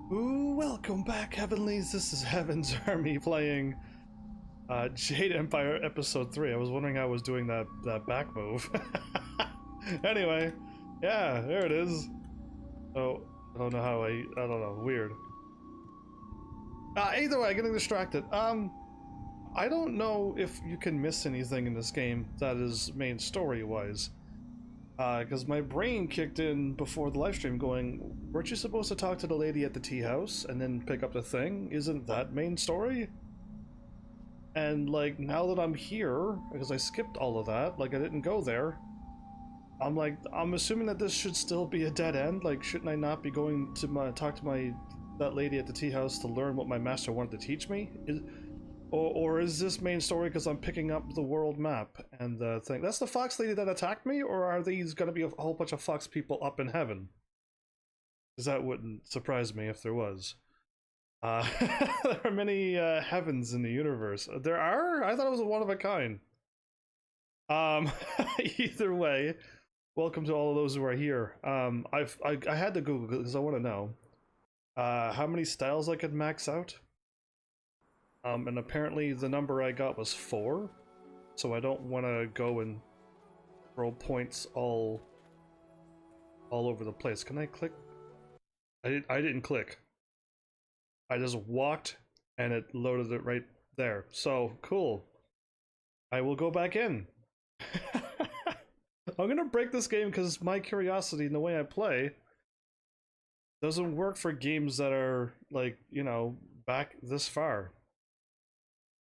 Ooh, welcome back, Heavenlies. This is Heaven's Army playing Jade Empire Episode 3. I was wondering how I was doing that back move. Anyway, yeah, there it is. Oh, I don't know how I don't know, weird. Either way, getting distracted. I don't know if you can miss anything in this game that is main story-wise. Because my brain kicked in before the livestream going, weren't you supposed to talk to the lady at the tea house and then pick up the thing? Isn't that main story? And like, now that I'm here, because I skipped all of that, like I didn't go there, I'm assuming that this should still be a dead end. Like, shouldn't I not be going to talk to that lady at the tea house to learn what my master wanted to teach me? Or is this main story because I'm picking up the world map and the thing? That's the fox lady that attacked me, or are these gonna be a whole bunch of fox people up in heaven? Because that wouldn't surprise me if there was. There are many heavens in the universe. There are? I thought it was a one of a kind. Either way, welcome to all of those who are here. I had to Google because I want to know how many styles I could max out. And apparently the number I got was 4, so I don't want to go and throw points all over the place. Can I click? I didn't click. I just walked and it loaded it right there. So cool. I will go back in. I'm gonna break this game because my curiosity and the way I play doesn't work for games that are like, you know, back this far.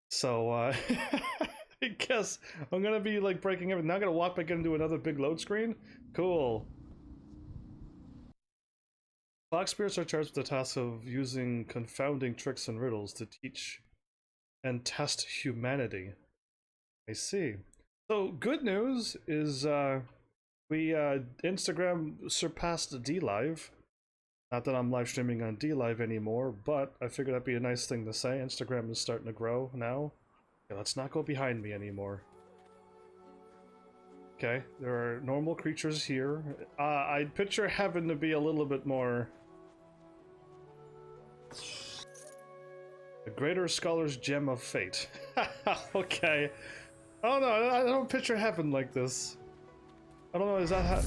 So, I guess I'm gonna be like breaking everything. Now I'm gonna walk back into another big load screen? Cool. Fox spirits are charged with the task of using confounding tricks and riddles to teach and test humanity. I see. So, good news is, we, Instagram surpassed D-Live. Not that I'm live streaming on D-Live anymore, but I figured that'd be a nice thing to say. Instagram is starting to grow now. Okay, let's not go behind me anymore. Okay, there are normal creatures here. I'd picture heaven to be a little bit more... The Greater Scholar's Gem of Fate. Okay. Oh no, I don't picture heaven like this. I don't know, is that how...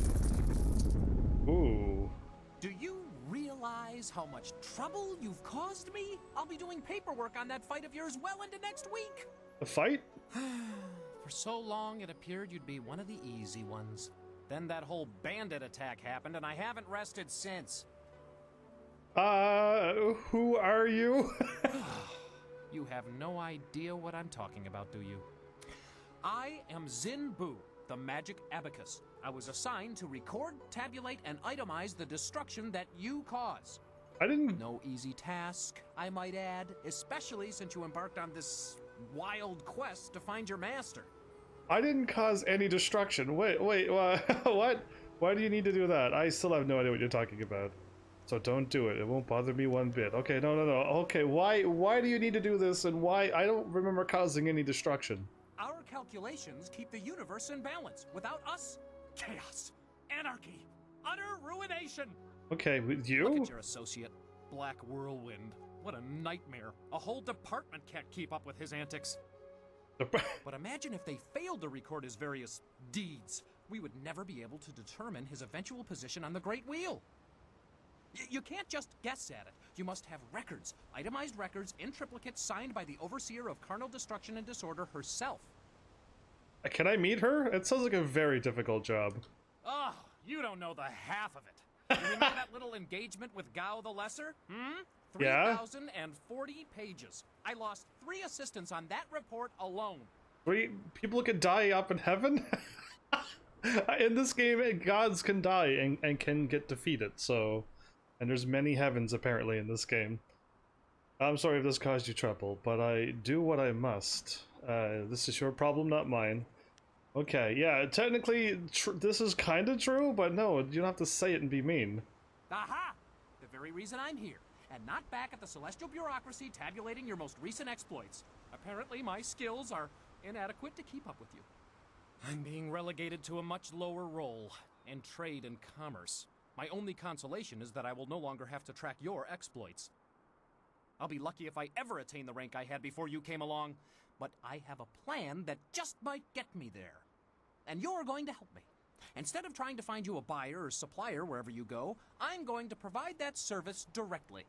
Ooh. Do you realize how much trouble you've caused me? I'll be doing paperwork on that fight of yours well into next week. The fight? For so long, it appeared you'd be one of the easy ones. Then that whole bandit attack happened, and I haven't rested since. Who are you? You have no idea what I'm talking about, do you? I am Zin Bu, the magic abacus. I was assigned to record, tabulate, and itemize the destruction that you cause. I didn't... No easy task, I might add, especially since you embarked on this wild quest to find your master. I didn't cause any destruction. Wait, what? Why do you need to do that? I still have no idea what you're talking about. So don't do it. It won't bother me one bit. Okay, no. Okay, why do you need to do this, and why? I don't remember causing any destruction. Our calculations keep the universe in balance. Without us, chaos, anarchy, utter ruination. Okay, with you? Look at your associate, Black Whirlwind. What a nightmare. A whole department can't keep up with his antics. But imagine if they failed to record his various deeds. We would never be able to determine his eventual position on the Great Wheel. You can't just guess at it. You must have records, itemized records in triplicate signed by the Overseer of Carnal Destruction and Disorder herself. Can I meet her? It sounds like a very difficult job. Oh, you don't know the half of it. You remember that little engagement with Gao the Lesser? 3,040 pages. I lost 3 assistants on that report alone. 3 people could die up in heaven? In this game, gods can die and can get defeated, so... And there's many heavens, apparently, in this game. I'm sorry if this caused you trouble, but I do what I must. This is your problem, not mine. Okay, yeah, technically, this is kind of true, but no, you don't have to say it and be mean. Aha! The very reason I'm here, and not back at the Celestial Bureaucracy tabulating your most recent exploits. Apparently, my skills are inadequate to keep up with you. I'm being relegated to a much lower role in trade and commerce. My only consolation is that I will no longer have to track your exploits. I'll be lucky if I ever attain the rank I had before you came along, but I have a plan that just might get me there. And you're going to help me. Instead of trying to find you a buyer or supplier wherever you go, I'm going to provide that service directly.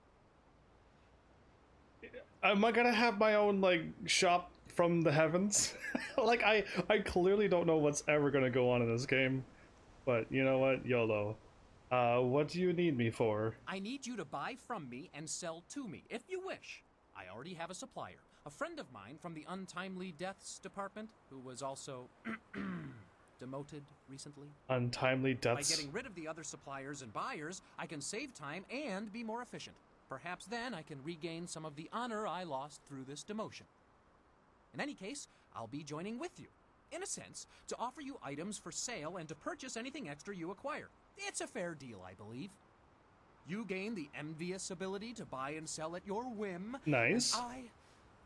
Am I gonna have my own, like, shop from the heavens? Like, I clearly don't know what's ever gonna go on in this game. But, you know what? YOLO. What do you need me for? I need you to buy from me and sell to me, if you wish. I already have a supplier, a friend of mine from the Untimely Deaths Department, who was also demoted recently. Untimely Deaths? By getting rid of the other suppliers and buyers, I can save time and be more efficient. Perhaps then I can regain some of the honor I lost through this demotion. In any case, I'll be joining with you, in a sense, to offer you items for sale and to purchase anything extra you acquire. It's a fair deal, I believe. You gain the envious ability to buy and sell at your whim. Nice. And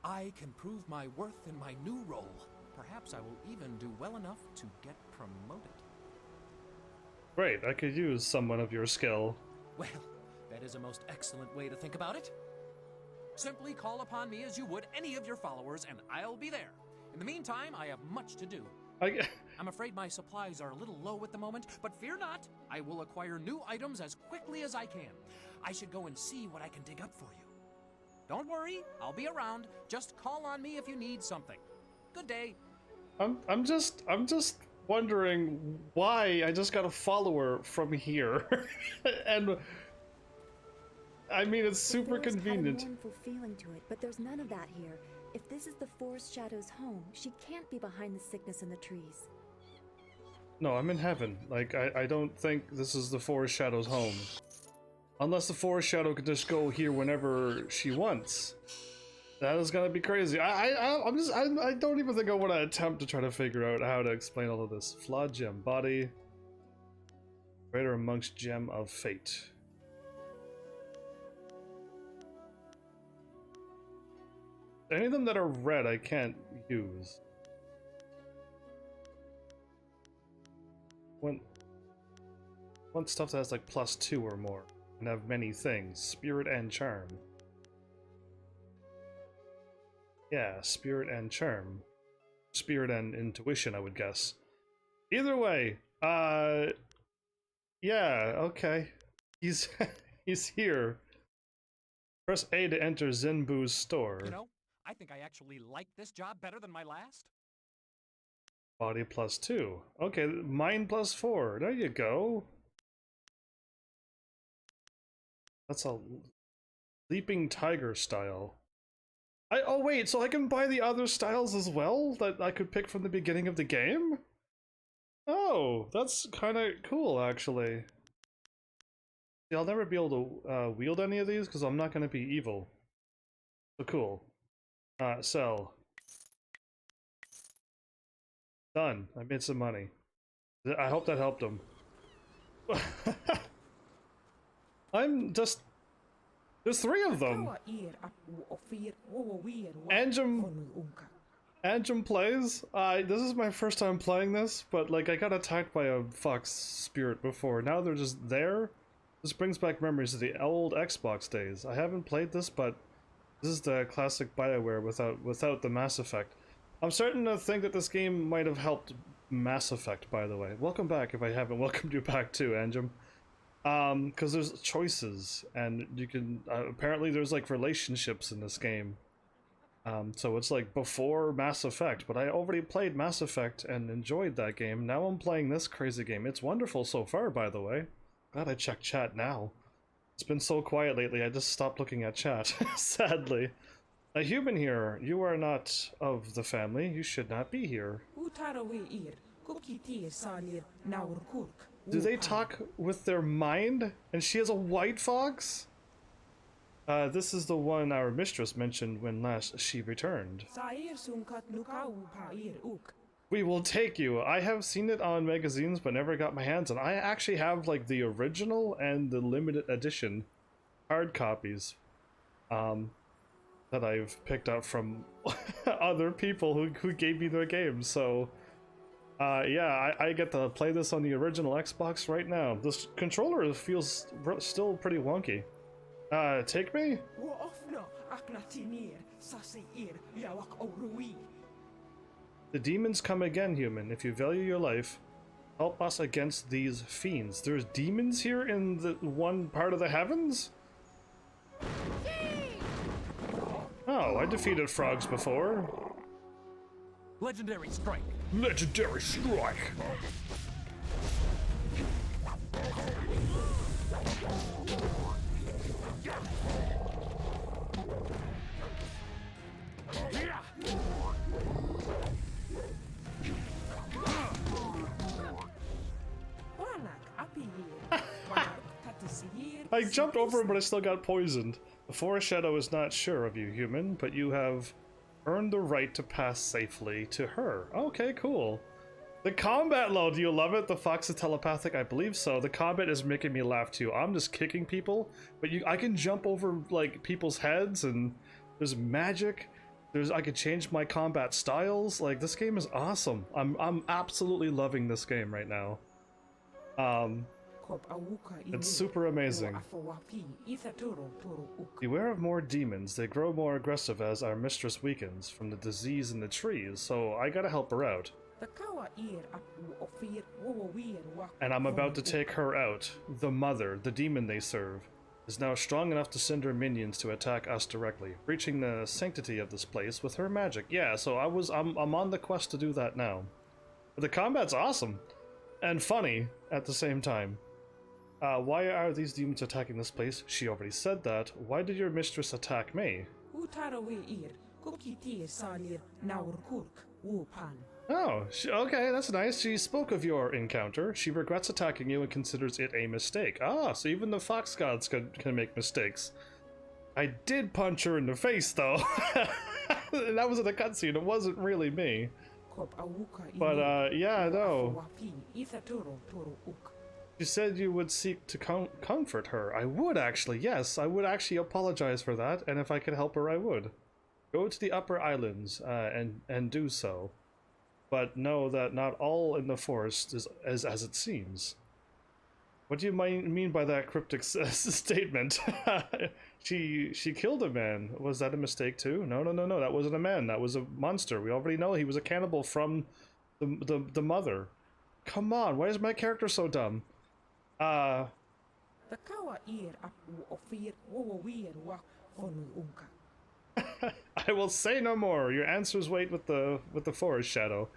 I can prove my worth in my new role. Perhaps I will even do well enough to get promoted. Great, I could use someone of your skill. Well, that is a most excellent way to think about it. Simply call upon me as you would any of your followers, and I'll be there. In the meantime, I have much to do. I'm afraid my supplies are a little low at the moment, but fear not. I will acquire new items as quickly as I can. I should go and see what I can dig up for you. Don't worry, I'll be around. Just call on me if you need something. Good day. I'm just wondering why I just got a follower from here. And I mean, it's super convenient. Had a mournful feeling to it, but there's none of that here. If this is the Forest Shadow's home, she can't be behind the sickness in the trees. No, I'm in heaven. Like, I don't think this is the Forest Shadow's home. Unless the Forest Shadow could just go here whenever she wants. That is gonna be crazy. I don't even think I want to attempt to try to figure out how to explain all of this. Flawed gem, body. Greater amongst gem of fate. Any of them that are red I can't use. Want stuff that has like +2 or more and have many things. Spirit and charm. Yeah, spirit and charm. Spirit and intuition, I would guess. Either way, yeah, okay. He's he's here. Press A to enter Zenbu's store. You know, I think I actually like this job better than my last. Body +2. Okay, mind +4. There you go. That's a leaping tiger style. Oh wait, so I can buy the other styles as well that I could pick from the beginning of the game? Oh, that's kind of cool, actually. See, I'll never be able to wield any of these because I'm not going to be evil. So cool. Sell. Done. I made some money. I hope that helped him. I'm just... There's 3 of them! Anjum plays. This is my first time playing this, but like I got attacked by a fox spirit before. Now they're just there. This brings back memories of the old Xbox days. I haven't played this, but this is the classic BioWare without the Mass Effect. I'm starting to think that this game might have helped Mass Effect, by the way. Welcome back if I haven't welcomed you back too, Anjum. Because there's choices, and you can, apparently there's like relationships in this game. So it's like before Mass Effect, but I already played Mass Effect and enjoyed that game. Now I'm playing this crazy game. It's wonderful so far, by the way. Glad I checked chat now. It's been so quiet lately, I just stopped looking at chat, sadly. A human here, you are not of the family, you should not be here. Do they talk with their mind? And she has a white fox? This is the one our mistress mentioned when last she returned. We will take you. I have seen it on magazines but never got my hands on. I actually have like the original and the limited edition hard copies that I've picked up from other people who gave me their games, so Yeah, I get to play this on the original Xbox right now. This controller feels still pretty wonky. Take me? The demons come again, human. If you value your life, help us against these fiends. There's demons here in the one part of the heavens? Oh, I defeated frogs before. Legendary strike. Legendary strike! I jumped over him, but I still got poisoned. The Forest Shadow is not sure of you, human, but you have earned the right to pass safely to her. Okay, cool. The combat, though, do you love it? The fox is telepathic? I believe so. The combat is making me laugh too. I'm just kicking people, but I can jump over like people's heads, and there's magic. I could change my combat styles. Like, this game is awesome. I'm absolutely loving this game right now. It's super amazing. Beware of more demons. They grow more aggressive as our mistress weakens from the disease in the trees, so I gotta help her out. And I'm about to take her out. The mother, the demon they serve, is now strong enough to send her minions to attack us directly, breaching the sanctity of this place with her magic. Yeah, so I'm on the quest to do that now. But the combat's awesome and funny at the same time. Why are these demons attacking this place? She already said that. Why did your mistress attack me? Oh, okay, that's nice. She spoke of your encounter. She regrets attacking you and considers it a mistake. Ah, so even the fox gods can make mistakes. I did punch her in the face, though. That was in a cutscene. It wasn't really me. But, yeah, no. You said you would seek to comfort her. I would actually, yes. I would actually apologize for that, and if I could help her, I would. Go to the upper islands and do so. But know that not all in the forest is as it seems. What do you mean by that cryptic statement? She killed a man. Was that a mistake too? No. That wasn't a man. That was a monster. We already know he was a cannibal from the mother. Come on, why is my character so dumb? I will say no more. Your answers wait with the Forest Shadow.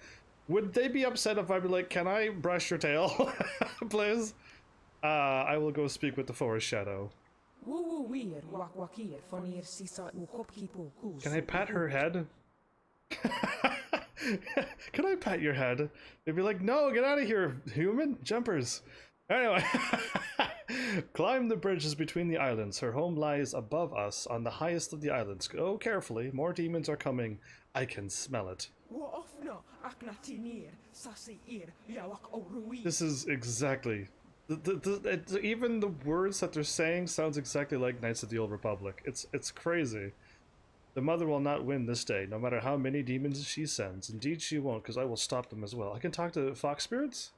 Would they be upset if I'd be like, can I brush your tail, please? I will go speak with the Forest Shadow. Can I pat her head? Can I pat your head? They'd be like, no, get out of here, human jumpers. Anyway, climb the bridges between the islands. Her home lies above us on the highest of the islands. Go carefully. More demons are coming. I can smell it. This is exactly... even the words that they're saying sounds exactly like Knights of the Old Republic. It's crazy. The mother will not win this day, no matter how many demons she sends. Indeed she won't, because I will stop them as well. I can talk to fox spirits?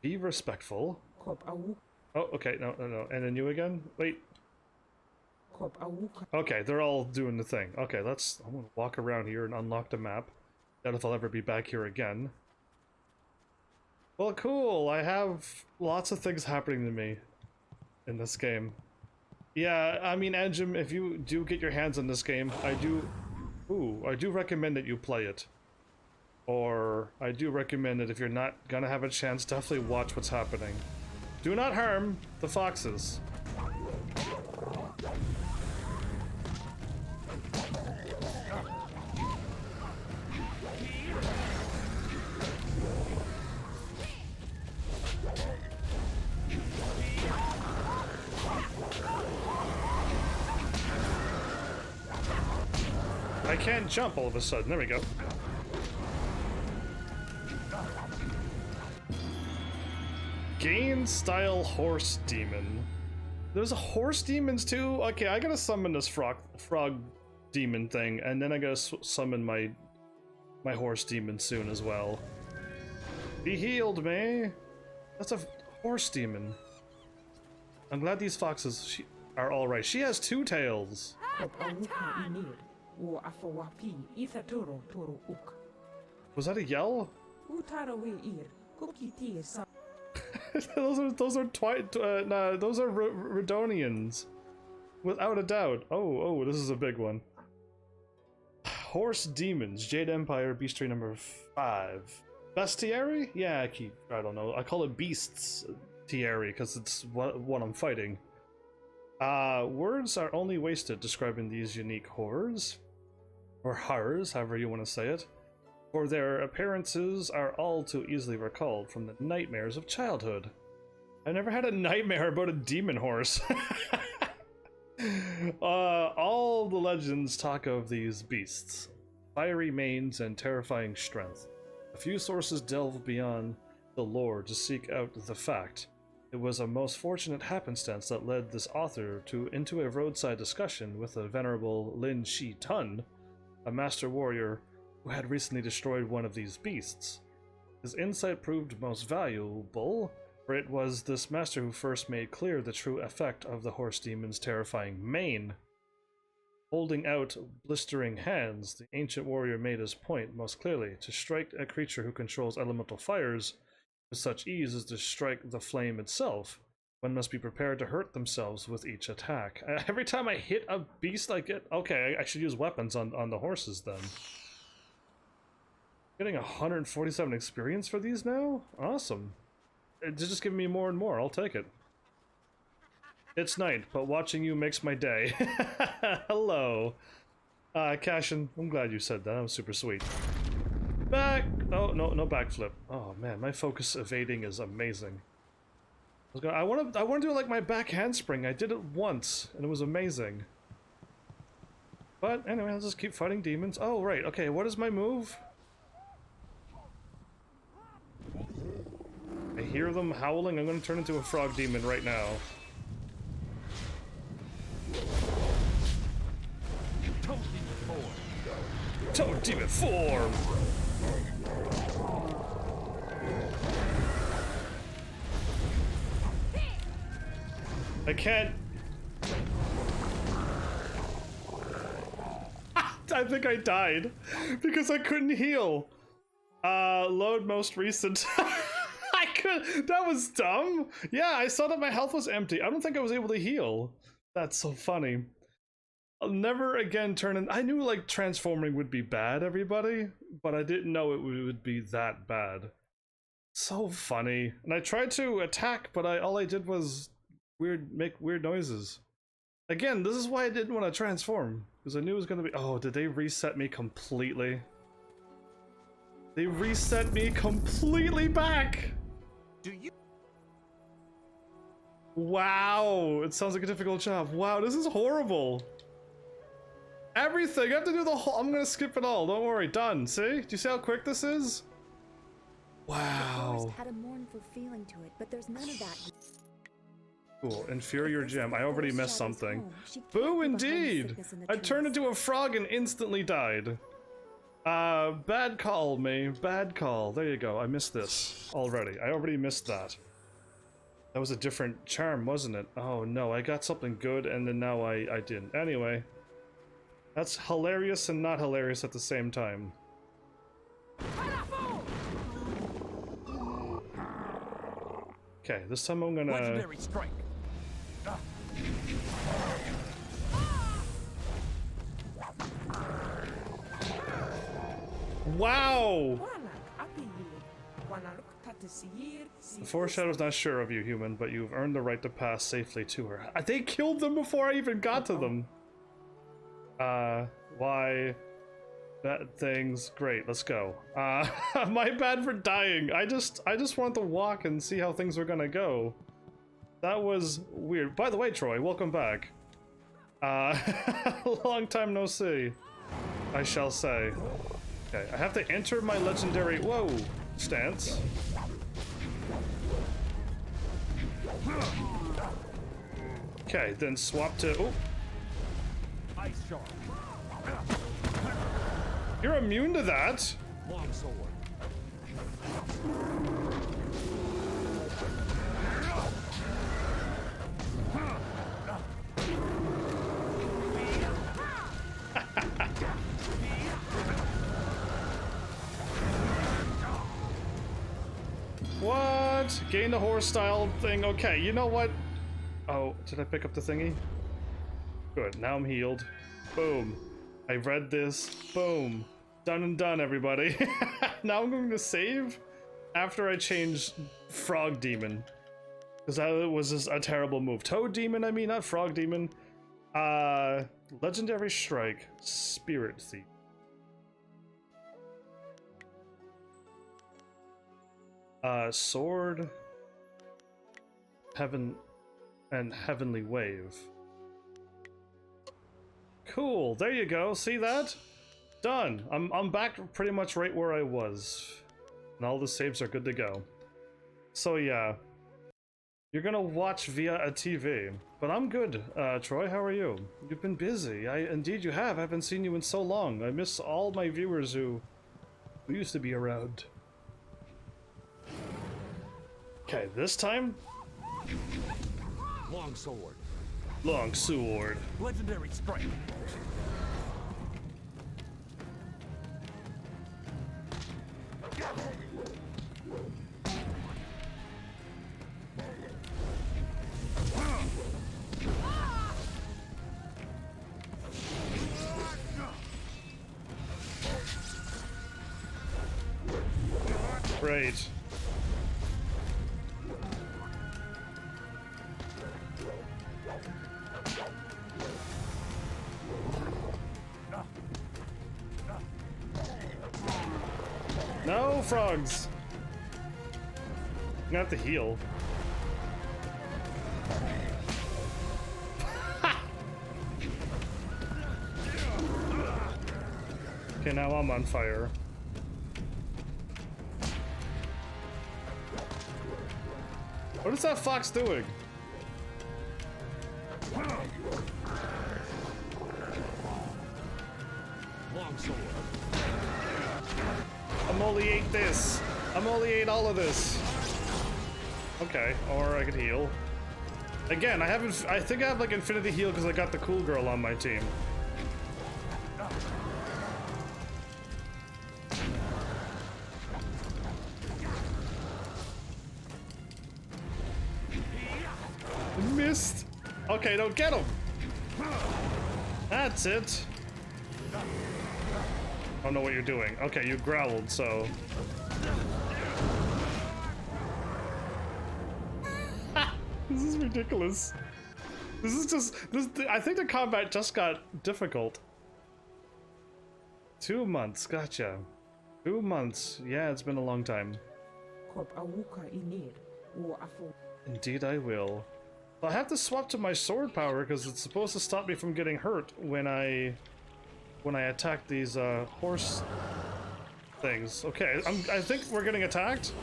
Be respectful. Oh, okay, no. And then you again? Wait. Okay, they're all doing the thing. Okay, I'm gonna walk around here and unlock the map. Doubt if I'll ever be back here again. Well, cool. I have lots of things happening to me in this game. Yeah, I mean, Anjum, if you do get your hands on this game, I do recommend that you play it. Or I do recommend that if you're not gonna have a chance, definitely watch what's happening. Do not harm the foxes. I can't jump all of a sudden. There we go. Gain style horse demon. There's horse demons too? Okay, I gotta summon this frog demon thing, and then I gotta summon my horse demon soon as well. Be healed, May. That's a horse demon. I'm glad these foxes are all right. She has 2 tails. Was that a yell? those are those are Redonians, without a doubt. Oh, this is a big one. Horse demons, Jade Empire, bestiary number 5. Bestiary? Yeah, I don't know. I call it beasts tiary because it's what I'm fighting. Words are only wasted describing these unique horrors, or horrors, however you want to say it, for their appearances are all too easily recalled from the nightmares of childhood. I never had a nightmare about a demon horse. All the legends talk of these beasts, fiery manes and terrifying strength. A few sources delve beyond the lore to seek out the fact. It was a most fortunate happenstance that led this author into a roadside discussion with the venerable Lin Shi Tun, a master warrior who had recently destroyed one of these beasts. His insight proved most valuable, for it was this master who first made clear the true effect of the horse demon's terrifying mane. Holding out blistering hands, the ancient warrior made his point most clearly. To strike a creature who controls elemental fires with such ease as to strike the flame itself, one must be prepared to hurt themselves with each attack. Every time I hit a beast, I get... Okay, I should use weapons on the horses then. Getting 147 experience for these now? Awesome. It's just giving me more and more. I'll take it. It's night, but watching you makes my day. Hello. Cashin, I'm glad you said that. That was super sweet. Back! Oh, no backflip. Oh man, my focus evading is amazing. I want to do like my back handspring. I did it once, and it was amazing. But anyway, let's just keep fighting demons. Oh, right. Okay, what is my move? I hear them howling. I'm going to turn into a frog demon right now. Toad demon form! I can't... I think I died because I couldn't heal. Load most recent. That was dumb. Yeah, I saw that my health was empty. I don't think I was able to heal. That's so funny. I'll never again turn in. I knew like transforming would be bad, everybody, but I didn't know it would be that bad. So funny. And I tried to attack, but all I did was make weird noises. Again, this is why I didn't want to transform, because I knew it was gonna be... Oh, did they reset me completely? They reset me completely back! Do you? Wow, it sounds like a difficult job. Wow, this is horrible. Everything, I have to do the whole... I'm gonna skip it all, don't worry, done. See? Do you see how quick this is? Wow. The forest had a mournful feeling to it, but there's none of that. Cool, inferior gem. I already missed something. Boo, indeed! I turned into a frog and instantly died. Bad call, May. Bad call. There you go. I missed this already. I already missed that. That was a different charm, wasn't it? Oh no, I got something good and then now I didn't. Anyway. That's hilarious and not hilarious at the same time. Okay, this time I'm gonna... Legendary strike. Wow! The Foreshadow's not sure of you, human, but you've earned the right to pass safely to her. They killed them before I even got to them! Why? That thing's great, let's go. My bad for dying. I just wanted to walk and see how things were gonna go. That was weird. By the way, Troy, welcome back. Long time no see, I shall say. Okay, I have to enter my legendary, whoa, stance. Okay, then swap to, oh. Ice shard. You're immune to that. Long sword. What? Gain the horse style thing. Okay, you know what? Oh, did I pick up the thingy? Good, now I'm healed. Boom. I read this. Boom. Done and done, everybody. Now I'm going to save after I change Frog Demon. Because that was just a terrible move. Toad Demon, I mean, not Frog Demon. Legendary Strike. Spirit Thief. Sword. Heaven and Heavenly Wave. Cool, there you go, see that? Done. I'm back pretty much right where I was. And all the saves are good to go. So yeah. You're gonna watch via a TV. But I'm good, Troy, how are you? You've been busy. Indeed you have. I haven't seen you in so long. I miss all my viewers who used to be around. Okay, this time? Long sword. Long sword. Legendary strike. Great. No frogs. Not the heal. Okay, now I'm on fire. What is that fox doing? Long sword. I'm only ate this. I'm only ate all of this. Okay, or I could heal. Again, I think I have like infinity heal because I got the cool girl on my team. Missed. Okay, don't get him. That's it. I don't know what you're doing. Okay, you growled, so. This is ridiculous. This is just I think the combat just got difficult. 2 months, gotcha. 2 months. Yeah, it's been a long time. Indeed I will. I have to swap to my sword power because it's supposed to stop me from getting hurt when I attack these horse things. Okay, I think we're getting attacked.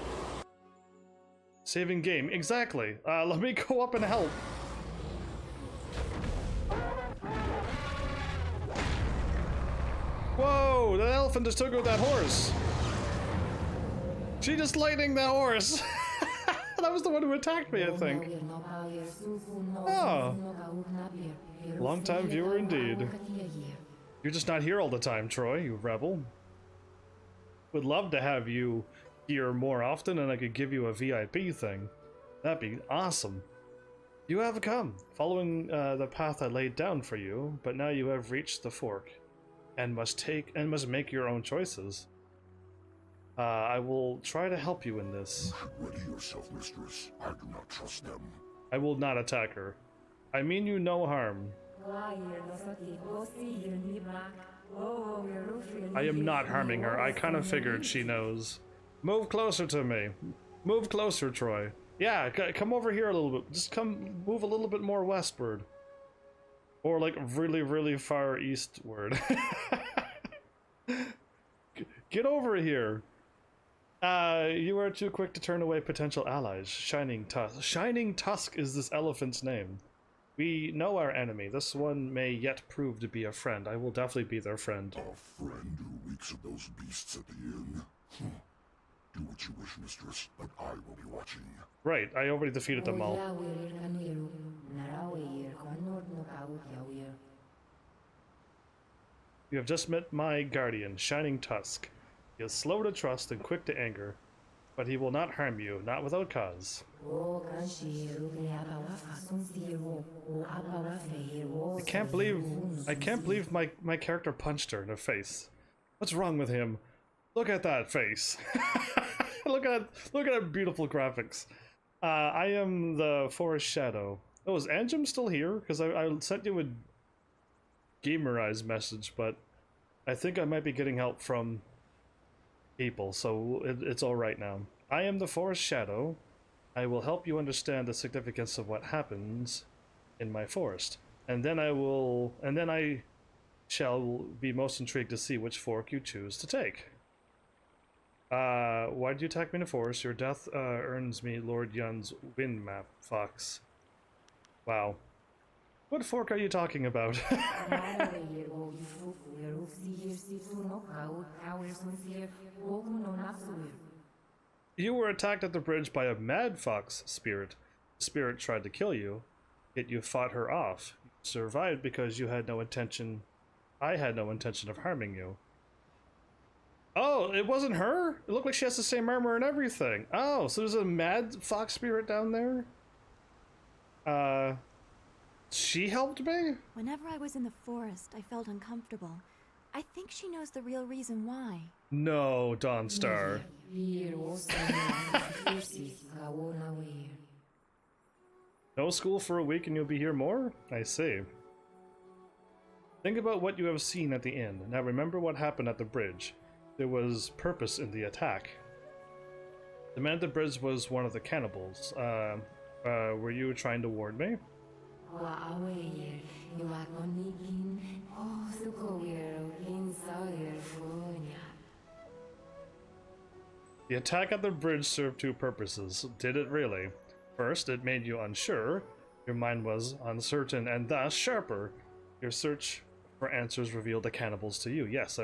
Saving game, exactly. Let me go up and help. Whoa, that elephant just took out that horse. She just lightning that horse. That was the one who attacked me, I think. Oh. Long-time viewer indeed. You're just not here all the time, Troy, you rebel. Would love to have you here more often and I could give you a VIP thing. That'd be awesome. You have come, following the path I laid down for you, but now you have reached the fork and must make your own choices. I will try to help you in this. Ready yourself, mistress. I do not trust them. I will not attack her. I mean you no harm. I am not harming her. I kind of figured she knows. Move closer to me. Move closer, Troy. Yeah, come over here a little bit. Just move a little bit more westward. Or like really, really far eastward. Get over here. You are too quick to turn away potential allies. Shining Tusk. Shining Tusk is this elephant's name. We know our enemy. This one may yet prove to be a friend. I will definitely be their friend. A friend who reeks of those beasts at the inn? Do what you wish, mistress, but I will be watching. Right, I already defeated them all. You have just met my guardian, Shining Tusk. He is slow to trust and quick to anger, but he will not harm you, not without cause. I can't believe my character punched her in the face. What's wrong with him? Look at that face. look at beautiful graphics. I am the Forest Shadow. Oh, is Anjem still here? Because I sent you a Gamerized message, but I think I might be getting help from people, so it's all right now. I am the Forest Shadow. I will help you understand the significance of what happens in my forest, and then I shall be most intrigued to see which fork you choose to take. Why did you attack me in the forest? Your death earns me Lord Yun's wind map, Fox. Wow. What fork are you talking about? You were attacked at the bridge by a mad fox spirit. The spirit tried to kill you, yet you fought her off. You survived because you had no intention. I had no intention of harming you. Oh, it wasn't her? It looked like she has the same armor and everything. Oh, so there's a mad fox spirit down there? She helped me? Whenever I was in the forest, I felt uncomfortable. I think she knows the real reason why. No, Dawnstar. No school for a week and you'll be here more? I see. Think about what you have seen at the inn. Now remember what happened at the bridge. There was purpose in the attack. The man at the bridge was one of the cannibals. Were you trying to warn me? The attack at the bridge served two purposes. Did it really? First, it made you unsure. Your mind was uncertain and thus sharper. Your search for answers revealed the cannibals to you. Yes,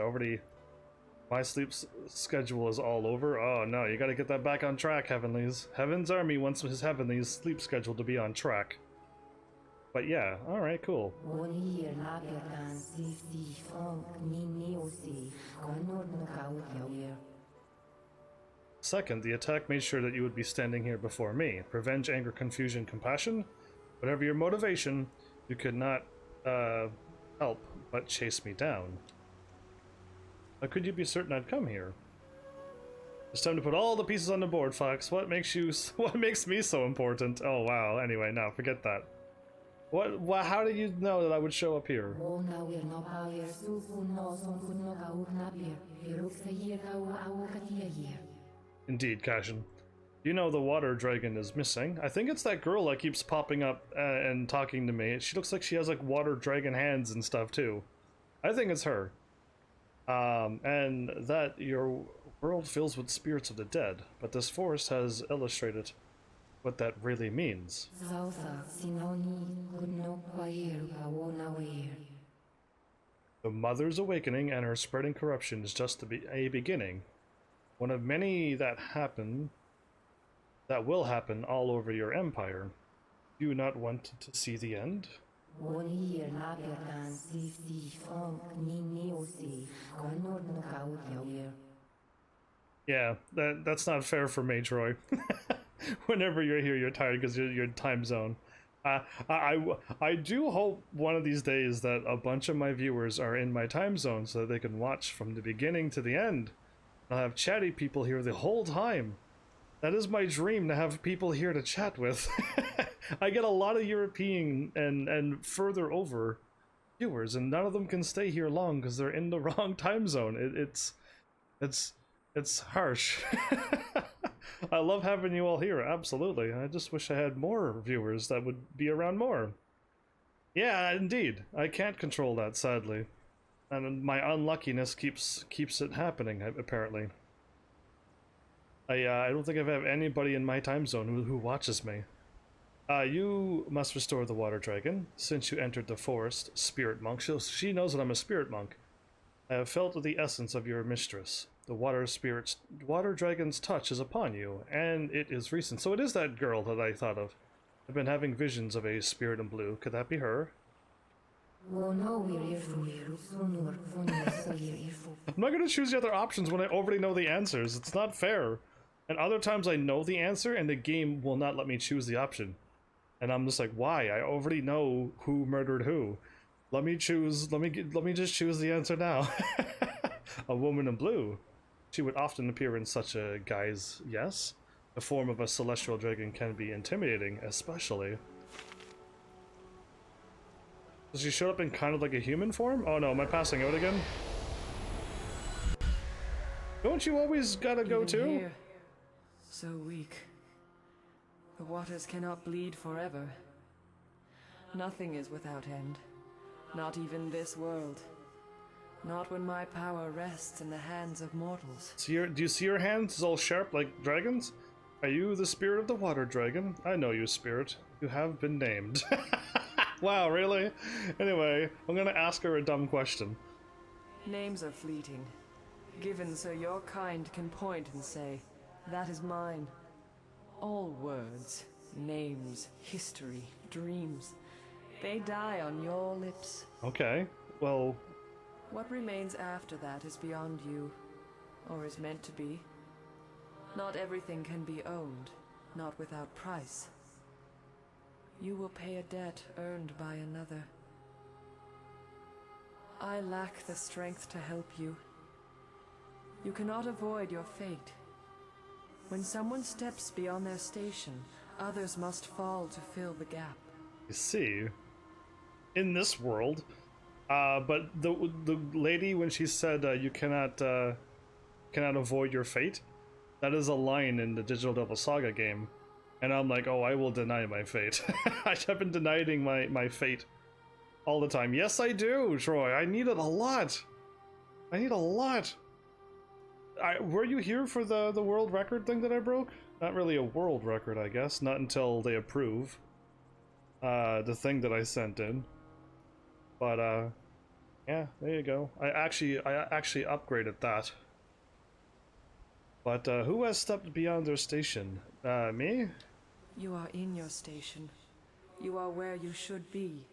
my sleep schedule is all over. Oh no, you gotta get that back on track, Heavenlies. Heaven's Army wants his Heavenlies' sleep schedule to be on track. But yeah, alright, cool. Second, the attack made sure that you would be standing here before me. Revenge, anger, confusion, compassion. Whatever your motivation, you could not help but chase me down. How could you be certain I'd come here? It's time to put all the pieces on the board, Fox. What makes me so important? Oh wow, anyway, no, forget that. How did you know that I would show up here? Indeed, Cashin. You know the water dragon is missing. I think it's that girl that keeps popping up and talking to me. She looks like she has like water dragon hands and stuff too. I think it's her. And that your world fills with spirits of the dead, but this forest has illustrated what that really means. The Mother's awakening and her spreading corruption is just a beginning. One of many that will happen all over your empire. Do you not want to see the end? Yeah, that's not fair for me, Troy. Whenever you're here, you're tired because you're time zone. I do hope one of these days that a bunch of my viewers are in my time zone so that they can watch from the beginning to the end. I'll have chatty people here the whole time. That is my dream, to have people here to chat with. I get a lot of European and further over viewers, and none of them can stay here long because they're in the wrong time zone. It's harsh. I love having you all here, absolutely. I just wish I had more viewers that would be around more. Yeah, indeed. I can't control that, sadly. And my unluckiness keeps it happening, apparently. I don't think I have anybody in my time zone who watches me. You must restore the water dragon. Since you entered the forest, spirit monk. She knows that I'm a spirit monk. I have felt the essence of your mistress. The water dragon's touch is upon you, and it is recent. So it is that girl that I thought of. I've been having visions of a spirit in blue. Could that be her? I'm not going to choose the other options when I already know the answers. It's not fair. And other times I know the answer and the game will not let me choose the option. And I'm just like, why? I already know who murdered who. Let me choose, let me just choose the answer now. A woman in blue. She would often appear in such a guise, yes. The form of a celestial dragon can be intimidating, especially. Does she show up in kind of like a human form? Oh no, am I passing out again? Don't you always gotta go too? Here, so weak. The waters cannot bleed forever. Nothing is without end. Not even this world. Not when my power rests in the hands of mortals. Do you see your hands all sharp like dragons? Are you the spirit of the water dragon? I know you, spirit. You have been named. Wow, really? Anyway, I'm gonna ask her a dumb question. Names are fleeting. Given so your kind can point and say, that is mine. All words, names, history, dreams, they die on your lips. Okay, well... What remains after that is beyond you, or is meant to be. Not everything can be owned, not without price. You will pay a debt earned by another. I lack the strength to help you. You cannot avoid your fate. When someone steps beyond their station, others must fall to fill the gap. You see, in this world, but the lady, when she said you cannot avoid your fate, that is a line in the Digital Devil Saga game. And I'm like, oh, I will deny my fate. I've been denying my fate all the time. Yes, I do, Troy. I need it a lot. I need a lot. Were you here for the world record thing that I broke? Not really a world record, I guess. Not until they approve the thing that I sent in. But yeah, there you go. I actually upgraded that. But who has stepped beyond their station? Me? You are in your station. You are where you should be.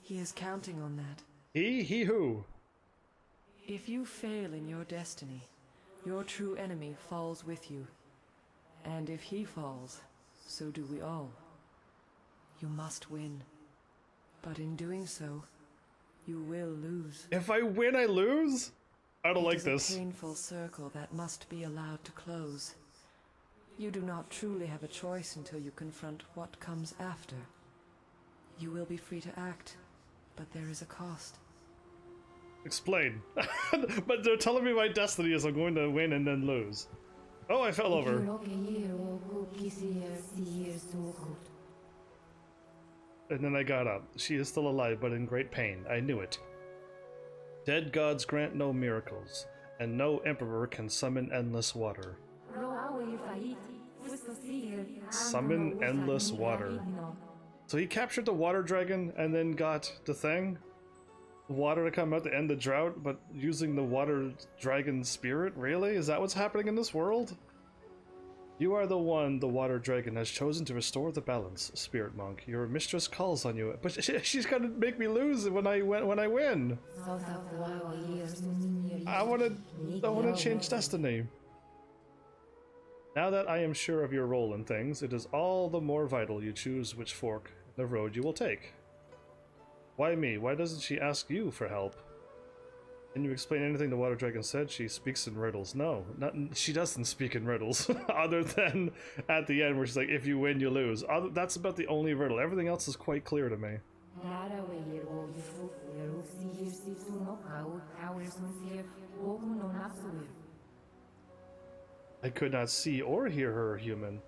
He is counting on that. He who? If you fail in your destiny, your true enemy falls with you. And if he falls, so do we all. You must win. But in doing so, you will lose. If I win, I lose? I don't like this. It is a painful circle that must be allowed to close. You do not truly have a choice until you confront what comes after. You will be free to act, but there is a cost. Explain. But they're telling me my destiny is I'm going to win and then lose. Oh, I fell over. And then I got up. She is still alive, but in great pain. I knew it. Dead gods grant no miracles, and no emperor can summon endless water. Summon endless water. So he captured the water dragon and then got the thing? Water to come out to end the drought, but using the water dragon spirit? Really? Is that what's happening in this world? You are the one the water dragon has chosen to restore the balance, spirit monk. Your mistress calls on you, but she's gonna make me lose when I win. I wanna change destiny. Now that I am sure of your role in things, it is all the more vital you choose which fork in the road you will take. Why me? Why doesn't she ask you for help? Can you explain anything the water dragon said? She speaks in riddles. No, she doesn't speak in riddles, other than at the end where she's like, if you win, you lose. That's about the only riddle. Everything else is quite clear to me. I could not see or hear her, human.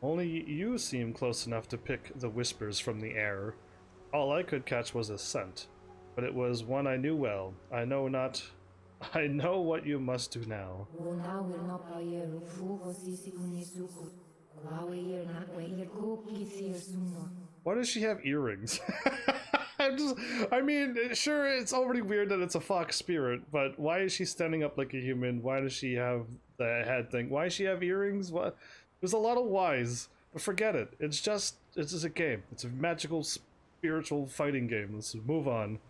Only you seem close enough to pick the whispers from the air. All I could catch was a scent, but it was one I knew well. I know what you must do now. Why does she have earrings? I mean, sure, it's already weird that it's a fox spirit, but why is she standing up like a human? Why does she have the head thing? Why does she have earrings? What? There's a lot of whys, but forget it. It's just a game. It's a magical, spiritual fighting game. Let's move on.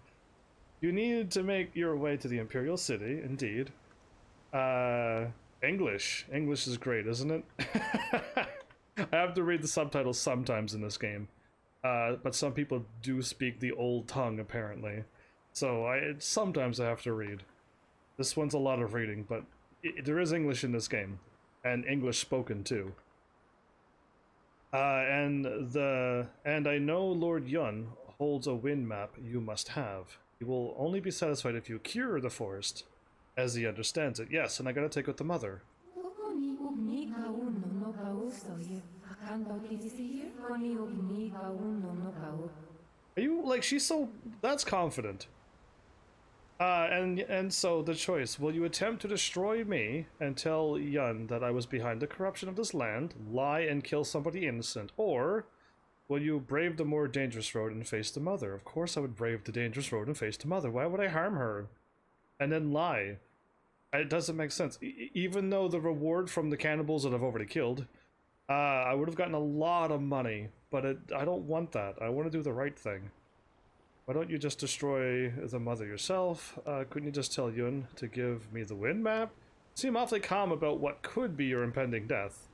You need to make your way to the Imperial City, indeed. English. English is great, isn't it? I have to read the subtitles sometimes in this game. But some people do speak the old tongue, apparently. So sometimes I have to read. This one's a lot of reading, but there is English in this game. And English spoken, too. And I know Lord Yun holds a wind map you must have. He will only be satisfied if you cure the forest, as he understands it. Yes, and I gotta take with the mother. Are you, like, she's so, that's confident. And so the choice, will you attempt to destroy me and tell Yun that I was behind the corruption of this land, lie and kill somebody innocent, or will you brave the more dangerous road and face the mother? Of course I would brave the dangerous road and face the mother. Why would I harm her? And then lie. It doesn't make sense. Even though the reward from the cannibals that I've already killed, I would have gotten a lot of money, but I don't want that. I want to do the right thing. Why don't you just destroy the mother yourself? Couldn't you just tell Yun to give me the wind map? Seem awfully calm about what could be your impending death.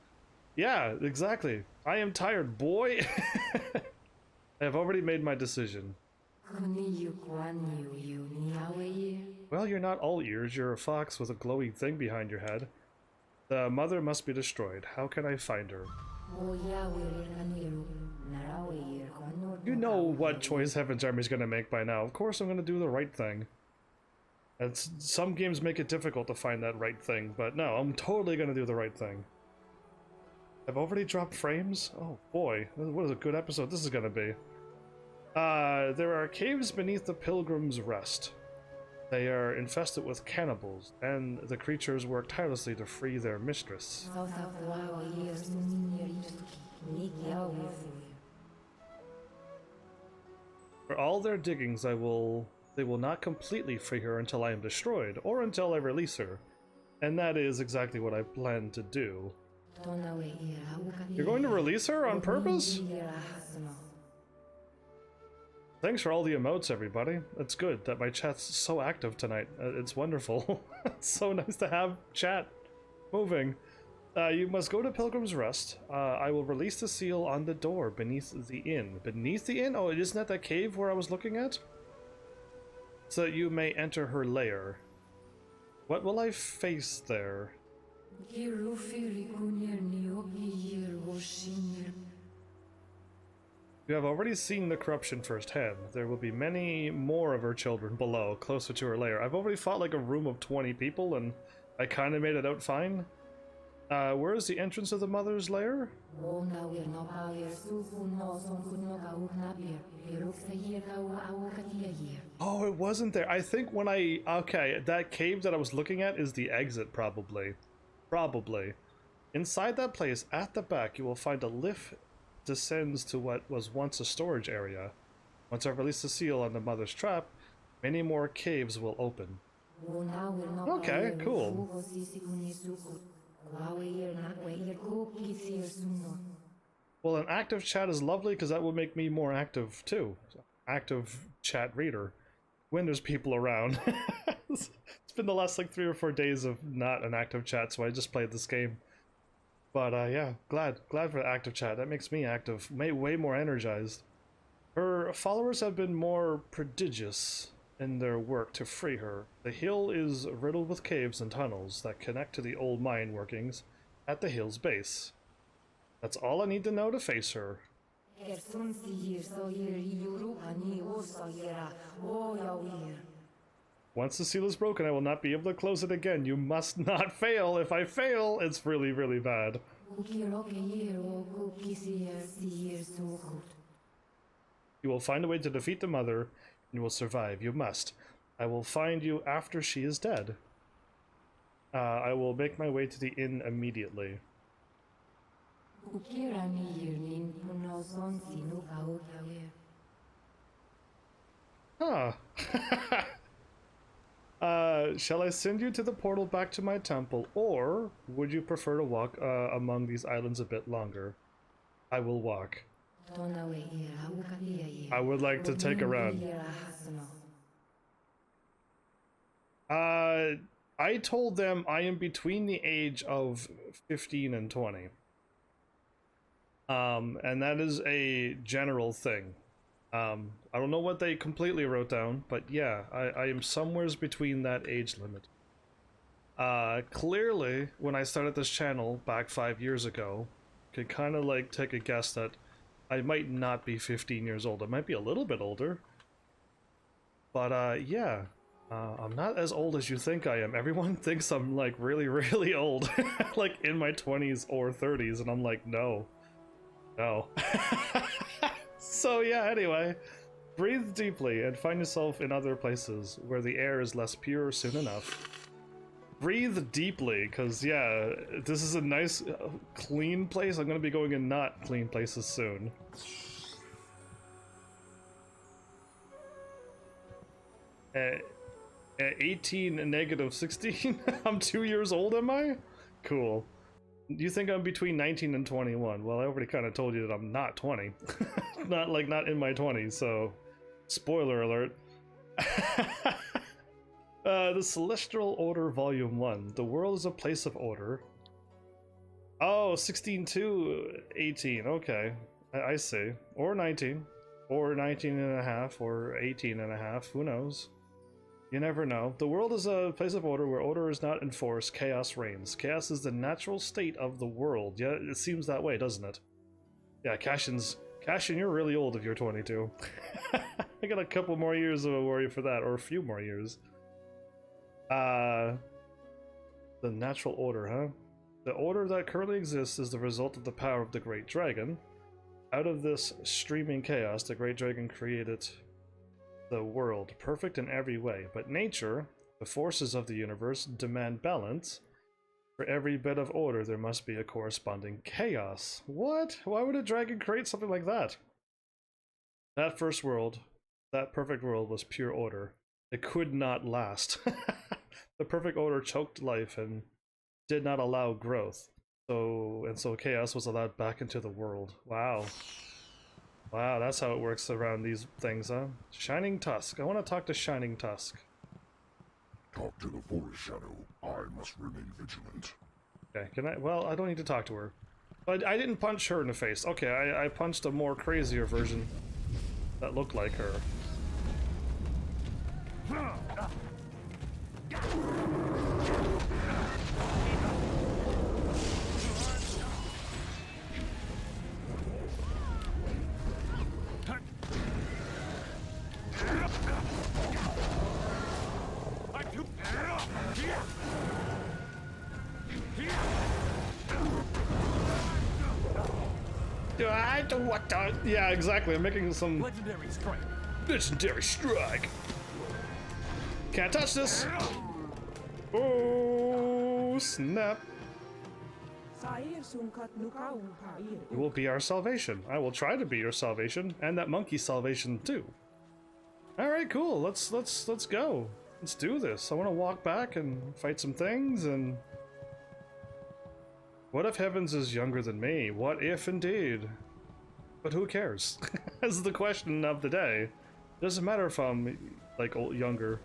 Yeah, exactly. I am tired, boy. I have already made my decision. Well, you're not all ears. You're a fox with a glowing thing behind your head. The mother must be destroyed. How can I find her? You know what choice Heaven's Army is going to make by now. Of course I'm going to do the right thing. And some games make it difficult to find that right thing, but no, I'm totally going to do the right thing. I've already dropped frames? Oh boy, what a good episode this is going to be. There are caves beneath the Pilgrim's Rest. They are infested with cannibals, and the creatures work tirelessly to free their mistress. For all their diggings, they will not completely free her until I am destroyed, or until I release her. And that is exactly what I plan to do. You're going to release her on purpose? Thanks for all the emotes, everybody. It's good that my chat's so active tonight. It's wonderful. It's so nice to have chat moving. You must go to Pilgrim's Rest. I will release the seal on the door beneath the inn. Beneath the inn? Oh, isn't that cave where I was looking at? So that you may enter her lair. What will I face there? You have already seen the corruption firsthand. There will be many more of her children below, closer to her lair. I've already fought like a room of 20 people, and I kind of made it out fine. Where is the entrance of the mother's lair? Oh, it wasn't there. I think when okay, that cave that I was looking at is the exit, probably. Probably. Inside that place, at the back, you will find a lift descends to what was once a storage area. Once I release the seal on the mother's trap, many more caves will open. Okay, cool. Well, an active chat is lovely because that will make me more active too. Active chat reader. When there's people around. It's been the last like 3 or 4 days of not an active chat, so I just played this game. But yeah, glad for the active chat. That makes me active, way more energized. Her followers have been more prodigious in their work to free her. The hill is riddled with caves and tunnels that connect to the old mine workings at the hill's base. That's all I need to know to face her. Once the seal is broken, I will not be able to close it again. You must not fail. If I fail, it's really, really bad. You will find a way to defeat the mother, and you will survive. You must. I will find you after she is dead. I will make my way to the inn immediately. Huh. Shall I send you to the portal back to my temple, or would you prefer to walk among these islands a bit longer? I will walk. I would like to take a run. I told them I am between the age of 15 and 20. And that is a general thing. I don't know what they completely wrote down, but yeah, I am somewheres between that age limit. Clearly, when I started this channel back 5 years ago, could kind of like take a guess that I might not be 15 years old. I might be a little bit older. But yeah, I'm not as old as you think I am. Everyone thinks I'm like really, really old, like in my 20s or 30s, and I'm like, no. No. So yeah, anyway, breathe deeply and find yourself in other places where the air is less pure soon enough. Breathe deeply, because yeah, this is a nice, clean place. I'm going to be going in not clean places soon. 18 and negative 16? I'm 2 years old, am I? Cool. You think I'm between 19 and 21? Well, I already kind of told you that I'm not 20. not in my 20s, so spoiler alert. The Celestial Order Volume 1. The world is a place of order. Oh, 16 to 18. Okay. I see. Or 19. Or 19 and a half. Or 18 and a half. Who knows? You never know. The world is a place of order where order is not enforced, chaos reigns. Chaos is the natural state of the world. Yeah, it seems that way, doesn't it? Yeah, Cashin, you're really old if you're 22. I got a couple more years of a worry for that, or a few more years. The natural order, huh? The order that currently exists is the result of the power of the Great Dragon. Out of this streaming chaos, the Great Dragon created the world, perfect in every way, but nature, the forces of the universe, demand balance. For every bit of order, there must be a corresponding chaos. What? Why would a dragon create something like that? That first world, that perfect world, was pure order. It could not last. The perfect order choked life and did not allow growth. So chaos was allowed back into the world. Wow. Wow, that's how it works around these things, huh? Shining Tusk. I want to talk to Shining Tusk. Talk to the Forest Shadow. I must remain vigilant. Okay, can I? Well, I don't need to talk to her. But I didn't punch her in the face. Okay, I punched a more crazier version that looked like her. What the? Yeah, exactly. I'm making some Legendary strike. legendary strike. Can't touch this. Oh snap! You will be our salvation. I will try to be your salvation, and that monkey's salvation too. All right, cool. Let's go. Let's do this. I want to walk back and fight some things. And what if Heavens is younger than me? What if indeed? But who cares? This is the question of the day. Doesn't matter if I'm like younger.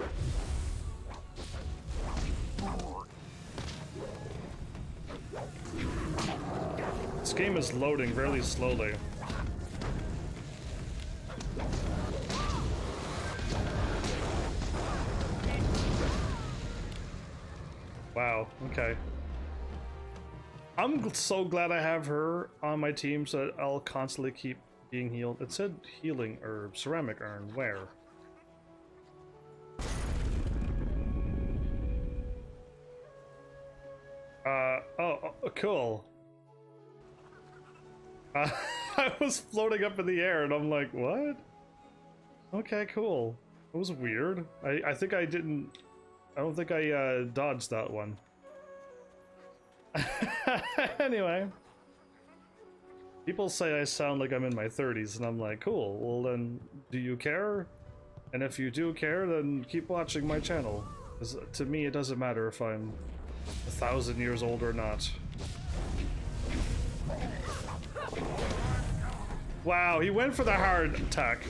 This game is loading really slowly. Wow, okay. I'm so glad I have her on my team so that I'll constantly keep being healed. It said healing herb, ceramic urn, where? Oh, cool. I was floating up in the air and I'm like, what? Okay, cool. It was weird. I think I didn't... I don't think I dodged that one. Anyway. People say I sound like I'm in my 30s, and I'm like, cool, well then, do you care? And if you do care, then keep watching my channel. Because to me, it doesn't matter if I'm 1,000 years old or not. Wow, he went for the hard attack.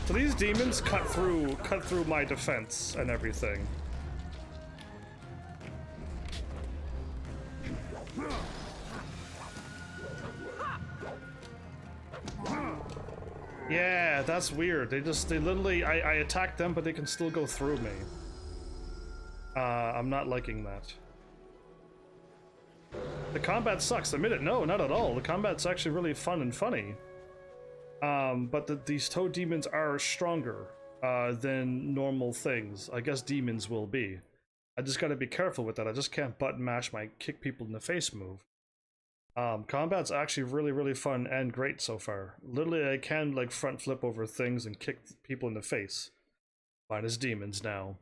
So these demons cut through my defense and everything. Yeah, that's weird. They literally, I attack them, but they can still go through me. I'm not liking that. The combat sucks. Admit it. No, not at all. The combat's actually really fun and funny. But these toad demons are stronger than normal things. I guess demons will be. I just gotta be careful with that. I just can't button mash my kick people in the face move. Combat's actually really, really fun and great so far. Literally, I can like front flip over things and kick people in the face. Minus demons now.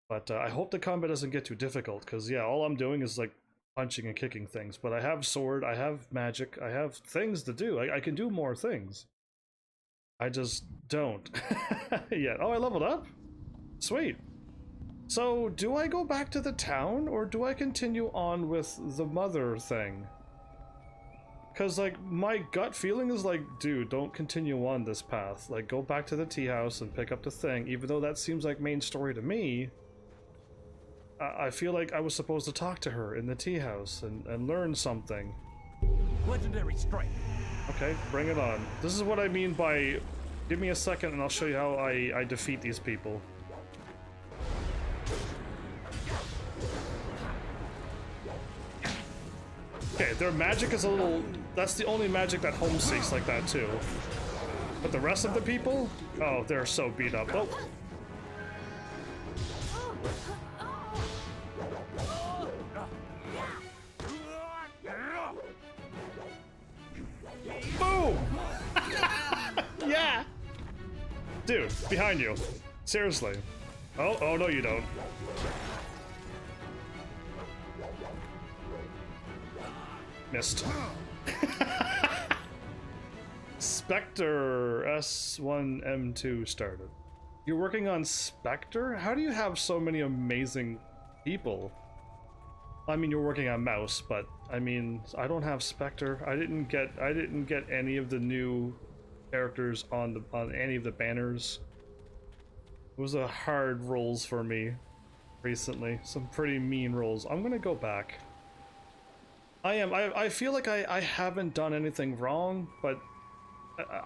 But I hope the combat doesn't get too difficult, because yeah, all I'm doing is like punching and kicking things. But I have sword, I have magic, I have things to do. I can do more things. I just don't yet. Oh, I leveled up? Sweet. So, do I go back to the town, or do I continue on with the mother thing? Because, like, my gut feeling is like, dude, don't continue on this path. Like, go back to the tea house and pick up the thing, even though that seems like main story to me. I feel like I was supposed to talk to her in the tea house and learn something. Legendary strike. Okay, bring it on. This is what I mean by... Give me a second and I'll show you how I defeat these people. Okay, their magic is a little... That's the only magic that homeseeks like that too. But the rest of the people? Oh, they're so beat up. Oh. Boom! Yeah! Dude, behind you. Seriously. Oh no you don't. Missed. Spectre S1M2 started. You're working on Spectre? How do you have so many amazing people? I mean, you're working on Mouse, but I mean, I don't have Spectre. I didn't get any of the new characters on any of the banners. It was a hard rolls for me recently. Some pretty mean rolls. I'm gonna go back. I feel like I haven't done anything wrong, but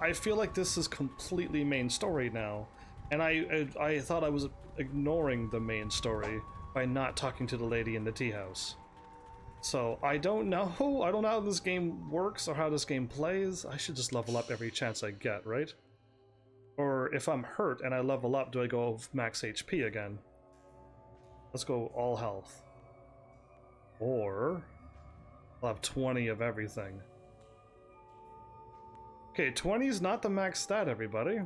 I feel like this is completely main story now. And I thought I was ignoring the main story by not talking to the lady in the tea house. So I don't know. I don't know how this game works or how this game plays. I should just level up every chance I get, right? Or if I'm hurt and I level up, do I go max HP again? Let's go all health. Or I'll have 20 of everything. Okay, 20 is not the max stat, everybody.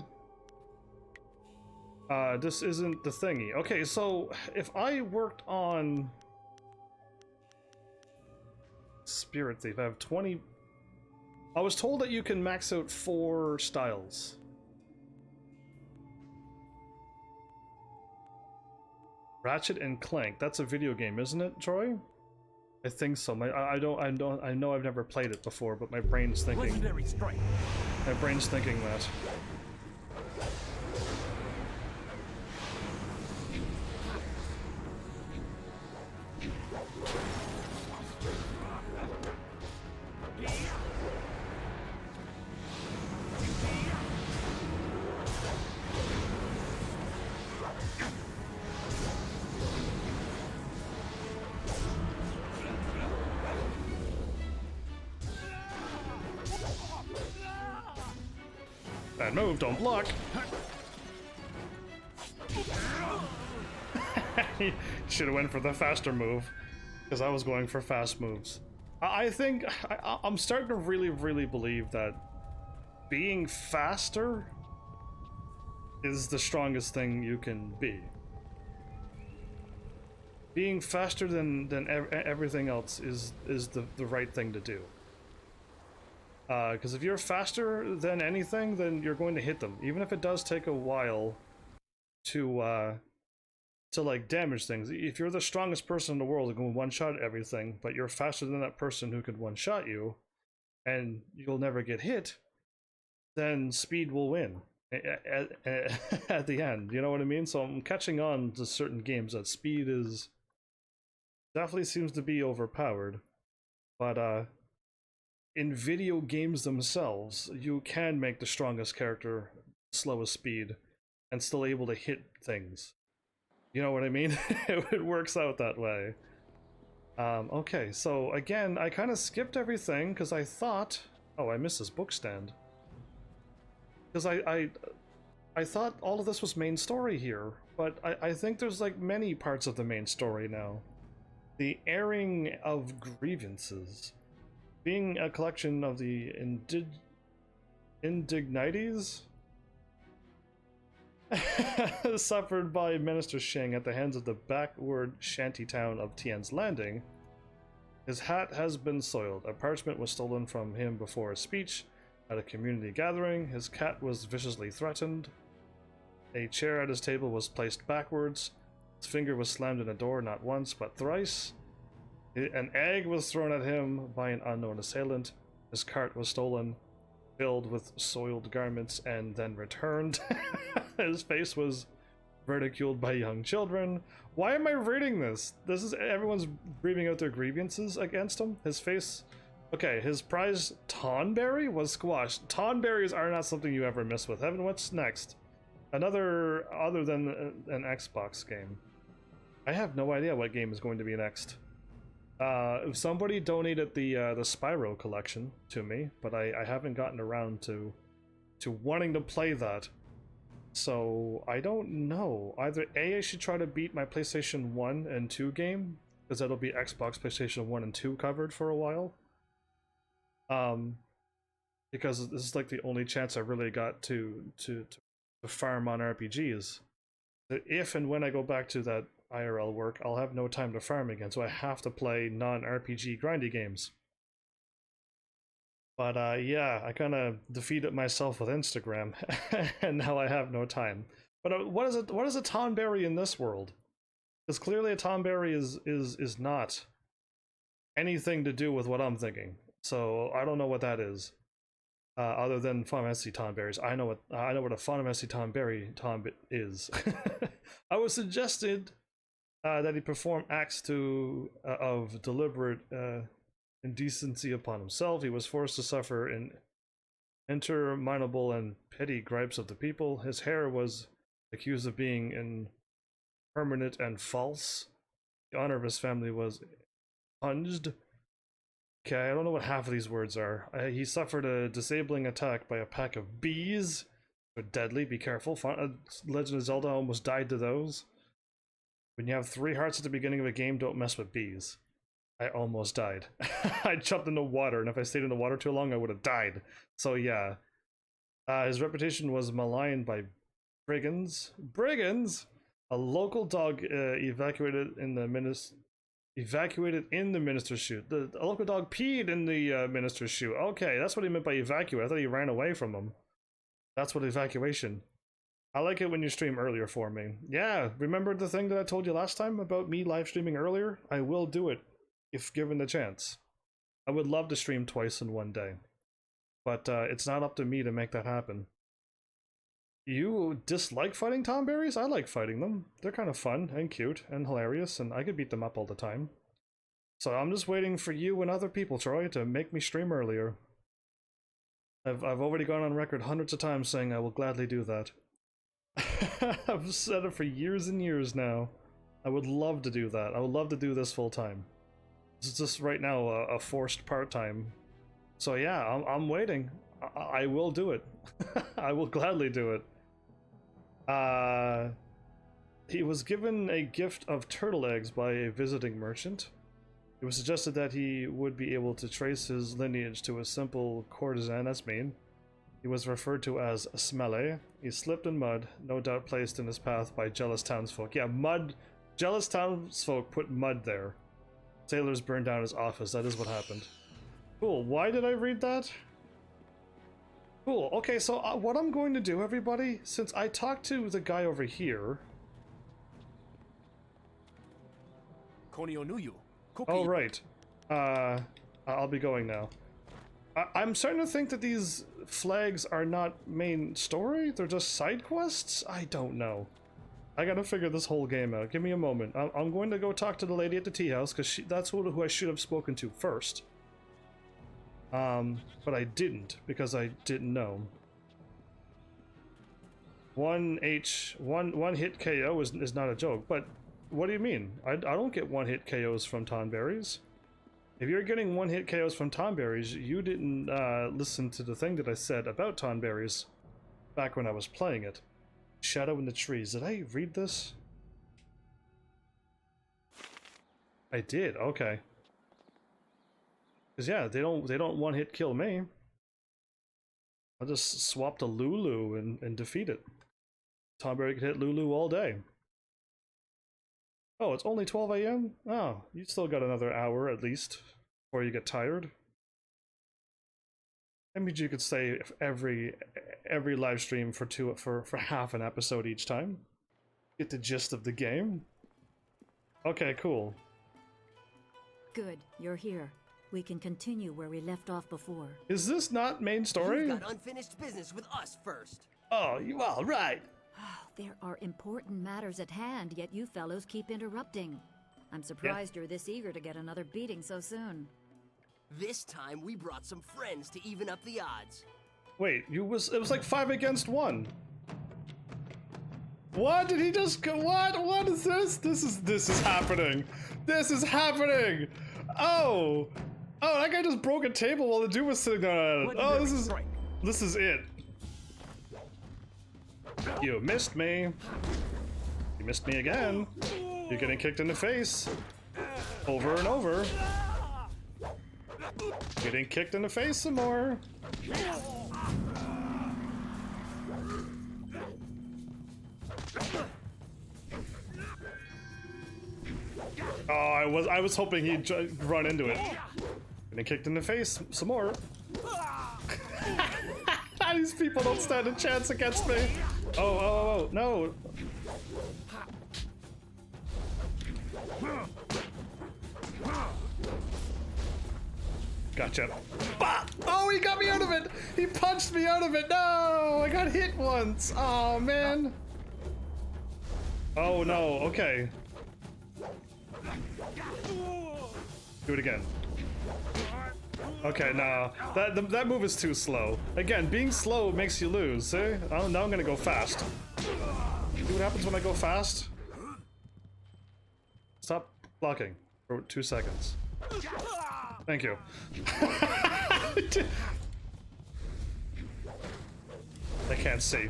This isn't the thingy. Okay, so if I worked on Spirit Thief, I have 20. I was told that you can max out 4 styles. Ratchet and Clank. That's a video game, isn't it, Troy? I think so. I know I've never played it before, but my brain's thinking. Legendary strike. My brain's thinking that. Bad move, don't block. Should have went for the faster move, because I was going for fast moves. I think I'm starting to really believe that being faster is the strongest thing you can be. being faster than everything else is the right thing to do. Because if you're faster than anything, then you're going to hit them, even if it does take a while to like damage things. If you're the strongest person in the world and can one-shot everything, but you're faster than that person who can one-shot you, and you'll never get hit, then speed will win at the end. You know what I mean? So I'm catching on to certain games that speed is definitely seems to be overpowered, but in video games themselves, you can make the strongest character slowest speed and still able to hit things. You know what I mean? It works out that way. Okay, so again, I kind of skipped everything because I thought, oh, I missed this book stand. Because I thought all of this was main story here, but I think there's like many parts of the main story now. The airing of grievances. Being a collection of the indignities suffered by Minister Shing at the hands of the backward shanty town of Tian's Landing. His hat has been soiled. A parchment was stolen from him before a speech at a community gathering. His cat was viciously threatened. A chair at his table was placed backwards. His finger was slammed in a door not once but thrice. An egg was thrown at him by an unknown assailant. His cart was stolen, filled with soiled garments, and then returned. His face was ridiculed by young children. Why am I reading this? This is everyone's breathing out their grievances against him. His face... Okay, his prize Tonberry was squashed. Tonberries are not something you ever miss with. Heaven, what's next? Other than an Xbox game. I have no idea what game is going to be next. Somebody donated the Spyro collection to me, but I haven't gotten around to wanting to play that. So I don't know. Either A, I should try to beat my PlayStation 1 and 2 game, because that'll be Xbox, PlayStation 1 and 2 covered for a while. Because this is like the only chance I really got to farm on RPGs. If and when I go back to that IRL work, I'll have no time to farm again, so I have to play non-RPG grindy games. But yeah, I kind of defeated myself with Instagram, and now I have no time. But what is a Tonberry in this world? Because clearly a Tonberry is not anything to do with what I'm thinking. So I don't know what that is. Other than Final Fantasy Tonberries, I know what a Final Fantasy Tonberry is. I was suggested that he perform acts of deliberate indecency upon himself. He was forced to suffer interminable and petty gripes of the people. His hair was accused of being impermanent and false. The honor of his family was punged. Okay, I don't know what half of these words are. He suffered a disabling attack by a pack of bees. They're deadly, be careful. Legend of Zelda almost died to those. When you have 3 hearts at the beginning of a game, don't mess with bees. I almost died. I jumped into water, and if I stayed in the water too long, I would have died. So yeah. His reputation was maligned by brigands. Brigands? A local dog evacuated in the minister's chute. A local dog peed in the minister's chute. Okay, that's what he meant by evacuate. I thought he ran away from him. That's what evacuation. I like it when you stream earlier for me. Yeah, remember the thing that I told you last time about me live streaming earlier? I will do it if given the chance. I would love to stream twice in one day. But it's not up to me to make that happen. You dislike fighting Tonberries? I like fighting them. They're kind of fun and cute and hilarious, and I could beat them up all the time. So I'm just waiting for you and other people, Troy, to make me stream earlier. I've already gone on record hundreds of times saying I will gladly do that. I've said it for years and years now. I would love to do that. I would love to do this full time. It's just right now a forced part-time. So yeah, I'm waiting. I will do it. I will gladly do it. He was given a gift of turtle eggs by a visiting merchant. It was suggested that he would be able to trace his lineage to a simple courtesan, that's mean. He was referred to as Smelly. He slipped in mud, no doubt placed in his path by jealous townsfolk. Yeah, mud Jealous townsfolk put mud there. Sailors burned down his office. That is what happened. Cool. Why did I read that? Cool. Okay, so what I'm going to do, everybody, since I talked to the guy over here... Oh, right. I'll be going now. I'm starting to think that these flags are not main story? They're just side quests? I don't know. I gotta figure this whole game out. Give me a moment. I'm going to go talk to the lady at the tea house, because that's who I should have spoken to first. But I didn't, because I didn't know. One hit KO is not a joke, but what do you mean? I don't get one hit KOs from Tonberries. If you're getting one hit KOs from Tonberries, you didn't listen to the thing that I said about Tonberries back when I was playing it. Shadow in the trees. Did I read this? I did. Okay. Cause yeah, they don't one hit kill me. I'll just swap to Lulu and defeat it. Tonberry could hit Lulu all day. Oh, it's only 12 a.m. Oh, you still got another hour at least before you get tired. That means you could stay every live stream for half an episode each time. Get the gist of the game. Okay, cool. Good, you're here. We can continue where we left off before. Is this not main story? You got unfinished business with us first. Oh, you all right. There are important matters at hand, yet you fellows keep interrupting. I'm surprised you're this eager to get another beating so soon. This time we brought some friends to even up the odds. Wait, it was like 5 against 1. What did he just go? What is this? This is happening. This is happening. Oh, that guy just broke a table while the dude was sitting there. Oh, this is it. You missed me. You missed me again. You're getting kicked in the face. Over and over. Getting kicked in the face some more. Oh, I was hoping he'd run into it. Getting kicked in the face some more. These people don't stand a chance against me. Oh, no. Gotcha. Bah! Oh, he got me out of it! He punched me out of it! No! I got hit once! Oh, man. Oh, no. Okay. Do it again. Okay, no. That move is too slow. Again, being slow makes you lose, see? Oh, now I'm gonna go fast. See what happens when I go fast? Stop blocking for 2 seconds. Thank you. I can't see.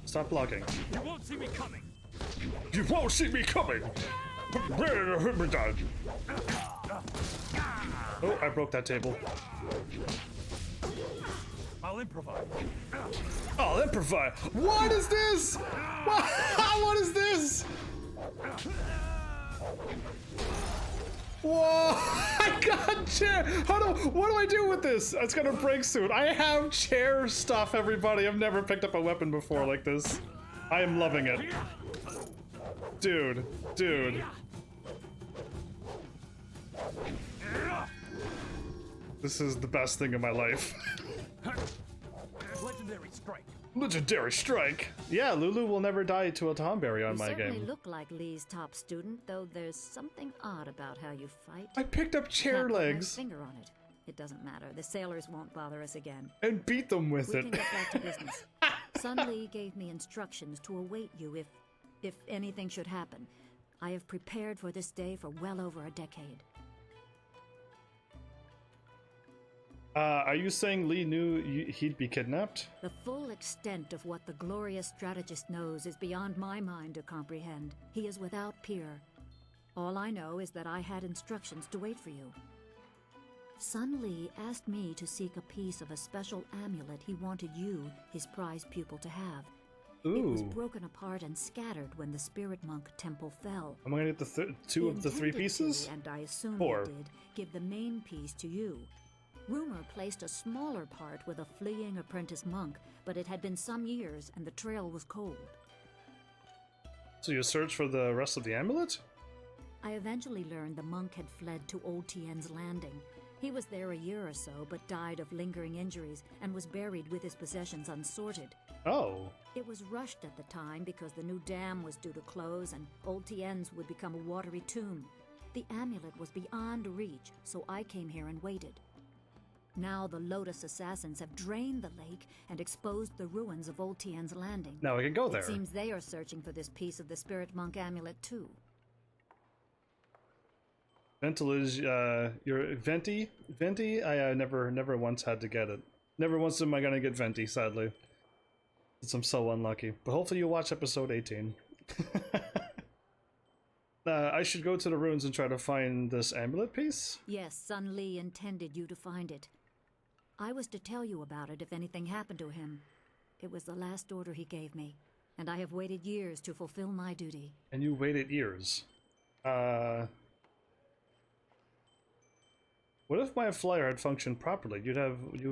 Stop blocking. You won't see me coming. You won't see me coming. Oh, I broke that table. I'll improvise. I'll improvise. What is this? What is this? Whoa! I got chair. What do I do with this? It's gonna break soon. I have chair stuff, everybody. I've never picked up a weapon before like this. I am loving it. Dude. This is the best thing in my life. Legendary strike. Legendary strike. Yeah, Lulu will never die to a Tomberry on my You game. certainly look like Lee's top student, though there's something odd about how you fight. I picked up chair Can't put my legs finger on it. It doesn't matter. The sailors won't bother us again. and beat them with We it. can get back to business. Sun Lee gave me instructions to await you if anything should happen. I have prepared for this day for well over a decade. Are you saying Lee knew he'd be kidnapped? The full extent of what the glorious strategist knows is beyond my mind to comprehend. He is without peer. All I know is that I had instructions to wait for you. Sun Lee asked me to seek a piece of a special amulet he wanted you, his prized pupil, to have. Ooh. It was broken apart and scattered when the Spirit Monk Temple fell. Am I gonna get the two of the three Intended pieces? to, and I assume Four. they did, give the main piece to you. Rumor placed a smaller part with a fleeing apprentice monk, but it had been some years and the trail was cold. So you search for the rest of the amulet? I eventually learned the monk had fled to Old Tien's Landing. He was there a year or so, but died of lingering injuries and was buried with his possessions unsorted. Oh. It was rushed at the time because the new dam was due to close and Old Tien's would become a watery tomb. The amulet was beyond reach, so I came here and waited. Now the Lotus assassins have drained the lake and exposed the ruins of Old Tien's Landing. Now I can go there. It seems they are searching for this piece of the Spirit Monk amulet too. Ventil is your Venti? Venti? I never once had to get it. Never once am I gonna get Venti, sadly. Since I'm so unlucky. But hopefully you watch episode 18. I should go to the ruins and try to find this amulet piece? Yes, Sun Li intended you to find it. I was to tell you about it if anything happened to him. It was the last order he gave me, and I have waited years to fulfill my duty. And you waited years. What if my flyer had functioned properly? You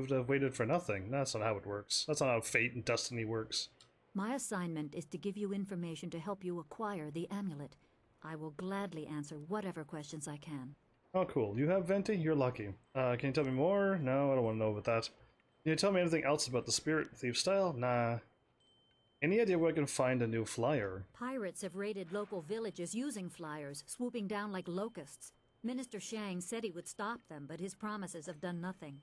would have waited for nothing. That's not how it works. That's not how fate and destiny works. My assignment is to give you information to help you acquire the amulet. I will gladly answer whatever questions I can. Oh, cool. You have Venti? You're lucky. Can you tell me more? No, I don't want to know about that. Can you tell me anything else about the Spirit Thief style? Nah. Any idea where I can find a new flyer? Pirates have raided local villages using flyers, swooping down like locusts. Minister Shang said he would stop them, but his promises have done nothing.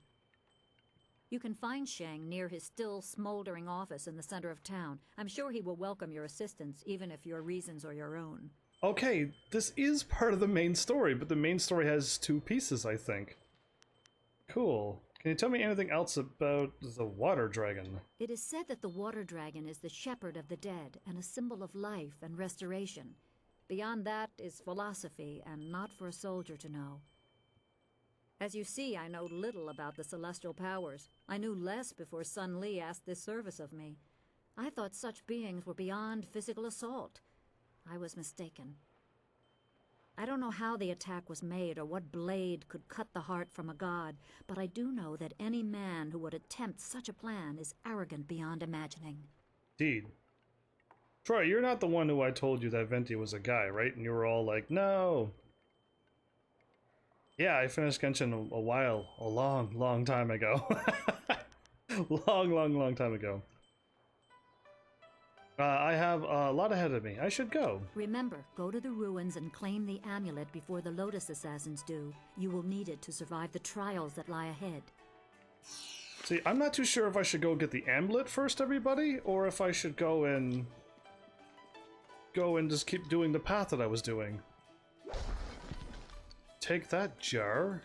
You can find Shang near his still smoldering office in the center of town. I'm sure he will welcome your assistance, even if your reasons are your own. Okay, this is part of the main story, but the main story has two pieces, I think. Cool. Can you tell me anything else about the water dragon? It is said that the water dragon is the shepherd of the dead and a symbol of life and restoration. Beyond that is philosophy, and not for a soldier to know. As you see, I know little about the celestial powers. I knew less before Sun Li asked this service of me. I thought such beings were beyond physical assault. I was mistaken. I don't know how the attack was made or what blade could cut the heart from a god, but I do know that any man who would attempt such a plan is arrogant beyond imagining. Indeed. Troy, you're not the one who I told you that Venti was a guy, right? And you were all like, no! Yeah, I finished Genshin a long time ago. long time ago. I have a lot ahead of me. I should go. Remember, go to the ruins and claim the amulet before the Lotus assassins do. You will need it to survive the trials that lie ahead. See, I'm not too sure if I should go get the amulet first, everybody, or if I should go and just keep doing the path that I was doing. Take that, jar.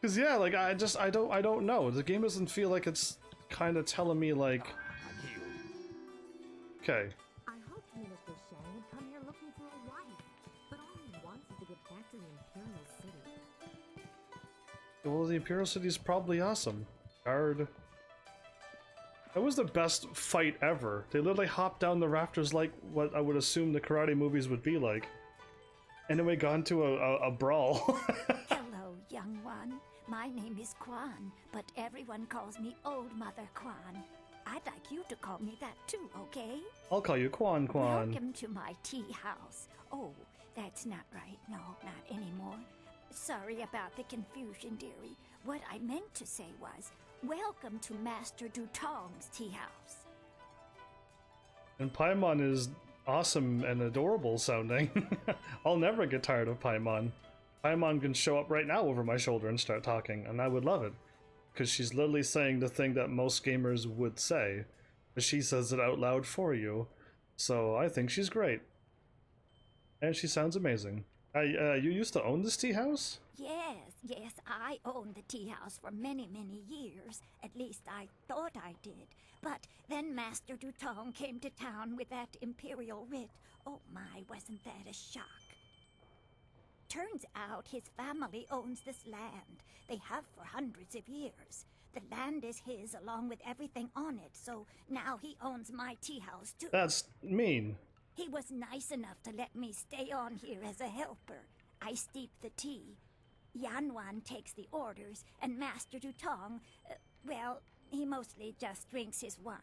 Cause yeah, like I don't know. The game doesn't feel like it's kind of telling me like. Okay. I hoped Minister Shang would come here looking for a wife, but all he wants is to get back to the Imperial City. Well, the Imperial City is probably awesome. Guard. That was the best fight ever. They literally hopped down the rafters like what I would assume the karate movies would be like. And then we got into a brawl. Hello, young one. My name is Quan, but everyone calls me Old Mother Quan. I'd like you to call me that too, okay? I'll call you Quan. Welcome to my tea house. Oh, that's not right. No, not anymore. Sorry about the confusion, dearie. What I meant to say was, welcome to Master Dutong's tea house. And Paimon is awesome and adorable sounding. I'll never get tired of Paimon. Paimon can show up right now over my shoulder and start talking, and I would love it. Because she's literally saying the thing that most gamers would say. But she says it out loud for you. So I think she's great. And she sounds amazing. You used to own this tea house? Yes, I owned the tea house for many years. At least I thought I did. But then Master Dutong came to town with that Imperial writ. Oh my, wasn't that a shock? Turns out his family owns this land. They have for hundreds of years. The land is his along with everything on it, so now he owns my tea house too. That's mean. He was nice enough to let me stay on here as a helper. I steep the tea. Yanwan takes the orders, and Master Dutong, well, he mostly just drinks his wine.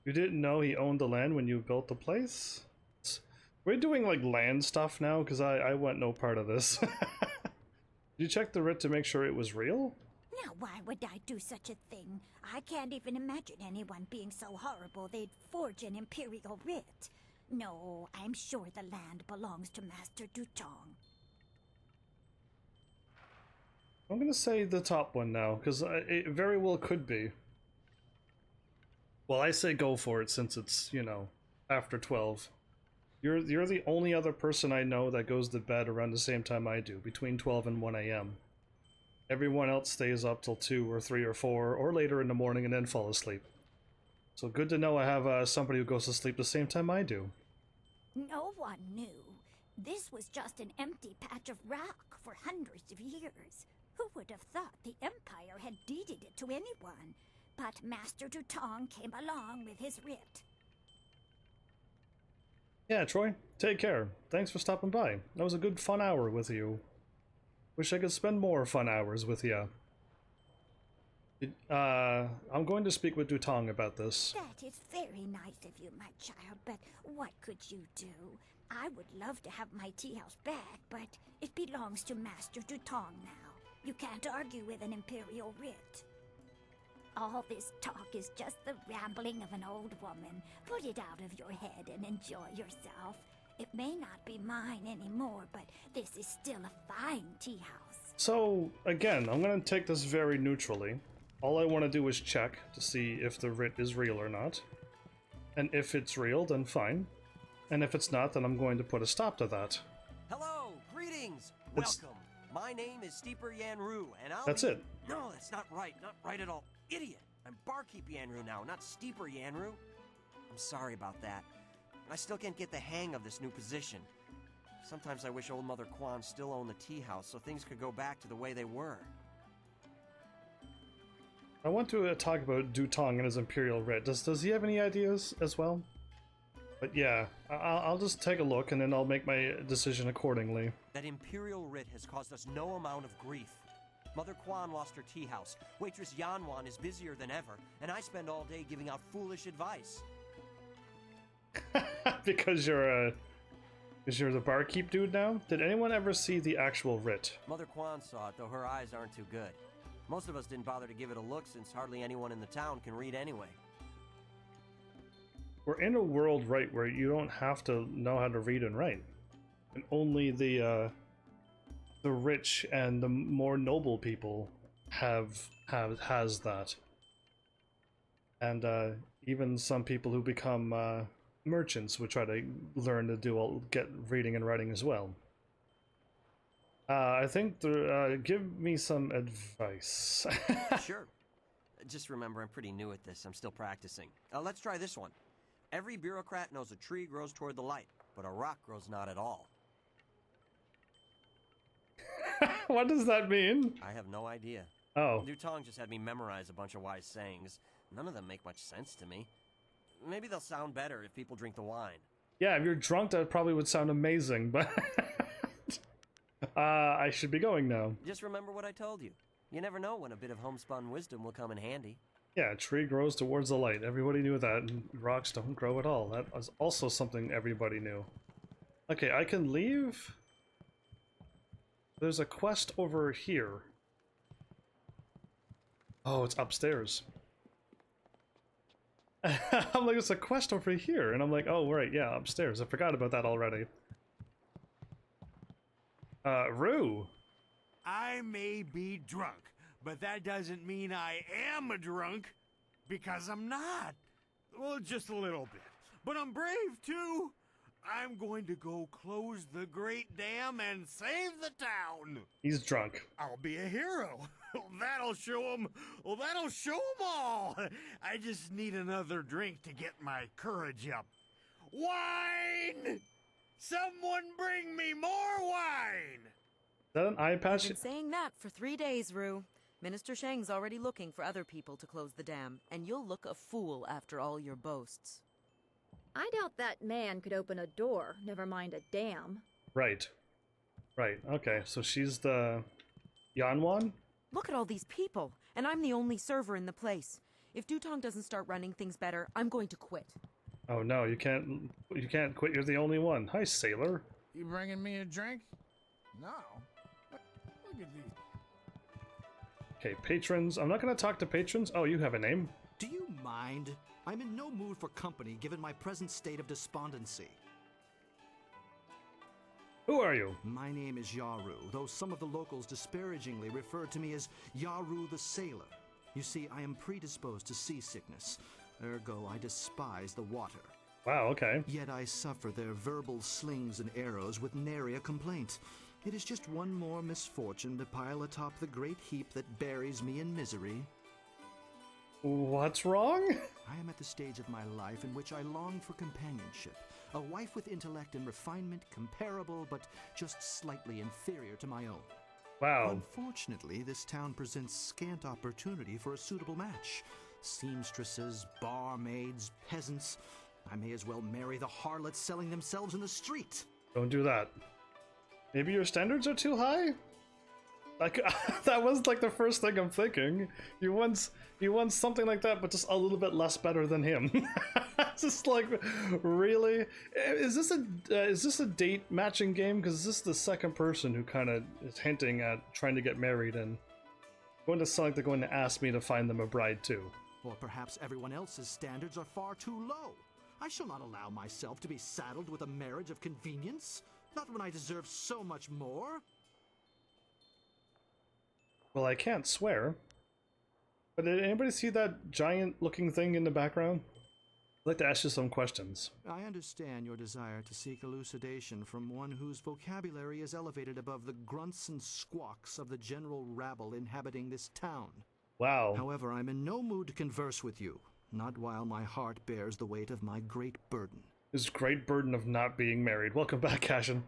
You didn't know he owned the land when you built the place? We're doing like land stuff now, because I want no part of this. Did you check the writ to make sure it was real? Now, why would I do such a thing? I can't even imagine anyone being so horrible they'd forge an imperial writ. No, I'm sure the land belongs to Master Dutong. I'm gonna say the top one now, because it very well could be. Well, I say go for it since it's, you know, after 12. You're the only other person I know that goes to bed around the same time I do, between 12 and 1 a.m. Everyone else stays up till 2 or 3 or 4 or later in the morning and then fall asleep. So good to know I have somebody who goes to sleep the same time I do. No one knew. This was just an empty patch of rock for hundreds of years. Who would have thought the Empire had deeded it to anyone? But Master Dutong came along with his writ. Yeah, Troy, take care. Thanks for stopping by. That was a good fun hour with you. Wish I could spend more fun hours with you. I'm going to speak with Dutong about this. That is very nice of you, my child, but what could you do? I would love to have my tea house back, but it belongs to Master Dutong now. You can't argue with an imperial writ. All this talk is just the rambling of an old woman. Put it out of your head and enjoy yourself. It may not be mine anymore, but this is still a fine tea house. So, again, I'm going to take this very neutrally. All I want to do is check to see if the writ is real or not. And if it's real, then fine. And if it's not, then I'm going to put a stop to that. Hello, greetings, welcome. My name is Steeper Yanru, and That's it. No, that's not right. Not right at all. Idiot. I'm Barkeep Yanru now, not Steeper Yanru. I'm sorry about that. I still can't get the hang of this new position. Sometimes I wish old Mother Quan still owned the tea house so things could go back to the way they were. I want to talk about Dutong and his Imperial writ. Does he have any ideas as well? But yeah, I'll just take a look and then I'll make my decision accordingly. That Imperial writ has caused us no amount of grief. Mother Quan lost her tea house, waitress Yanwan is busier than ever, and I spend all day giving out foolish advice. Because you're the barkeep dude now? Did anyone ever see the actual writ? Mother Quan saw it, though her eyes aren't too good. Most of us didn't bother to give it a look since hardly anyone in the town can read anyway. We're in a world, right, where you don't have to know how to read and write. And only the rich and the more noble people has that. And even some people who become merchants would try to learn to get reading and writing as well. I think give me some advice. Sure. Just remember, I'm pretty new at this. I'm still practicing. Let's try this one. Every bureaucrat knows a tree grows toward the light, but a rock grows not at all. What does that mean? I have no idea. Oh. Dutong just had me memorize a bunch of wise sayings. None of them make much sense to me. Maybe they'll sound better if people drink the wine. Yeah, if you're drunk, that probably would sound amazing, but... I should be going now. Just remember what I told you. You never know when a bit of homespun wisdom will come in handy. Yeah, a tree grows towards the light. Everybody knew that, and rocks don't grow at all. That was also something everybody knew. Okay, I can leave. There's a quest over here. Oh, it's upstairs. I'm like, it's a quest over here, and I'm like, oh, right, yeah, upstairs. I forgot about that already. Rue. I may be drunk, but that doesn't mean I am a drunk, because I'm not. Well, just a little bit. But I'm brave, too. I'm going to go close the Great Dam and save the town. He's drunk. I'll be a hero. That'll show him. Well, that'll show them all. I just need another drink to get my courage up. Wine! Someone bring me more wine! Is that an eye patch? I've been saying that for 3 days, Rue. Minister Shang's already looking for other people to close the dam, and you'll look a fool after all your boasts. I doubt that man could open a door, never mind a dam. Right. Right, okay, so she's the Yanwan? Look at all these people, and I'm the only server in the place. If Dutong doesn't start running things better, I'm going to quit. Oh no, you can't quit, you're the only one. Hi, sailor. You bringing me a drink? No. Look at these. Okay, patrons. I'm not gonna talk to patrons. Oh, you have a name? Do you mind? I'm in no mood for company given my present state of despondency. Who are you? My name is Yaru, though some of the locals disparagingly refer to me as Yaru the Sailor. You see, I am predisposed to seasickness. Ergo, I despise the water. Wow, okay. Yet I suffer their verbal slings and arrows with nary a complaint. It is just one more misfortune to pile atop the great heap that buries me in misery. What's wrong? I am at the stage of my life in which I long for companionship. A wife with intellect and refinement comparable but just slightly inferior to my own. Wow. Unfortunately, this town presents scant opportunity for a suitable match. Seamstresses, barmaids, peasants. I may as well marry the harlots selling themselves in the street. Don't do that. Maybe your standards are too high? Like, that was like the first thing I'm thinking. You want something like that, but just a little bit less better than him. Just like, really? Is this a date matching game? Because this is the second person who kind of is hinting at trying to get married and going to sound like they're going to ask me to find them a bride too. Or perhaps everyone else's standards are far too low. I shall not allow myself to be saddled with a marriage of convenience. Not when I deserve so much more. Well, I can't swear. But did anybody see that giant-looking thing in the background? I'd like to ask you some questions. I understand your desire to seek elucidation from one whose vocabulary is elevated above the grunts and squawks of the general rabble inhabiting this town. Wow. However, I'm in no mood to converse with you, not while my heart bears the weight of my great burden. This great burden of not being married. Welcome back, Cashin.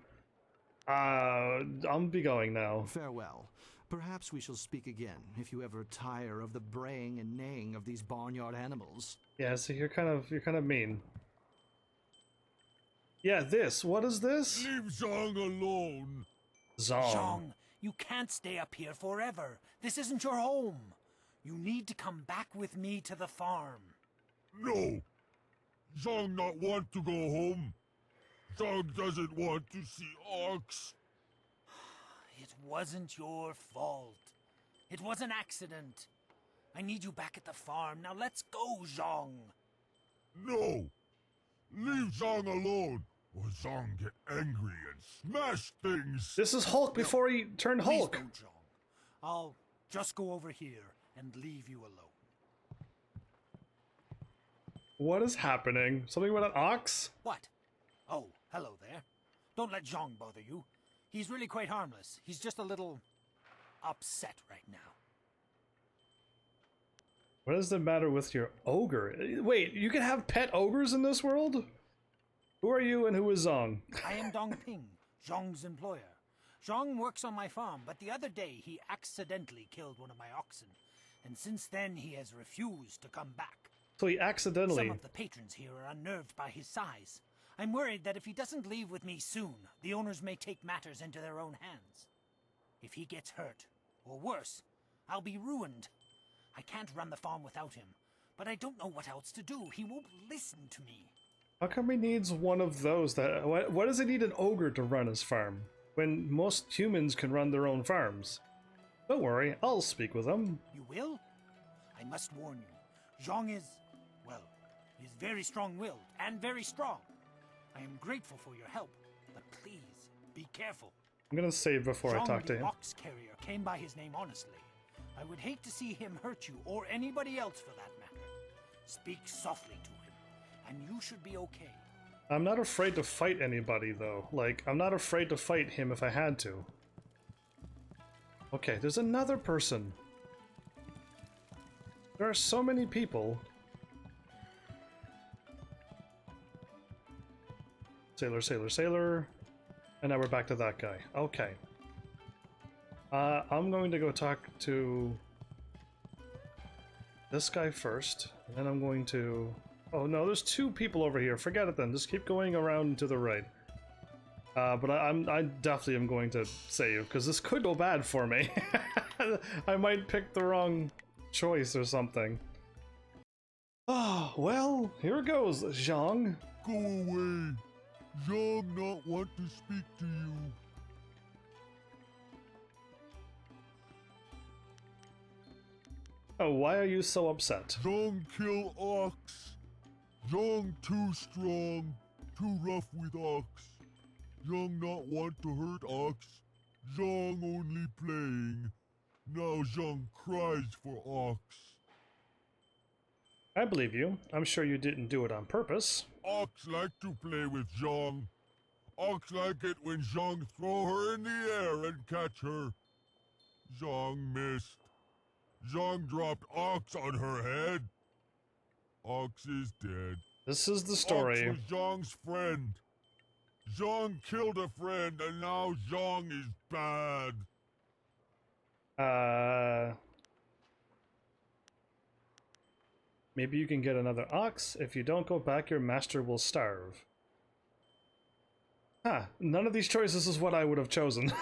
I'll be going now. Farewell. Perhaps we shall speak again, if you ever tire of the braying and neighing of these barnyard animals. Yeah, so you're kind of mean. Yeah, this. What is this? Leave Zhang alone. Zhang, you can't stay up here forever. This isn't your home. You need to come back with me to the farm. No. Zhang not want to go home. Zhang doesn't want to see Ox. It wasn't your fault. It was an accident. I need you back at the farm. Now let's go, Zhang. No. Leave Zhang alone, or Zhang get angry and smash things. This is Hulk before he turned Hulk. Please don't, Zhang. I'll just go over here and leave you alone. What is happening? Something about an ox? What? Oh, hello there. Don't let Zhang bother you. He's really quite harmless. He's just a little upset right now. What is the matter with your ogre? Wait, you can have pet ogres in this world? Who are you and who is Zhang? I am Dong Ping, Zhang's employer. Zhang works on my farm, but the other day he accidentally killed one of my oxen. And since then he has refused to come back. So he accidentally... Some of the patrons here are unnerved by his size. I'm worried that if he doesn't leave with me soon, the owners may take matters into their own hands. If he gets hurt, or worse, I'll be ruined. I can't run the farm without him, but I don't know what else to do. He won't listen to me. How come he needs one of those? Why does he need an ogre to run his farm, when most humans can run their own farms? Don't worry, I'll speak with him. You will? I must warn you, Zhang is, well, he's very strong-willed and very strong. I am grateful for your help, but please, be careful. I'm gonna save before Zhang, I talk to the him. ox carrier, came by his name honestly. I would hate to see him hurt you, or anybody else for that matter. Speak softly to him, and you should be okay. I'm not afraid to fight anybody, though. Like, I'm not afraid to fight him if I had to. Okay, there's another person. There are so many people. Sailor, sailor, sailor. And now we're back to that guy. Okay. I'm going to go talk to this guy first, and then I'm going to... Oh no, there's two people over here. Forget it then. Just keep going around to the right. But I definitely am going to save, because this could go bad for me. I might pick the wrong choice or something. Oh, well, here it goes, Zhang. Go away. Zhang not want to speak to you. Oh, why are you so upset? Zhang kill Ox. Zhang too strong, too rough with Ox. Zhang not want to hurt Ox. Zhang only playing. Now Zhang cries for Ox. I believe you. I'm sure you didn't do it on purpose. Ox like to play with Zhang. Ox like it when Zhang throw her in the air and catch her. Zhang missed. Zhang dropped Ox on her head. Ox is dead. This is the story. Ox was Zhang's friend. Zhang killed a friend and now Zhang is bad. Maybe you can get another ox. If you don't go back, your master will starve. Huh, none of these choices is what I would have chosen.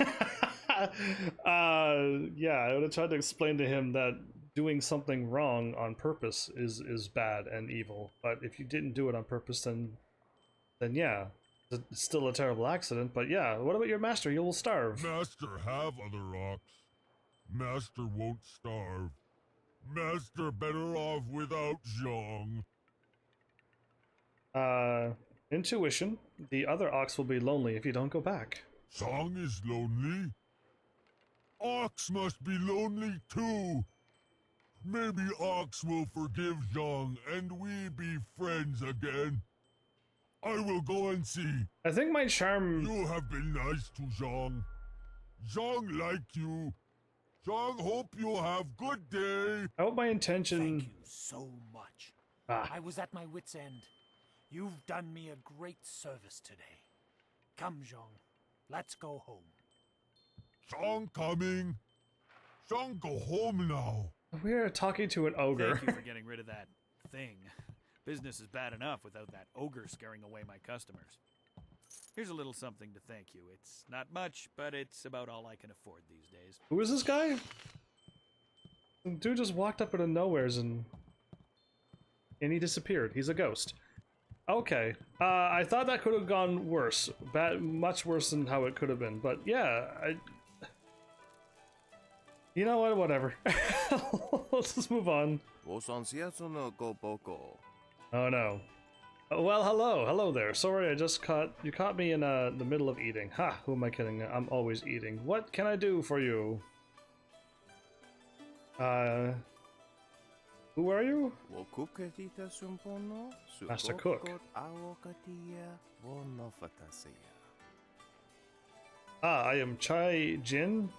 Yeah, I would have tried to explain to him that doing something wrong on purpose is bad and evil. But if you didn't do it on purpose, then yeah, it's still a terrible accident. But yeah, what about your master? You will starve. Master have other ox. Master won't starve. Master better off without Zhang. Intuition. The other ox will be lonely if you don't go back. Zhang is lonely? Ox must be lonely too. Maybe Ox will forgive Zhang and we be friends again. I will go and see. I think my charm... You have been nice to Zhang. Zhang like you. Zhang hope you have good day. I hope my intention... Thank you so much. Ah. I was at my wit's end. You've done me a great service today. Come, Zhang. Let's go home. Zhang coming. Zhang go home now. We're talking to an ogre. Thank you for getting rid of that thing. Business is bad enough without that ogre scaring away my customers. Here's a little something to thank you. It's not much, but it's about all I can afford these days. Who is this guy? Some dude just walked up out of nowheres and he disappeared. He's a ghost. Okay. I thought that could have gone worse. Much worse than how it could have been. But yeah, you know what? Whatever. Let's just move on. Oh no. Well, hello there. Sorry, you caught me in the middle of eating. Ha! Who am I kidding? I'm always eating. What can I do for you? Who are you? Master Cook. I am Chai Jin,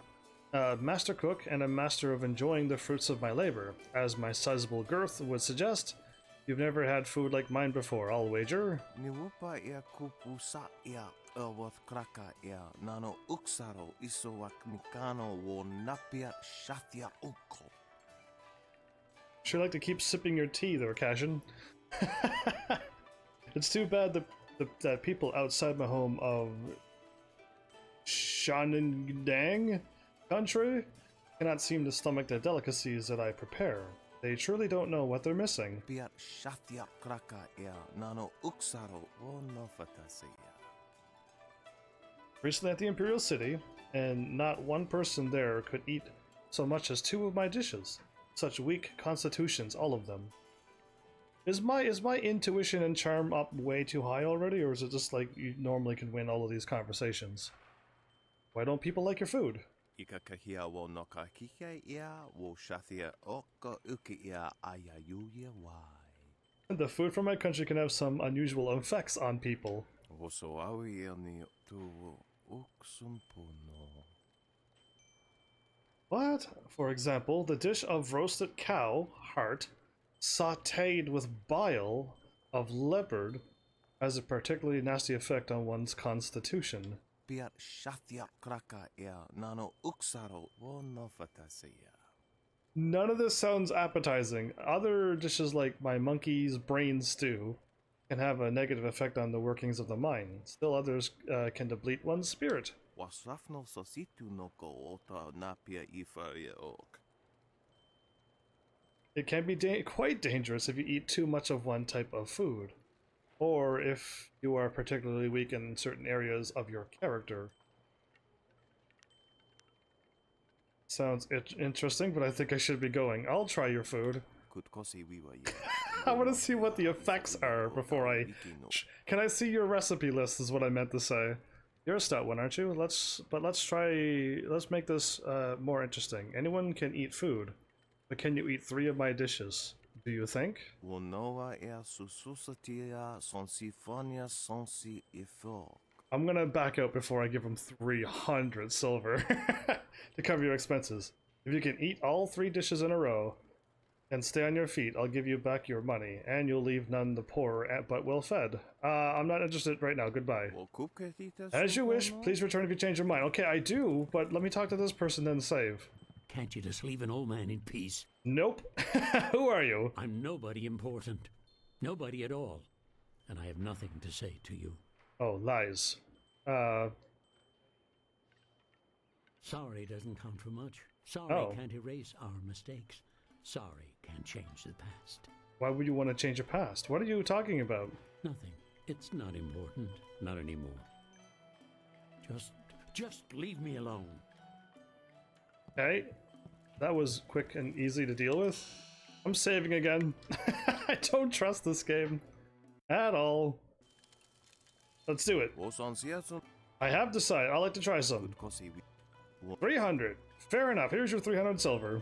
Master Cook, and a master of enjoying the fruits of my labor. As my sizable girth would suggest, you've never had food like mine before, I'll wager. Sure like to keep sipping your tea there, Cashin. It's too bad that people outside my home of Shanindang country cannot seem to stomach the delicacies that I prepare. They truly don't know what they're missing. Recently at the Imperial City, and not one person there could eat so much as 2 of my dishes. Such weak constitutions, all of them. Is my intuition and charm up way too high already, or is it just like you normally can win all of these conversations? Why don't people like your food? The food from my country can have some unusual effects on people. What? For example, the dish of roasted cow heart sautéed with bile of leopard has a particularly nasty effect on one's constitution. None of this sounds appetizing. Other dishes like my monkey's brain stew can have a negative effect on the workings of the mind. Still others can deplete one's spirit. It can be quite dangerous if you eat too much of one type of food, or if you are particularly weak in certain areas of your character. Sounds interesting, but I think I should be going. I'll try your food. I want to see what the effects are before I... Can I see your recipe list is what I meant to say. You're a stout one, aren't you? Let's make this more interesting. Anyone can eat food, but can you eat 3 of my dishes? Do you think? I'm gonna back out before I give him 300 silver to cover your expenses. If you can eat all 3 dishes in a row and stay on your feet, I'll give you back your money, and you'll leave none the poorer but well fed. I'm not interested right now. Goodbye. As you wish. Please return if you change your mind. Okay, I do, but let me talk to this person then save. Can't you just leave an old man in peace? Nope. Who are you? I'm nobody important. Nobody at all. And I have nothing to say to you. Oh, lies. Sorry doesn't count for much. Sorry can't erase our mistakes. Sorry can't change the past. Why would you want to change your past? What are you talking about? Nothing. It's not important. Not anymore. Just leave me alone. Okay. That was quick and easy to deal with. I'm saving again. I don't trust this game at all. Let's do it. I have decided. I'd like to try some. 300. Fair enough. Here's your 300 silver.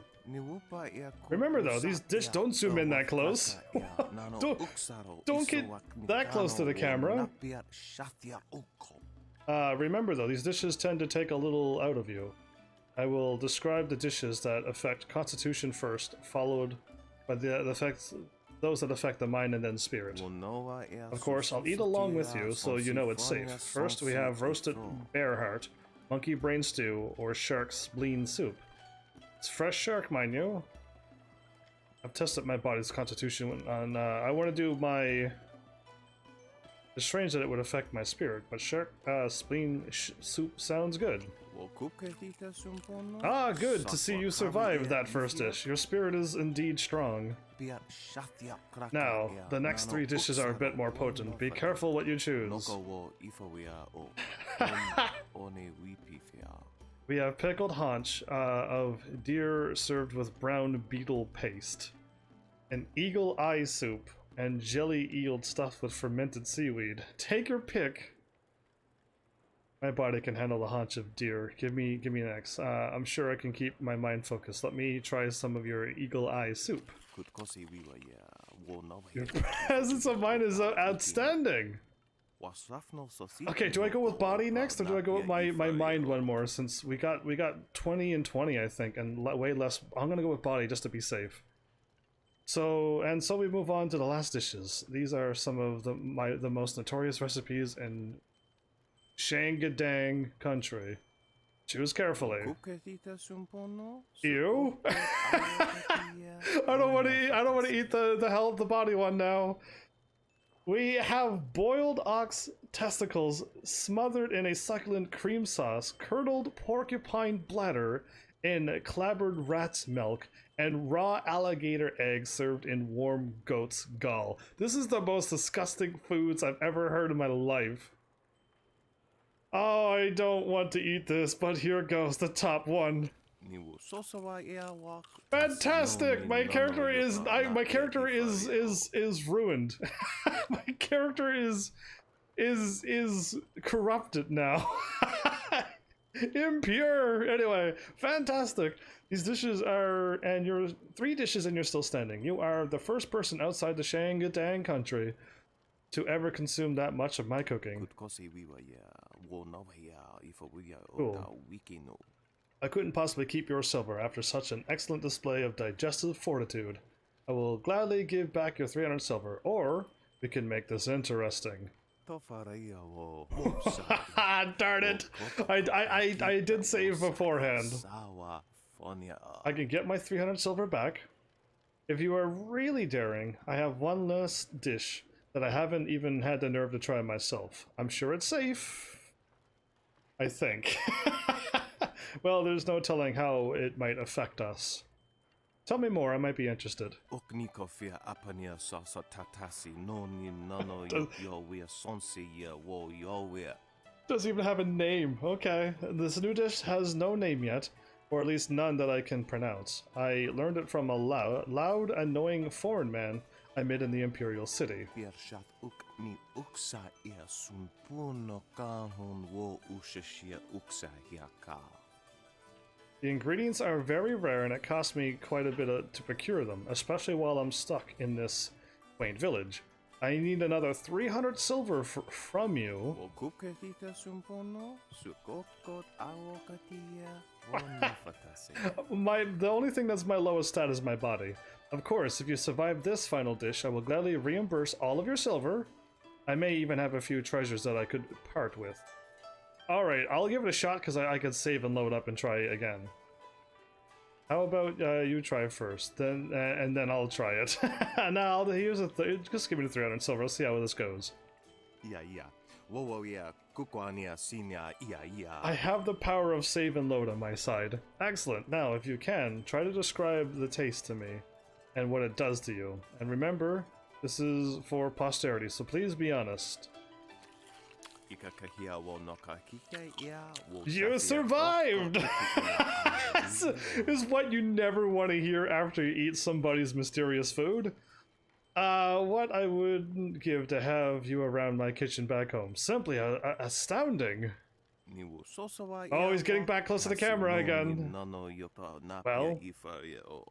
Remember though, these dishes don't zoom in that close. don't get that close to the camera. Remember though, these dishes tend to take a little out of you. I will describe the dishes that affect constitution first, followed by those that affect the mind and then spirit. Of course, I'll eat along with you so you know it's safe. First we have roasted bear heart, monkey brain stew, or shark spleen soup. It's fresh shark, mind you. I've tested my body's constitution on, I want to do my... It's strange that it would affect my spirit, but shark spleen soup sounds good. Ah, good to see you survive that first dish. Your spirit is indeed strong. Now, the next 3 dishes are a bit more potent. Be careful what you choose. We have pickled haunch of deer served with brown beetle paste, an eagle eye soup, and jelly eel stuffed with fermented seaweed. Take your pick. My body can handle the haunch of deer. Give me next. I'm sure I can keep my mind focused. Let me try some of your eagle eye soup. Your presence of mind is outstanding. Okay, do I go with body next, or do I go with my mind one more? Since we got 20 and 20, I think, and way less. I'm gonna go with body just to be safe. So we move on to the last dishes. These are some of the most notorious recipes in Shangadang country. Choose carefully. Ew. I don't want to eat the body one now. We have boiled ox testicles smothered in a succulent cream sauce, curdled porcupine bladder in clabbered rat's milk, and raw alligator eggs served in warm goat's gall. This is the most disgusting foods I've ever heard in my life. Oh, I don't want to eat this, but here goes the top one. Fantastic! My character is ruined. My character is corrupted now. Impure. Anyway, fantastic. These dishes are, and you're 3 dishes and you're still standing. You are the first person outside the Shangadang country to ever consume that much of my cooking. Cool. I couldn't possibly keep your silver after such an excellent display of digestive fortitude. I will gladly give back your 300 silver, or we can make this interesting. Darn it! I did save beforehand. I can get my 300 silver back. If you are really daring, I have one last dish that I haven't even had the nerve to try myself. I'm sure it's safe. I think. Well, there's no telling how it might affect us. Tell me more, I might be interested. Doesn't even have a name. Okay, this new dish has no name yet, or at least none that I can pronounce. I learned it from a loud, annoying foreign man I met in the Imperial City. The ingredients are very rare and it costs me quite a bit to procure them, especially while I'm stuck in this quaint village. I need another 300 silver from you. The only thing that's my lowest stat is my body. Of course, if you survive this final dish, I will gladly reimburse all of your silver. I may even have a few treasures that I could part with. Alright, I'll give it a shot because I could save and load up and try again. How about you try first, then and then I'll try it. Now here's just give me the 300 silver. Let's see how this goes. I have the power of save and load on my side. Excellent. Now, if you can, try to describe the taste to me and what it does to you. And remember, this is for posterity, so please be honest. You survived! This is what you never want to hear after you eat somebody's mysterious food. What I would give to have you around my kitchen back home. Simply astounding. Oh, he's getting back close to the camera again. Well,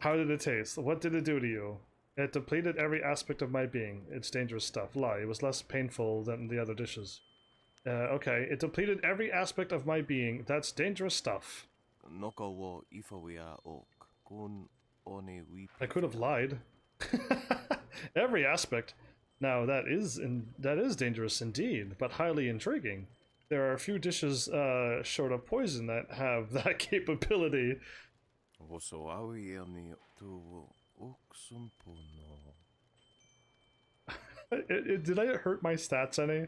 how did it taste? What did it do to you? It depleted every aspect of my being. It's dangerous stuff. Lie, it was less painful than the other dishes. Okay, it depleted every aspect of my being. That's dangerous stuff. I could have lied. Every aspect. Now that is dangerous indeed, but highly intriguing. There are a few dishes short of poison that have that capability. Did I hurt my stats any?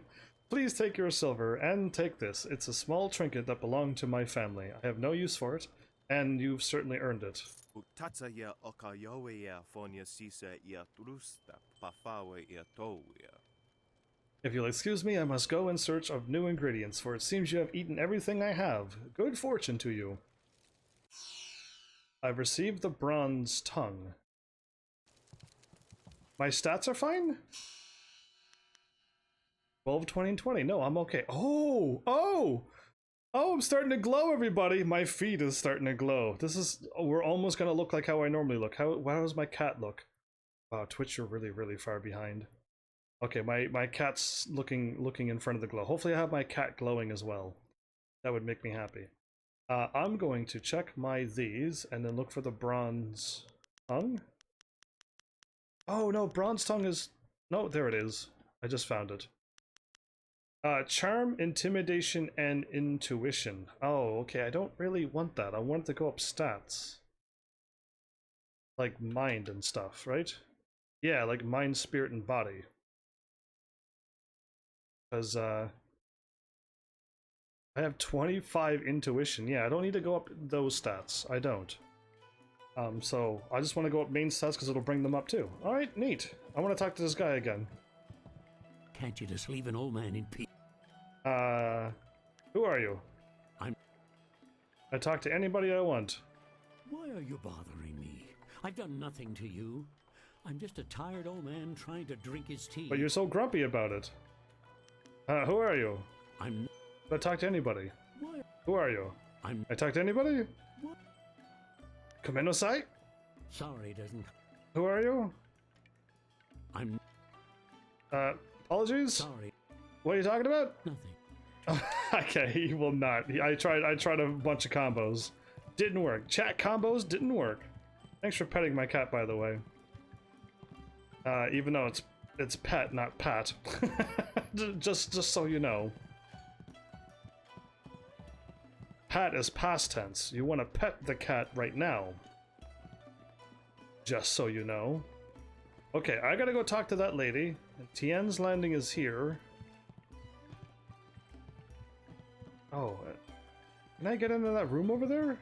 Please take your silver, and take this. It's a small trinket that belonged to my family. I have no use for it, and you've certainly earned it. If you'll excuse me, I must go in search of new ingredients, for it seems you have eaten everything I have. Good fortune to you. I've received the bronze tongue. My stats are fine? 12, 20, and 20. No, I'm okay. Oh, I'm starting to glow, everybody. My feet is starting to glow. We're almost gonna look like how I normally look. How does my cat look? Wow, Twitch, you're really, really far behind. Okay, my cat's looking in front of the glow. Hopefully I have my cat glowing as well. That would make me happy. I'm going to check my these and then look for the bronze tongue. Oh no, bronze tongue is... No, there it is. I just found it. Charm, intimidation, and intuition. Oh, okay, I don't really want that. I want it to go up stats. Like mind and stuff, right? Yeah, like mind, spirit, and body. Because, I have 25 intuition. Yeah, I don't need to go up those stats. I don't. So, I just want to go up main stats because it'll bring them up too. Alright, neat. I want to talk to this guy again. Can't you just leave an old man in peace? Who are you? I talk to anybody I want. Why are you bothering me? I've done nothing to you. I'm just a tired old man trying to drink his tea. But you're so grumpy about it. Who are you? I talk to anybody. What? Who are you? I talk to anybody? What? Komenosai? Sorry, doesn't... Who are you? Apologies? Sorry. What are you talking about? Nothing. Okay, he will not. I tried a bunch of combos. Didn't work. Chat combos didn't work. Thanks for petting my cat, by the way. Even though it's pet, not pat. just so you know. Pat is past tense. You want to pet the cat right now. Just so you know. Okay, I gotta go talk to that lady. And Tien's Landing is here. Oh, can I get into that room over there?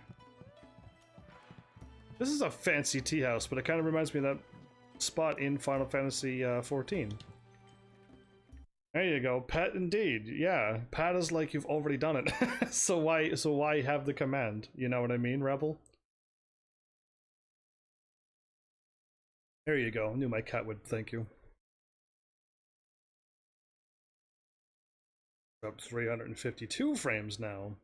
This is a fancy tea house, but it kind of reminds me of that spot in Final Fantasy 14. There you go, pet indeed. Yeah, pat is like you've already done it. so why have the command? You know what I mean, Rebel? There you go. I knew my cat would thank you. Up 352 frames now.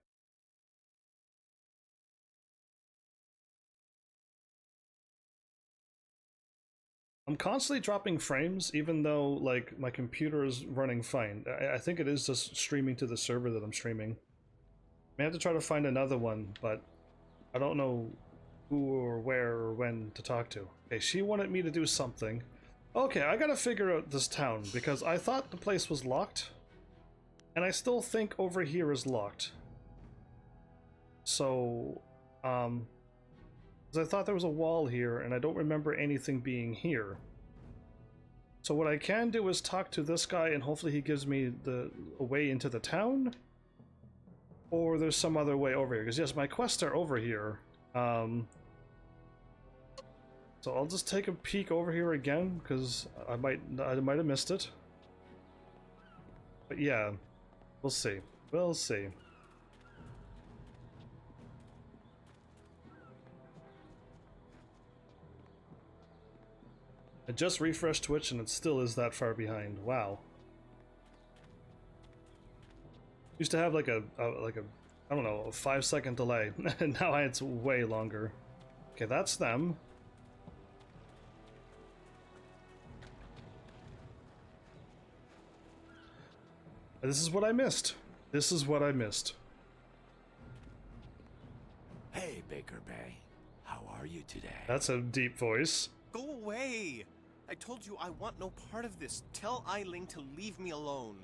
I'm constantly dropping frames, even though, like, my computer is running fine. I think it is just streaming to the server that I'm streaming. I have to try to find another one, but I don't know who or where or when to talk to. Okay, she wanted me to do something. Okay, I gotta figure out this town, because I thought the place was locked, and I still think over here is locked. So, because I thought there was a wall here, and I don't remember anything being here. So what I can do is talk to this guy, and hopefully he gives me a way into the town? Or there's some other way over here, because yes, my quests are over here. So I'll just take a peek over here again, because I might have missed it. But yeah, we'll see. We'll see. I just refreshed Twitch and it still is that far behind. Wow. Used to have like a I don't know, a 5-second delay, and now it's way longer. Okay, that's them. This is what I missed. This is what I missed. Hey, Baker Bay. How are you today? That's a deep voice. Go away! I told you I want no part of this. Tell Eiling to leave me alone.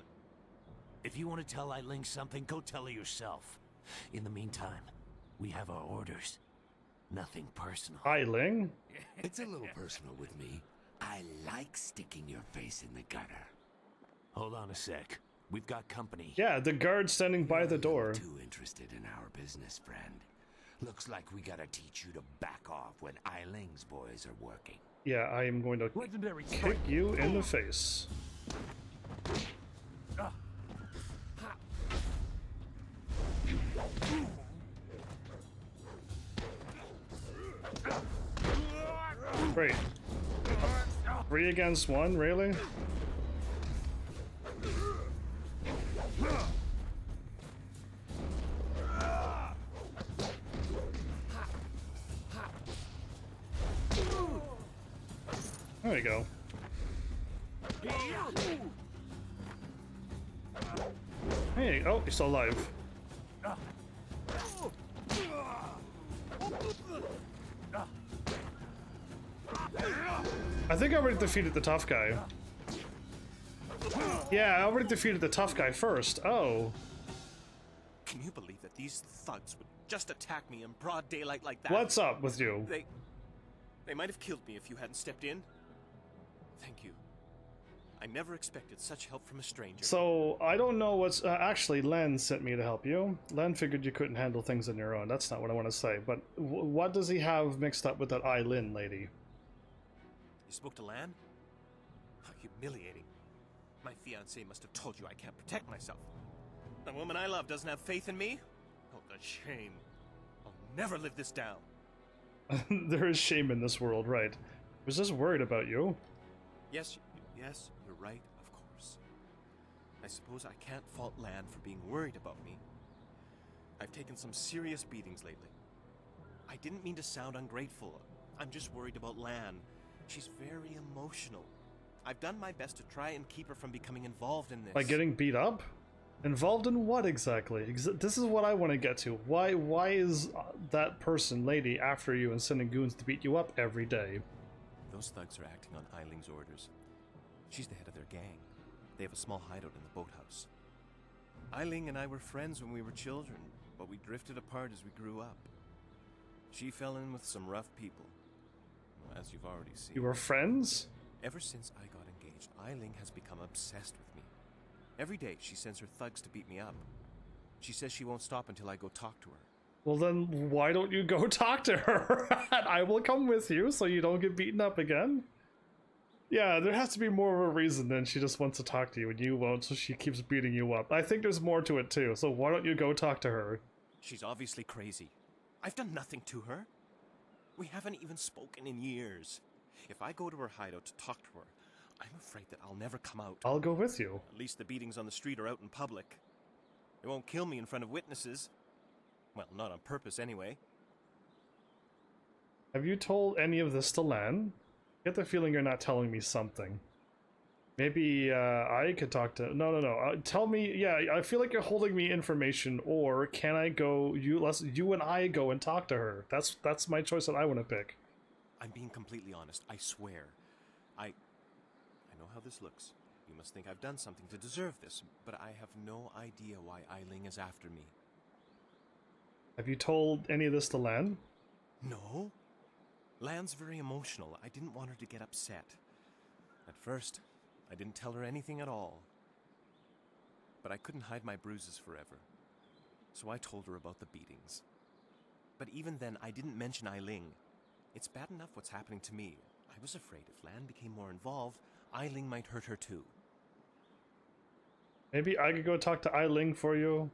If you want to tell Eiling something, go tell her yourself. In the meantime, we have our orders. Nothing personal. Eiling? It's a little personal with me. I like sticking your face in the gutter. Hold on a sec. We've got company. Yeah, the guard standing by the door. Too interested in our business, friend. Looks like we gotta teach you to back off when Eiling's boys are working. Yeah, I am going to kick you in the face. Great. 3 against 1, really? There we go. Hey, oh, you're still alive. I think I already defeated the tough guy. Yeah, I already defeated the tough guy first. Oh. Can you believe that these thugs would just attack me in broad daylight like that? What's up with you? They might have killed me if you hadn't stepped in. Thank you. I never expected such help from a stranger. So, I don't know what's... actually, Len sent me to help you. Len figured you couldn't handle things on your own. That's not what I want to say. But what does he have mixed up with that Eileen lady? You spoke to Lan? How humiliating. My fiancé must have told you I can't protect myself. The woman I love doesn't have faith in me? Oh, the shame. I'll never live this down. There is shame in this world, right? I was just worried about you. Yes, you're right, of course. I suppose I can't fault Lan for being worried about me. I've taken some serious beatings lately. I didn't mean to sound ungrateful. I'm just worried about Lan. She's very emotional. I've done my best to try and keep her from becoming involved in this. By getting beat up? Involved in what exactly? This is what I want to get to. Why is that person, lady, after you and sending goons to beat you up every day? Those thugs are acting on Eiling's orders. She's the head of their gang. They have a small hideout in the boathouse. Eiling and I were friends when we were children, but we drifted apart as we grew up. She fell in with some rough people, as you've already seen. You were friends? Ever since I got engaged, Eiling has become obsessed with me. Every day, she sends her thugs to beat me up. She says she won't stop until I go talk to her. Well then, why don't you go talk to her? I will come with you so you don't get beaten up again. Yeah, there has to be more of a reason than she just wants to talk to you and you won't, so she keeps beating you up. I think there's more to it too, so why don't you go talk to her? She's obviously crazy. I've done nothing to her. We haven't even spoken in years. If I go to her hideout to talk to her, I'm afraid that I'll never come out. I'll go with you. At least the beatings on the street are out in public. They won't kill me in front of witnesses. Well, not on purpose anyway. Have you told any of this to Lan? I get the feeling you're not telling me something. Maybe I could talk to... No. Tell me... Yeah, I feel like you're holding me information, or can I go... You and I go and talk to her. That's my choice that I want to pick. I'm being completely honest. I swear. I know how this looks. You must think I've done something to deserve this, but I have no idea why Eiling is after me. Have you told any of this to Lan? No. Lan's very emotional. I didn't want her to get upset. At first, I didn't tell her anything at all. But I couldn't hide my bruises forever. So I told her about the beatings. But even then, I didn't mention Eiling. It's bad enough what's happening to me. I was afraid if Lan became more involved, Eiling might hurt her too. Maybe I could go talk to Eiling for you?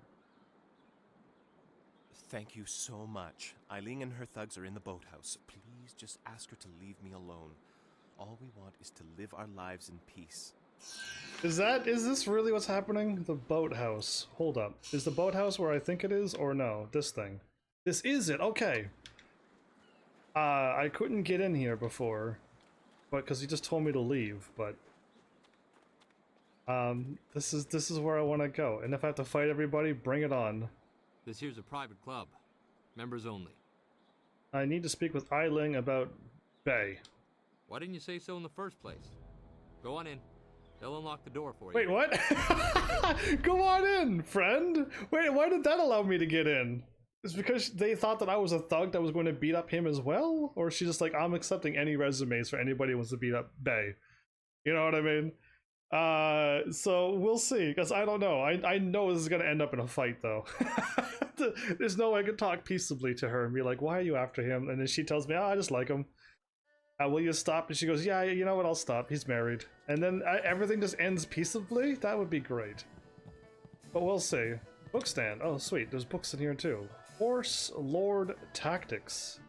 Thank you so much. Eiling and her thugs are in the boathouse. Please just ask her to leave me alone. All we want is to live our lives in peace. Is this really what's happening? The boathouse. Hold up. Is the boathouse where I think it is, or no? This thing. This is it, okay. I couldn't get in here before, but because he just told me to leave, but this is where I want to go, and if I have to fight everybody, bring it on. This here's a private club. Members only. I need to speak with Eiling about Bay. Why didn't you say so in the first place? Go on in. They'll unlock the door for you. Wait, what? Go on in, friend! Wait, why did that allow me to get in? It's because they thought that I was a thug that was going to beat up him as well? Or is she just like, I'm accepting any resumes for anybody who wants to beat up Bay? You know what I mean? So we'll see, because I don't know. I know this is going to end up in a fight, though. There's no way I can talk peaceably to her and be like, why are you after him? And then she tells me, oh, I just like him. Will you stop? And she goes, yeah, you know what, I'll stop. He's married. And then everything just ends peaceably? That would be great. But we'll see. Bookstand. Oh, sweet. There's books in here, too. Horse Lord Tactics.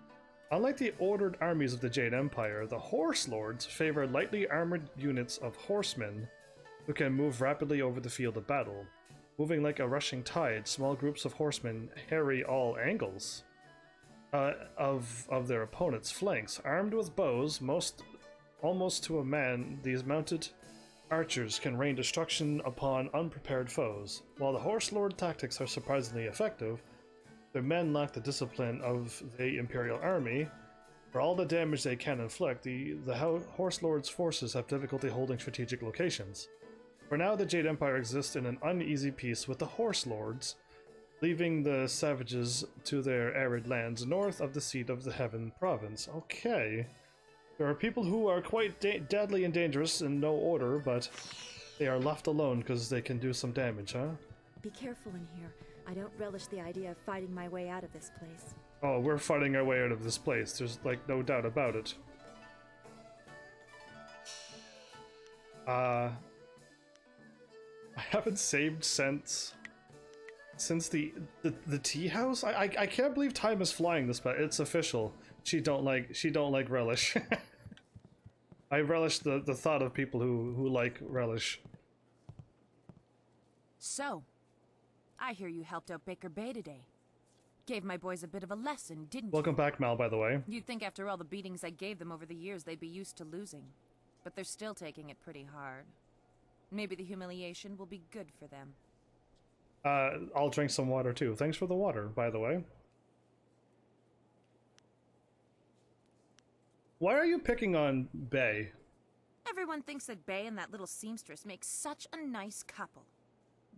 Unlike the ordered armies of the Jade Empire, the Horse Lords favor lightly armored units of horsemen who can move rapidly over the field of battle. Moving like a rushing tide, small groups of horsemen harry all angles of their opponent's flanks. Armed with bows, almost to a man, these mounted archers can rain destruction upon unprepared foes. While the Horse Lord tactics are surprisingly effective, their men lack the discipline of the Imperial Army. For all the damage they can inflict, the Horse Lord's forces have difficulty holding strategic locations. For now, the Jade Empire exists in an uneasy peace with the Horse Lords, leaving the savages to their arid lands north of the seat of the Heaven province. Okay. There are people who are quite deadly and dangerous in no order, but they are left alone because they can do some damage, huh? Be careful in here. I don't relish the idea of fighting my way out of this place. Oh, we're fighting our way out of this place. There's, like, no doubt about it. I haven't saved since the tea house. I can't believe time is flying this, but it's official. She don't like relish. I relish the thought of people who like relish. So, I hear you helped out Baker Bay today. Gave my boys a bit of a lesson, didn't you? Welcome back, Mal, by the way. You'd think after all the beatings I gave them over the years they'd be used to losing. But they're still taking it pretty hard. Maybe the humiliation will be good for them. I'll drink some water too. Thanks for the water, by the way. Why are you picking on Bay? Everyone thinks that Bay and that little seamstress make such a nice couple.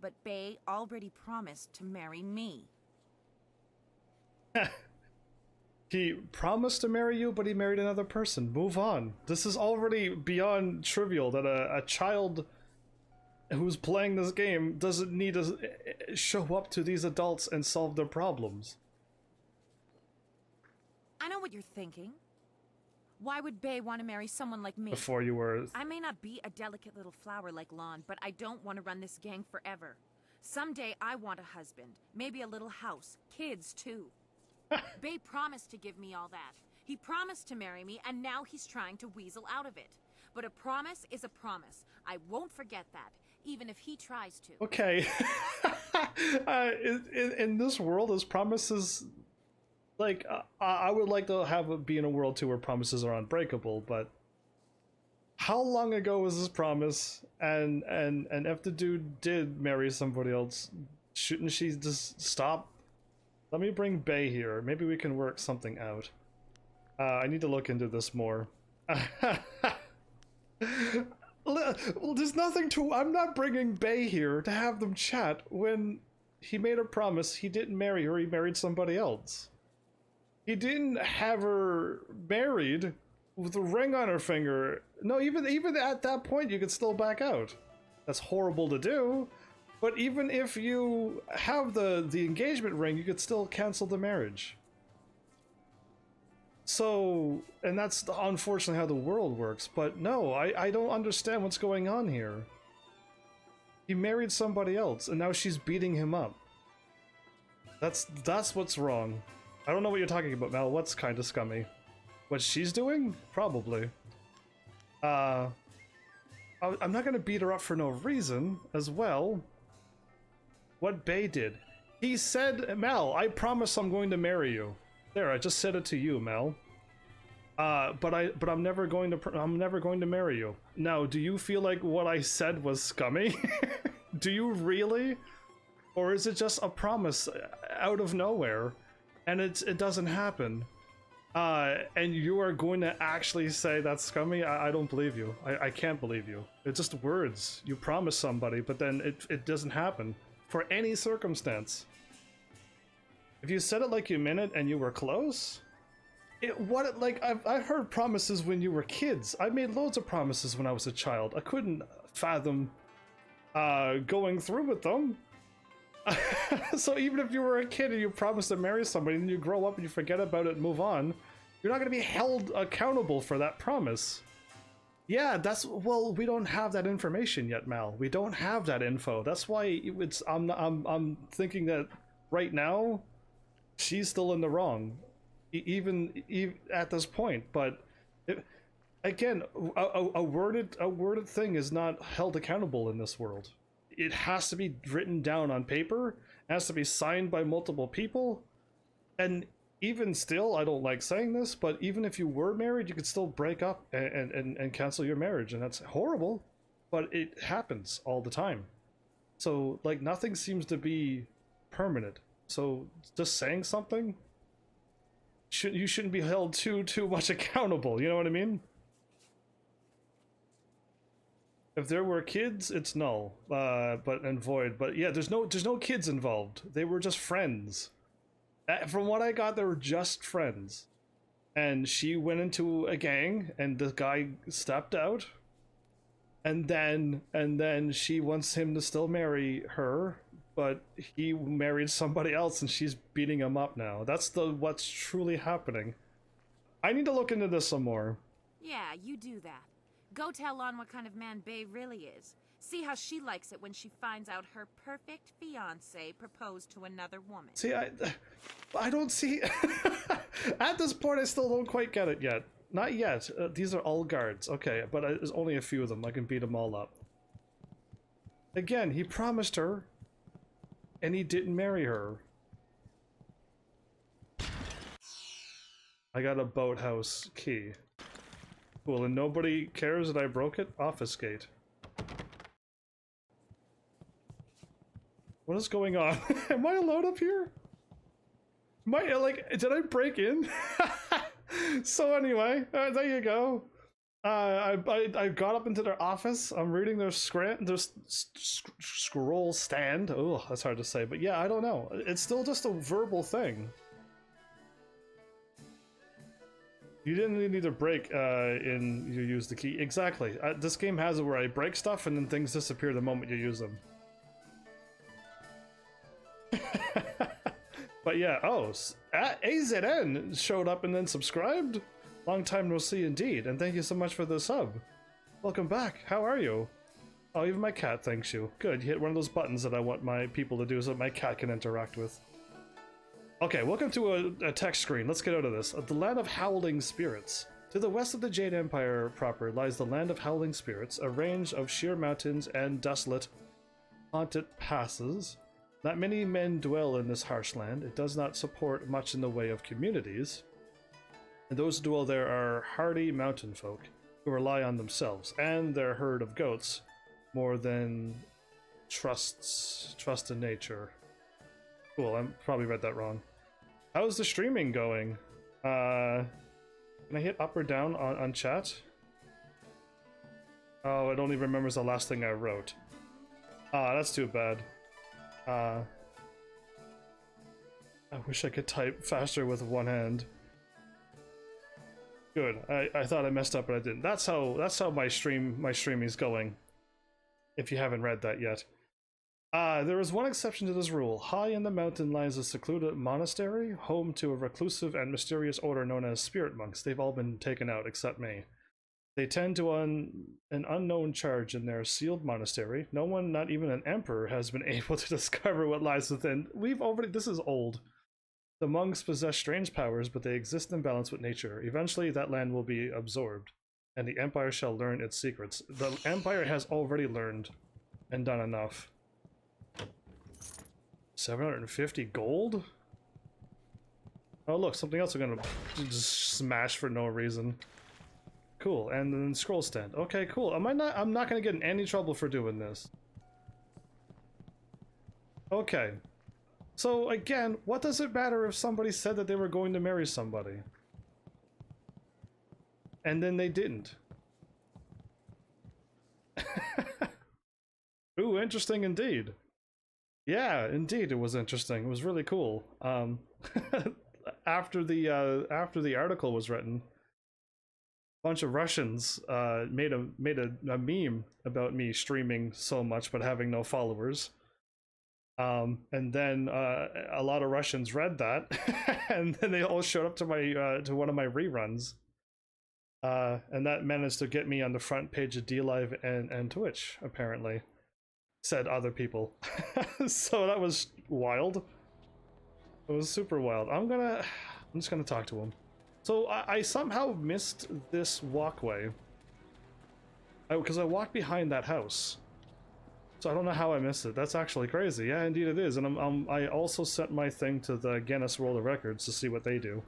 But Bay already promised to marry me. He promised to marry you, but he married another person. Move on. This is already beyond trivial that a child who's playing this game doesn't need to show up to these adults and solve their problems. I know what you're thinking. Why would Bae want to marry someone like me? Before you were... I may not be a delicate little flower like Lon, but I don't want to run this gang forever. Someday I want a husband, maybe a little house, kids too. Bae promised to give me all that. He promised to marry me, and now he's trying to weasel out of it. But a promise is a promise. I won't forget that, even if he tries to. Okay. In this world, as promises... Like, I would like to have it be in a world too where promises are unbreakable, but... How long ago was this promise? And if the dude did marry somebody else, shouldn't she just stop? Let me bring Bae here. Maybe we can work something out. I need to look into this more. Well, there's nothing to... I'm not bringing Bae here to have them chat when he made a promise he didn't marry her, he married somebody else. He didn't have her married with a ring on her finger. No, even at that point, you could still back out. That's horrible to do. But even if you have the engagement ring, you could still cancel the marriage. So, and that's unfortunately how the world works. But no, I don't understand what's going on here. He married somebody else, and now she's beating him up. That's what's wrong. I don't know what you're talking about, Mel. What's kind of scummy? What she's doing? Probably. I'm not gonna beat her up for no reason, as well. What Bae did. He said, Mel, I promise I'm going to marry you. There, I just said it to you, Mel. But I'm never going to marry you. Now, do you feel like what I said was scummy? Do you really? Or is it just a promise out of nowhere? And it doesn't happen. And you are going to actually say that's scummy? I don't believe you. I can't believe you. It's just words. You promise somebody, but then it doesn't happen. For any circumstance. If you said it like you meant it and you were close... I've heard promises when you were kids. I made loads of promises when I was a child. I couldn't fathom going through with them. So even if you were a kid and you promised to marry somebody and you grow up and you forget about it and move on, you're not going to be held accountable for that promise. Yeah, well, we don't have that information yet, Mal. We don't have that info. That's why I'm thinking that right now she's still in the wrong, even at this point. But again, a worded thing is not held accountable in this world. It has to be written down on paper, it has to be signed by multiple people, and even still, I don't like saying this, but even if you were married, you could still break up and cancel your marriage, and that's horrible, but it happens all the time. So, like, nothing seems to be permanent. So, just saying something, you shouldn't be held too much accountable, you know what I mean? If there were kids, it's null, and void. But yeah, there's no kids involved. They were just friends. From what I got, they were just friends. And she went into a gang, and the guy stepped out. And then she wants him to still marry her, but he married somebody else, and she's beating him up now. That's what's truly happening. I need to look into this some more. Yeah, you do that. Go tell Lon what kind of man Bae really is. See how she likes it when she finds out her perfect fiancé proposed to another woman. See, I don't see... At this point, I still don't quite get it yet. Not yet. These are all guards. Okay, but there's only a few of them. I can beat them all up. Again, he promised her, and he didn't marry her. I got a boathouse key. Cool, and nobody cares that I broke it? Obfuscate. What is going on? Am I alone up here? Did I break in? So anyway, there you go. I got up into their office. I'm reading their scroll stand. Oh, that's hard to say, but yeah, I don't know. It's still just a verbal thing. You didn't really need to break in you use the key. Exactly. This game has it where I break stuff and then things disappear the moment you use them. But yeah, oh, AZN showed up and then subscribed? Long time no see indeed, and thank you so much for the sub. Welcome back, how are you? Oh, even my cat thanks you. Good, you hit one of those buttons that I want my people to do so that my cat can interact with. Okay, welcome to a text screen. Let's get out of this. The land of howling spirits. To the west of the Jade Empire proper lies the land of howling spirits, a range of sheer mountains and desolate, haunted passes. Not many men dwell in this harsh land. It does not support much in the way of communities. And those who dwell there are hardy mountain folk who rely on themselves and their herd of goats more than trust in nature. Cool, I probably read that wrong. How's the streaming going? Can I hit up or down on chat? Oh, it only remembers the last thing I wrote. Ah, that's too bad. I wish I could type faster with one hand. Good. I thought I messed up, but I didn't. That's how my streaming's going. If you haven't read that yet. There is one exception to this rule. High in the mountain lies a secluded monastery, home to a reclusive and mysterious order known as spirit monks. They've all been taken out except me. They tend to an unknown charge in their sealed monastery. No one, not even an emperor, has been able to discover what lies within. This is old. The monks possess strange powers, but they exist in balance with nature. Eventually, that land will be absorbed, and the Empire shall learn its secrets. The Empire has already learned and done enough. 750 gold? Oh look, something else we're gonna just smash for no reason. Cool, and then scroll stand. Okay, cool. I'm not gonna get in any trouble for doing this. Okay. So again, what does it matter if somebody said that they were going to marry somebody? And then they didn't. Ooh, interesting indeed. Yeah, indeed it was interesting. It was really cool. After the article was written, a bunch of Russians made a meme about me streaming so much but having no followers. And then a lot of Russians read that, and then they all showed up to my to one of my reruns. And that managed to get me on the front page of DLive and Twitch, apparently. Said other people. So that was wild. It was super wild. I'm just gonna talk to him. So I somehow missed this walkway. Because I walked behind that house. So I don't know how I missed it. That's actually crazy. Yeah, indeed it is. And I also sent my thing to the Guinness World of Records to see what they do.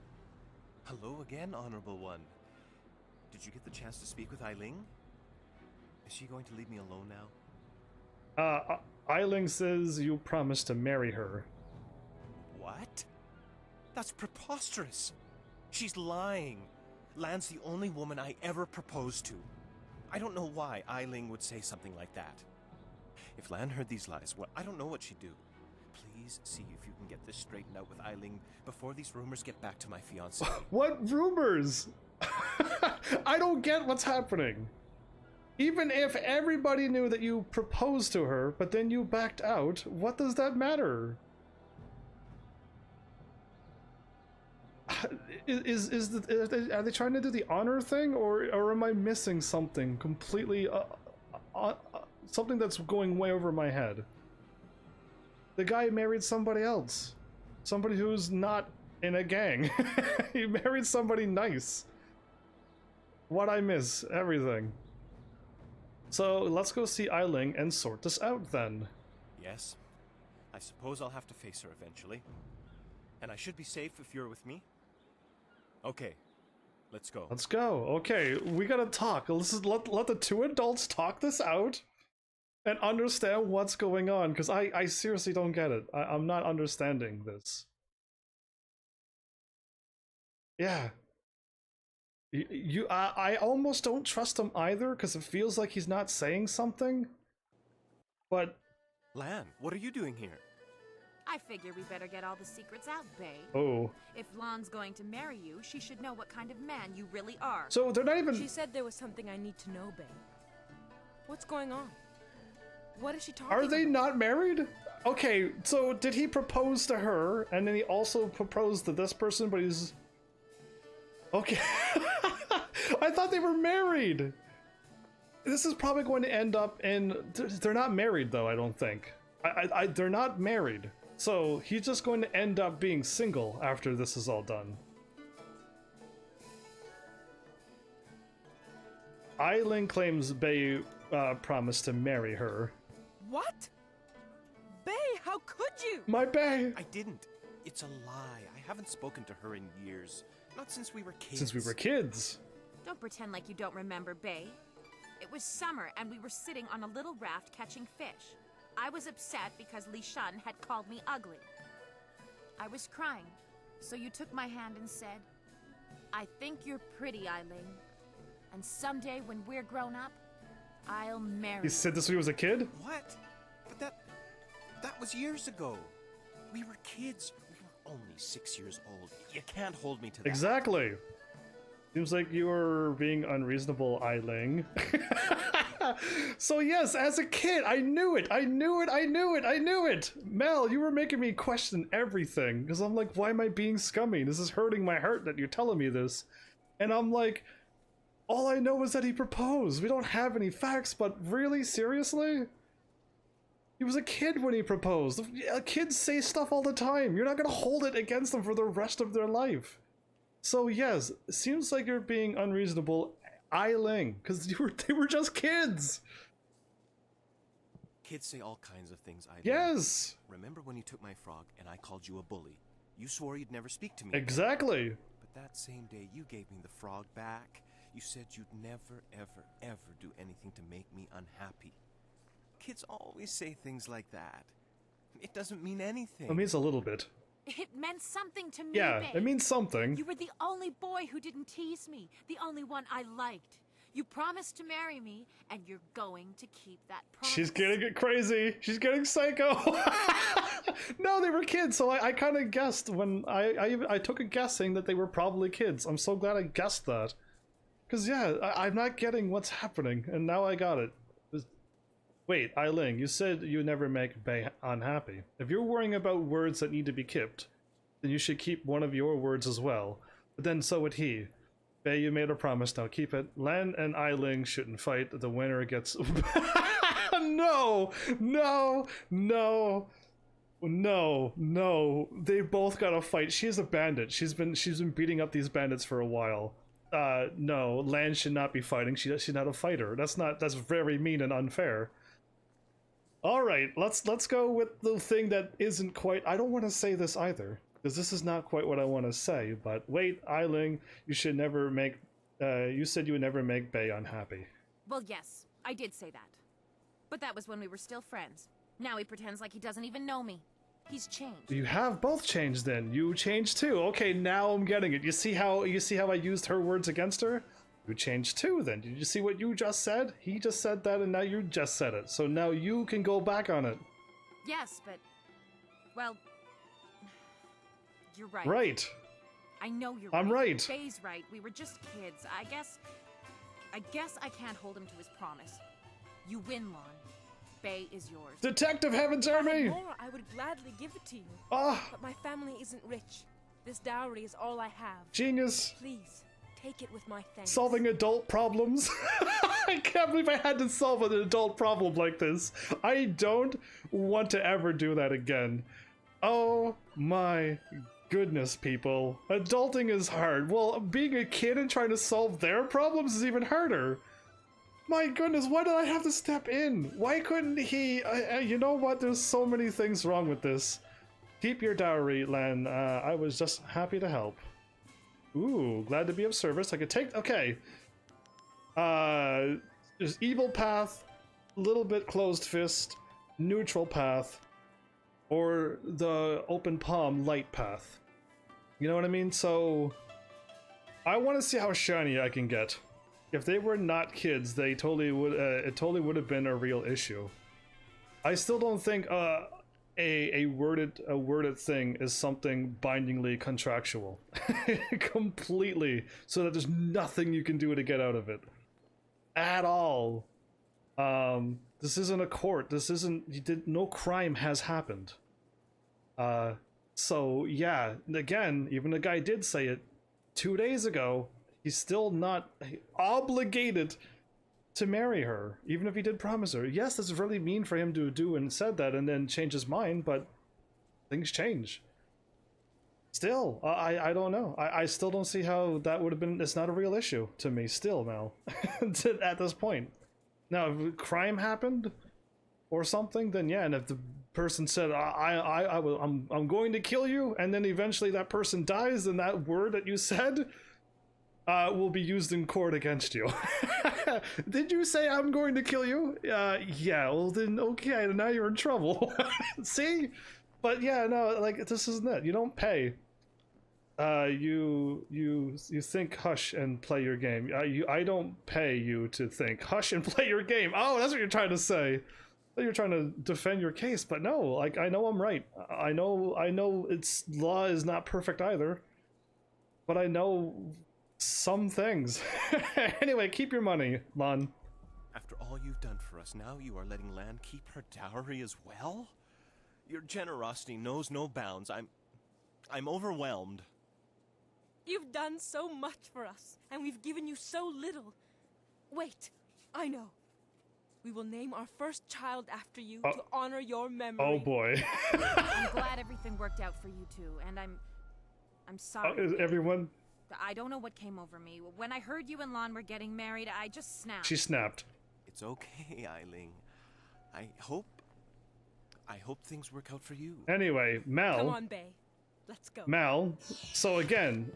Hello again, Honorable One. Did you get the chance to speak with Eiling? Is she going to leave me alone now? Eiling says you promised to marry her. What? That's preposterous. She's lying. Lan's the only woman I ever proposed to. I don't know why Eiling would say something like that. If Lan heard these lies, well, I don't know what she'd do. Please see if you can get this straightened out with Eiling before these rumors get back to my fiancé. What rumors? I don't get what's happening. Even if everybody knew that you proposed to her, but then you backed out, what does that matter? Are they trying to do the honor thing, or am I missing something completely? Something that's going way over my head. The guy married somebody else, somebody who's not in a gang. He married somebody nice. What I miss? Everything. So let's go see Eiling and sort this out then. Yes. I suppose I'll have to face her eventually. And I should be safe if you're with me. Okay. Let's go. Let's go. Okay, we gotta talk. Let the two adults talk this out and understand what's going on, because I seriously don't get it. I'm not understanding this. Yeah. I almost don't trust him either, because it feels like he's not saying something. But Lan, what are you doing here? I figure we better get all the secrets out, Bay. Oh. If Lon's going to marry you, she should know what kind of man you really are. So they're not even... She said there was something I need to know, Bay. What's going on? What is she talking about? Are they not married? Okay, so did he propose to her, and then he also proposed to this person, but he's... Okay. I thought they were married! This is probably going to end up in... They're not married, though, I don't think. They're not married. So he's just going to end up being single after this is all done. Eileen claims Bay promised to marry her. What? Bay, how could you? My Bay! I didn't. It's a lie. I haven't spoken to her in years. Not since we were kids. Since we were kids. Don't pretend like you don't remember, Bay. It was summer and we were sitting on a little raft catching fish. I was upset because Li Shun had called me ugly. I was crying, so you took my hand and said, I think you're pretty, Eileen. And someday when we're grown up, I'll marry you. He said this when he was a kid? What? But that was years ago. We were kids. We were only 6 years old. You can't hold me to that. Exactly. Seems like you were being unreasonable, Eileen. So yes, as a kid, I knew it. Mel, you were making me question everything. Because I'm like, why am I being scummy? This is hurting my heart that you're telling me this. And I'm like, all I know is that he proposed. We don't have any facts, but really? Seriously? He was a kid when he proposed. Kids say stuff all the time. You're not going to hold it against them for the rest of their life. So yes, it seems like you're being unreasonable, Eileen, because they were just kids. Kids say all kinds of things, Eileen. Yes. Remember when you took my frog and I called you a bully? You swore you'd never speak to me. Exactly. But that same day you gave me the frog back. You said you'd never, ever, ever do anything to make me unhappy. Kids always say things like that. It doesn't mean anything. It means a little bit. It meant something to me, Yeah, Bay. it means something. You were the only boy who didn't tease me, the only one I liked. You promised to marry me, and you're going to keep that promise. She's getting crazy. She's getting psycho. No, they were kids, so I kind of guessed when I took a guessing that they were probably kids. I'm so glad I guessed that. Because, yeah, I'm not getting what's happening, and now I got it. Wait, Eileen, you said you never make Bay unhappy. If you're worrying about words that need to be kept, then you should keep one of your words as well. But then so would he. Bay, you made a promise, now keep it. Lan and Eileen shouldn't fight. The winner gets... No! No! No! No! No! They both gotta fight. She's a bandit. She's been beating up these bandits for a while. No, Lan should not be fighting. She's not a fighter. That's very mean and unfair. All right, let's go with the thing that isn't quite... I don't want to say this either, because this is not quite what I want to say, but wait, Eileen, you should never make... you said you would never make Bay unhappy. Well, yes, I did say that. But that was when we were still friends. Now he pretends like he doesn't even know me. He's changed. You have both changed then. You changed too. Okay, now I'm getting it. You see how I used her words against her? You changed too then. Did you see what you just said? He just said that and now you just said it. So now you can go back on it. Yes, but... Well... You're right. Right. I know you're I'm right. Bay's right. We were just kids. I guess I can't hold him to his promise. You win, Lon. Bay is yours. Detective Heaven's Army! More, I would gladly give it to you. Ah. But my family isn't rich. This dowry is all I have. Genius. Please, take it with my thanks. Solving adult problems. I can't believe I had to solve an adult problem like this. I don't want to ever do that again. Oh my goodness, people. Adulting is hard. Well, being a kid and trying to solve their problems is even harder. My goodness, why did I have to step in? Why couldn't he? You know what? There's so many things wrong with this. Keep your dowry, Lan. I was just happy to help. Ooh, glad to be of service. I could take... Okay. There's evil path, little bit closed fist, neutral path, or the open palm light path. You know what I mean? So I want to see how shiny I can get. If they were not kids, they totally would. It totally would have been a real issue. I still don't think. a worded thing is something bindingly contractual. Completely. So that there's nothing you can do to get out of it. At all. This isn't a court. This isn't, no crime has happened. So yeah, again, even the guy did say it 2 days ago, he's still not obligated to marry her, even if he did promise her. Yes, that's really mean for him to do and said that and then change his mind, but things change. Still, I don't know. I still don't see how that would have been. It's not a real issue to me still now at this point. Now, if crime happened or something, then yeah, and if the person said, I'm going to kill you, and then eventually that person dies, then that word that you said will be used in court against you. Did you say I'm going to kill you? Yeah, well then, okay, now you're in trouble. See? But yeah, no, like, this isn't it. You don't pay. You think hush and play your game. I don't pay you to think hush and play your game. Oh, that's what you're trying to say. You're trying to defend your case, but no, like, I know I'm right. I know it's law is not perfect either, but I know some things. Anyway, keep your money, Lon. After all you've done for us, now you are letting Lan keep her dowry as well? Your generosity knows no bounds. I'm overwhelmed. You've done so much for us, and we've given you so little. Wait, I know. We will name our first child after you to honor your memory. Oh boy. I'm glad everything worked out for you two, and I'm sorry. Is everyone? I don't know what came over me. When I heard you and Lon were getting married, I just snapped. She snapped. It's okay, Eileen. I hope things work out for you. Anyway, Mel. Come on, Bay. Let's go. Mel. So again,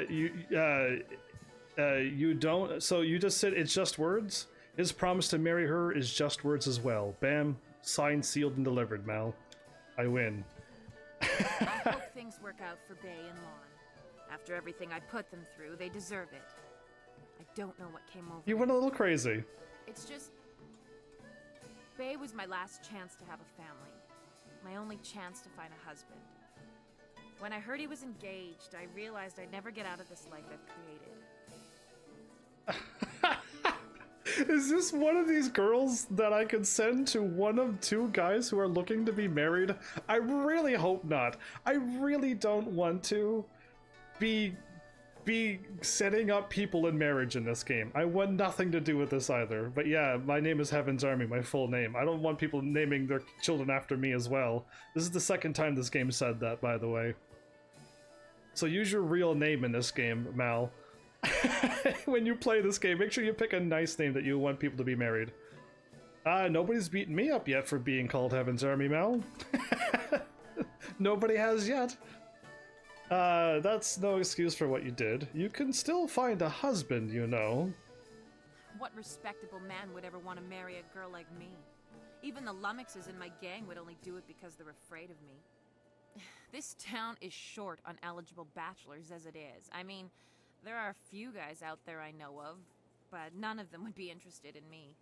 you don't. So you just said it's just words. His promise to marry her is just words as well. Bam, signed, sealed, and delivered. Mel, I win. I hope things work out for Bay and Lon. After everything I put them through, they deserve it. I don't know what came over You went a little crazy. It's just... Bay was my last chance to have a family. My only chance to find a husband. When I heard he was engaged, I realized I'd never get out of this life I've created. Is this one of these girls that I could send to one of two guys who are looking to be married? I really hope not. I really don't want to be setting up people in marriage in this game. I want nothing to do with this either. But yeah, my name is Heaven's Army, my full name. I don't want people naming their children after me as well. This is the second time this game said that, by the way. So use your real name in this game, Mal. When you play this game, make sure you pick a nice name that you want people to be married. Nobody's beaten me up yet for being called Heaven's Army, Mal. Nobody has yet. That's no excuse for what you did. You can still find a husband, you know. What respectable man would ever want to marry a girl like me? Even the lummoxes in my gang would only do it because they're afraid of me. This town is short on eligible bachelors as it is. I mean, there are a few guys out there I know of, but none of them would be interested in me.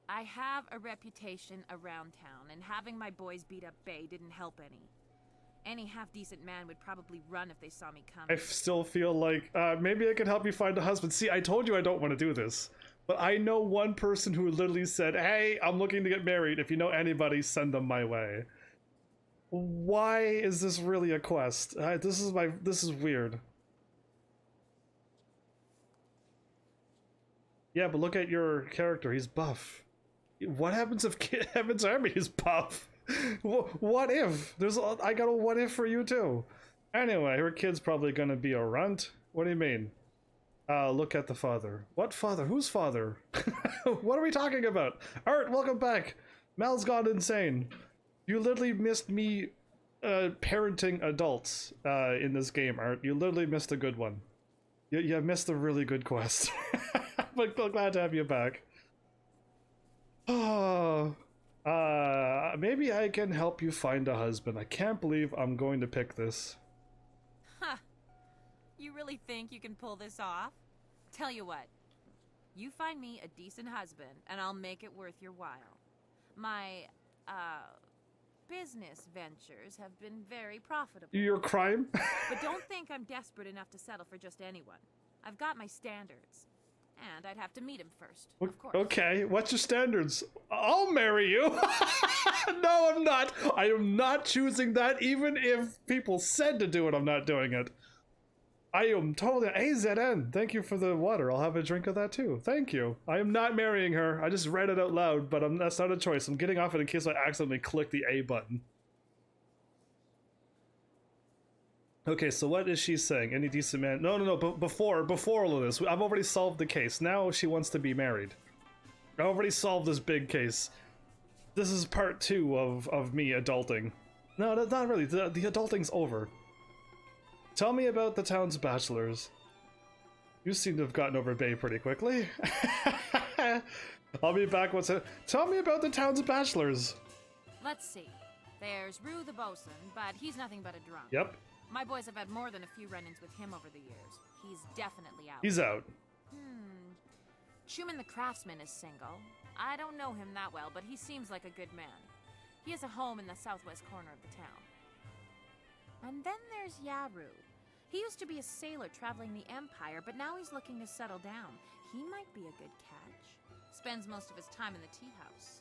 I have a reputation around town, and having my boys beat up Bay didn't help any. Any half-decent man would probably run if they saw me coming. I still feel like, maybe I can help you find a husband. See, I told you I don't want to do this. But I know one person who literally said, hey, I'm looking to get married. If you know anybody, send them my way. Why is this really a quest? This is weird. Yeah, but look at your character. He's buff. What happens if Heaven's Army is buff? What if? I got a what if for you too. Anyway, her kid's probably gonna be a runt. What do you mean? Look at the father. What father? Whose father? What are we talking about? Art, welcome back. Mel's gone insane. You literally missed me parenting adults in this game, Art. You literally missed a good one. You missed a really good quest. But glad to have you back. Oh, maybe I can help you find a husband. I can't believe I'm going to pick this. Huh. You really think you can pull this off? Tell you what. You find me a decent husband, and I'll make it worth your while. My, business ventures have been very profitable. Your crime? But don't think I'm desperate enough to settle for just anyone. I've got my standards. And I'd have to meet him first, of course. Okay, what's your standards? I'll marry you. No, I'm not. I am not choosing that. Even if people said to do it, I'm not doing it. I am totally... Hey, ZN, thank you for the water. I'll have a drink of that too. Thank you. I am not marrying her. I just read it out loud, but that's not a choice. I'm getting off it in case I accidentally click the A button. Okay, so what is she saying? Any decent man? No. But before all of this, I've already solved the case. Now she wants to be married. I already solved this big case. This is part 2 of me adulting. No, not really. The adulting's over. Tell me about the town's bachelors. You seem to have gotten over Bay pretty quickly. I'll be back once. Tell me about the town's bachelors. Let's see. There's Rue the bosun, but he's nothing but a drunk. Yep. My boys have had more than a few run-ins with him over the years. He's definitely out. He's out. Schumann the craftsman is single. I don't know him that well, but he seems like a good man. He has a home in the southwest corner of the town. And then there's Yaru. He used to be a sailor traveling the Empire, but now he's looking to settle down. He might be a good catch. Spends most of his time in the tea house.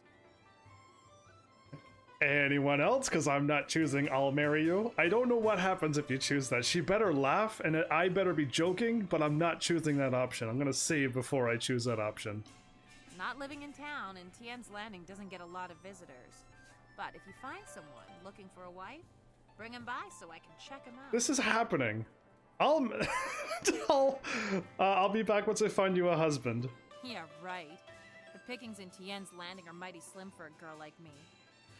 Anyone else? Because I'm not choosing I'll marry you. I don't know what happens if you choose that. She better laugh and I better be joking, but I'm not choosing that option. I'm gonna save before I choose that option. Not living in town, and Tien's Landing doesn't get a lot of visitors. But if you find someone looking for a wife, bring him by so I can check him out. This is happening. I'll be back once I find you a husband. Yeah, right. The pickings in Tien's Landing are mighty slim for a girl like me.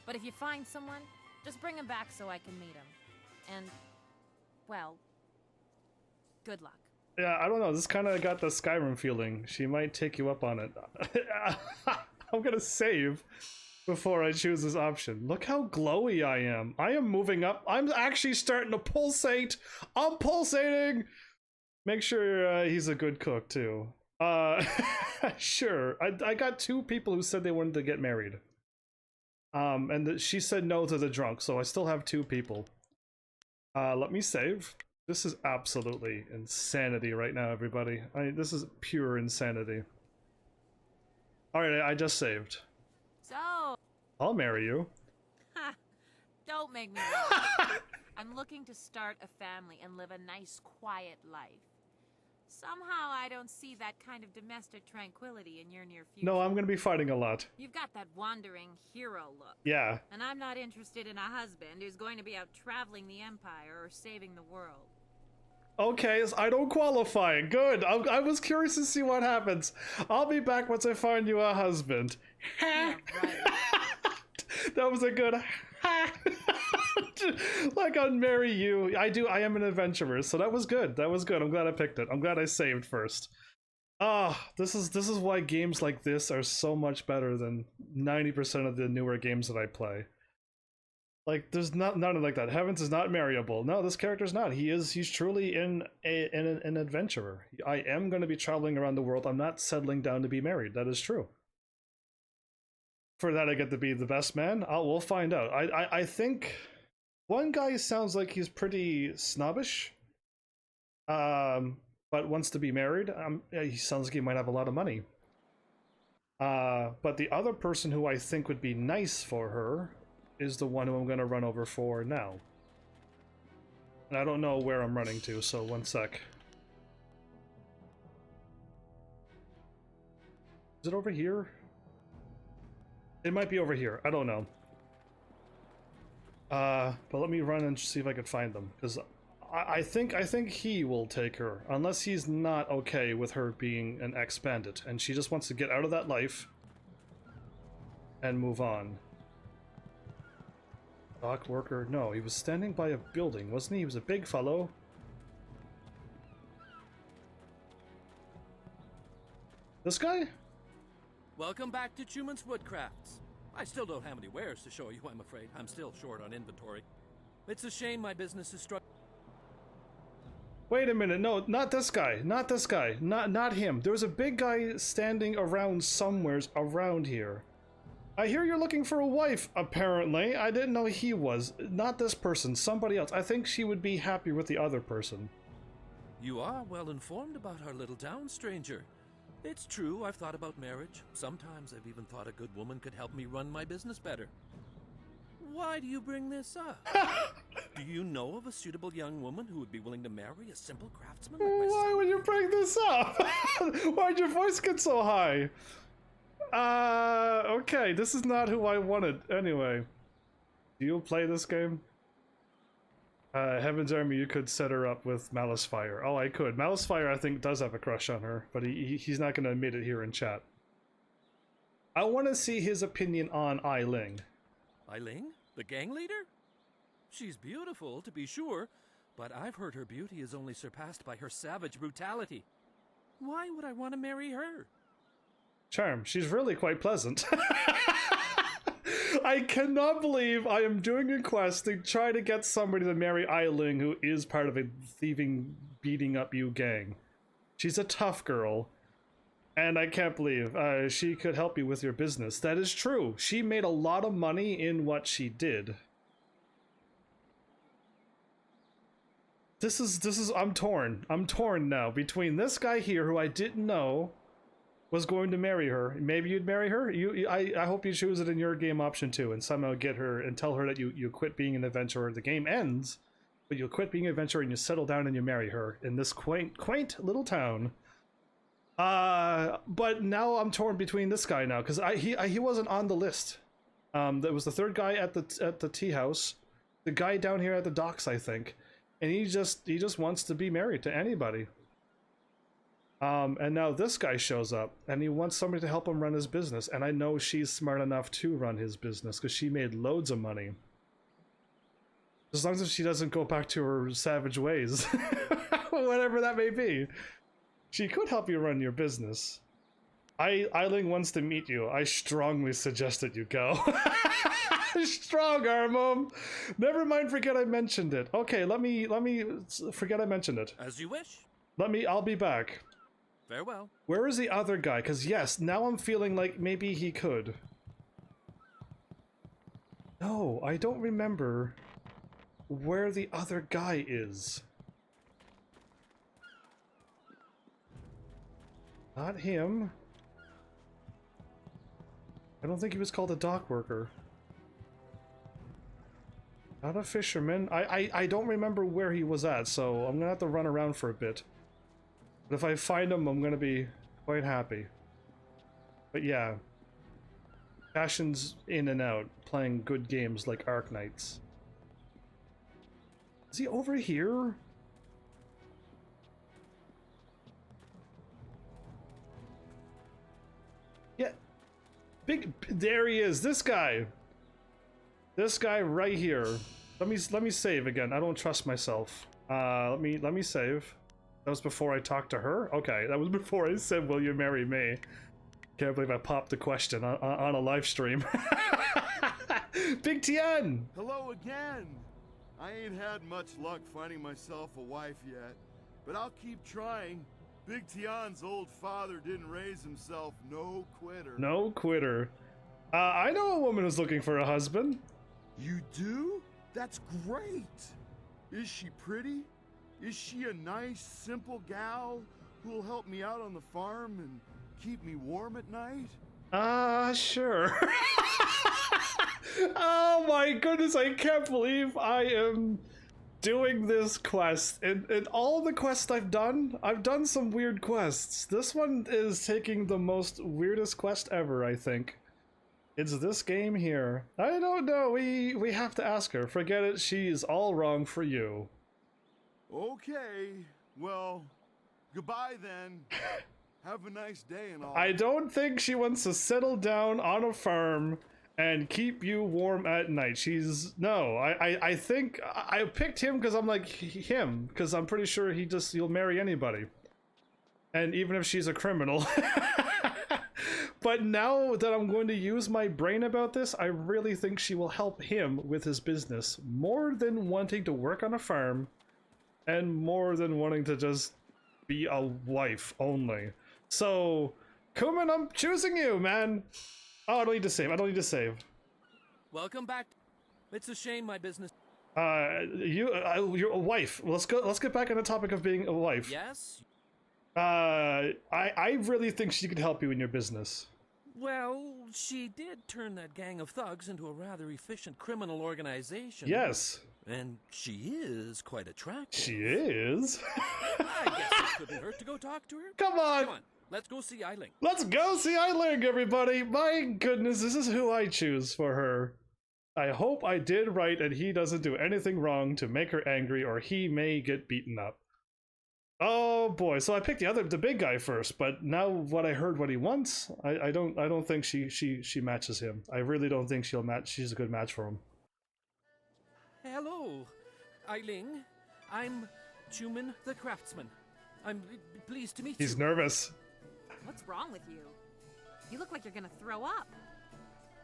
But if you find someone, just bring him back so I can meet him. And, well, good luck. Yeah, I don't know. This kind of got the Skyrim feeling. She might take you up on it. I'm gonna save before I choose this option. Look how glowy I am. I am moving up. I'm actually starting to pulsate. I'm pulsating. Make sure he's a good cook too. Sure. I got 2 people who said they wanted to get married. And she said no to the drunk, so I still have 2 people. Let me save. This is absolutely insanity right now, everybody. This is pure insanity. Alright, I just saved. So... I'll marry you. Ha! Don't make me laugh. I'm looking to start a family and live a nice, quiet life. Somehow I don't see that kind of domestic tranquility in your near future. No, I'm gonna be fighting a lot. You've got that wandering hero look. Yeah. And I'm not interested in a husband who's going to be out traveling the Empire or saving the world. Okay, so I don't qualify. Good. I was curious to see what happens. I'll be back once I find you a husband. Yeah, right. That was a good like I'd marry you. I am an adventurer, so that was good. That was good. I'm glad I picked it. I'm glad I saved first. This is why games like this are so much better than 90% of the newer games that I play. Like, there's none like that. Heavens is not marryable. No, this character's not. He's truly an adventurer. I am going to be traveling around the world. I'm not settling down to be married. That is true. For that, I get to be the best man. We'll find out. I think one guy sounds like he's pretty snobbish, but wants to be married. He sounds like he might have a lot of money. But the other person who I think would be nice for her is the one who I'm going to run over for now. And I don't know where I'm running to, so one sec. Is it over here? It might be over here. I don't know. But let me run and see if I can find them, because I think he will take her, unless he's not okay with her being an ex-bandit, and she just wants to get out of that life and move on. Dock worker? No, he was standing by a building, wasn't he? He was a big fellow. This guy? Welcome back to Schuman's Woodcrafts. I still don't have any wares to show you, I'm afraid. I'm still short on inventory. It's a shame my business is struggling. Wait a minute, no, not this guy, not this guy, not him. There was a big guy standing around somewheres around here. I hear you're looking for a wife, apparently. I didn't know he was. Not this person, somebody else. I think she would be happy with the other person. You are well informed about our little town, stranger. It's true, I've thought about marriage. Sometimes I've even thought a good woman could help me run my business better. Why do you bring this up? Do you know of a suitable young woman who would be willing to marry a simple craftsman like myself? Why would you bring this up? Why'd your voice get so high? Okay, this is not who I wanted. Anyway, do you play this game? Heaven's Army, you could set her up with Malice Fire. Oh, I could. Malice Fire, I think, does have a crush on her, but he's not going to admit it here in chat. I want to see his opinion on Ai Ling. Ai Ling? The gang leader? She's beautiful, to be sure, but I've heard her beauty is only surpassed by her savage brutality. Why would I want to marry her? Charm, she's really quite pleasant. I cannot believe I am doing a quest to try to get somebody to marry Ai Ling, who is part of a thieving, beating up you gang. She's a tough girl, and I can't believe she could help you with your business. That is true. She made a lot of money in what she did. I'm torn. I'm torn now between this guy here, who I didn't know was going to marry her. Maybe you'd marry her. I hope you choose it in your game option too, and somehow get her and tell her that you quit being an adventurer. The game ends, but you quit being an adventurer and you settle down and you marry her in this quaint little town. But now I'm torn between this guy now, because he wasn't on the list. There was the third guy at the tea house, the guy down here at the docks, I think, and he just wants to be married to anybody. And now this guy shows up, and he wants somebody to help him run his business, and I know she's smart enough to run his business, because she made loads of money. As long as she doesn't go back to her savage ways. Whatever that may be. She could help you run your business. Ai Ling wants to meet you. I strongly suggest that you go. Strong arm him. Never mind, forget I mentioned it. Okay, let me forget I mentioned it. As you wish. I'll be back. Farewell. Where is the other guy? Because yes, now I'm feeling like maybe he could. No, I don't remember where the other guy is. Not him. I don't think he was called a dock worker. Not a fisherman. I don't remember where he was at, so I'm gonna have to run around for a bit. But if I find him, I'm gonna be quite happy. But yeah. Passion's in and out, playing good games like Arc Knights. Is he over here? Yeah. There he is, this guy! This guy right here. Let me save again. I don't trust myself. Let me save. That was before I talked to her? Okay, that was before I said, will you marry me? Can't believe I popped the question on a live stream. Big Tien! Hello again! I ain't had much luck finding myself a wife yet, but I'll keep trying. Big Tien's old father didn't raise himself no quitter. No quitter. I know a woman who's looking for a husband. You do? That's great! Is she pretty? Is she a nice, simple gal who'll help me out on the farm and keep me warm at night? Sure. Oh my goodness, I can't believe I am doing this quest. And all the quests I've done some weird quests. This one is taking the most weirdest quest ever, I think. It's this game here. I don't know, we have to ask her. Forget it, she's all wrong for you. Okay, well, goodbye then. Have a nice day and all. I don't think she wants to settle down on a farm and keep you warm at night. I think I picked him because I'm like him, because I'm pretty sure he'll marry anybody. And even if she's a criminal. But now that I'm going to use my brain about this, I really think she will help him with his business more than wanting to work on a farm. And more than wanting to just be a wife only. So, Kuman, I'm choosing you, man! Oh, I don't need to save. I don't need to save. Welcome back. It's a shame my business. You're a wife. Let's go. Let's get back on the topic of being a wife. Yes. I really think she could help you in your business. Well, she did turn that gang of thugs into a rather efficient criminal organization. Yes. And she is quite attractive. She is? I guess it couldn't hurt to go talk to her. Come on! Come on, let's go see Eiling. Let's go see Eiling, everybody! My goodness, this is who I choose for her. I hope I did right and he doesn't do anything wrong to make her angry or he may get beaten up. Oh boy, so I picked the big guy first, but now what I heard what he wants, I don't think she matches him. I really don't think she's a good match for him. Hello, Eiling. I'm Chuman the Craftsman. I'm pleased to meet you. He's nervous. What's wrong with you? You look like you're gonna throw up.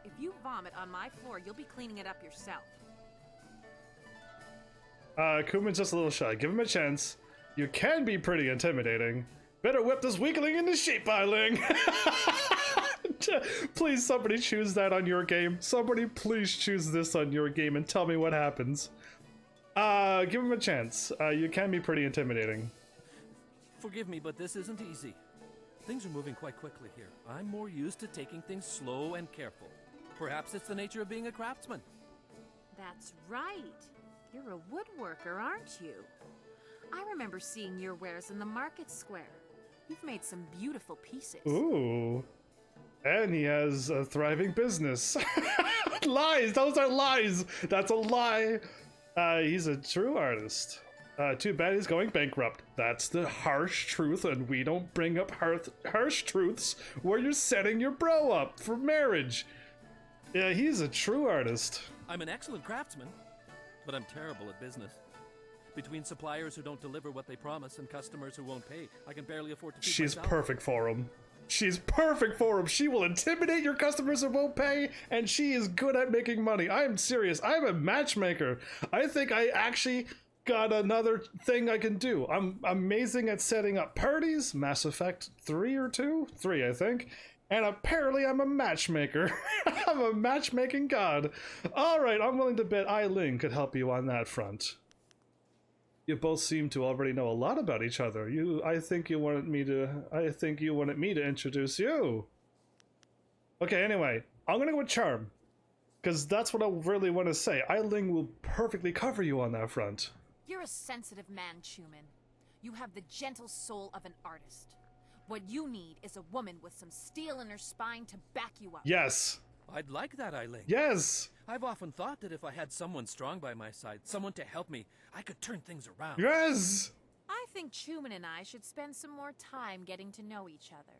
If you vomit on my floor, you'll be cleaning it up yourself. Kuman's just a little shy. Give him a chance. You can be pretty intimidating. Better whip this weakling into shape, Eiling. Please, somebody choose that on your game. Somebody please choose this on your game and tell me what happens. Give him a chance. You can be pretty intimidating. Forgive me, but this isn't easy. Things are moving quite quickly here. I'm more used to taking things slow and careful. Perhaps it's the nature of being a craftsman. That's right. You're a woodworker, aren't you? I remember seeing your wares in the market square. You've made some beautiful pieces. Ooh. And he has a thriving business. Lies! Those are lies! That's a lie! He's a true artist. Too bad he's going bankrupt. That's the harsh truth, and we don't bring up harsh truths where you're setting your bro up for marriage. Yeah, he's a true artist. I'm an excellent craftsman, but I'm terrible at business. Between suppliers who don't deliver what they promise and customers who won't pay, I can barely afford to keep She's myself. perfect for him. She's perfect for him. She will intimidate your customers who won't pay, and she is good at making money. I am serious. I'm a matchmaker. I think I actually got another thing I can do. I'm amazing at setting up parties. Mass Effect 3 or 2? 3, I think. And apparently I'm a matchmaker. I'm a matchmaking god. All right, I'm willing to bet Eiling could help you on that front. You both seem to already know a lot about each other. I think you wanted me to introduce you. Okay, anyway, I'm gonna go with charm, because that's what I really want to say. Eiling will perfectly cover you on that front. You're a sensitive man, Chuman. You have the gentle soul of an artist. What you need is a woman with some steel in her spine to back you up. Yes. I'd like that, Eiling. Yes. I've often thought that if I had someone strong by my side, someone to help me, I could turn things around. Yes. I think Chuman and I should spend some more time getting to know each other.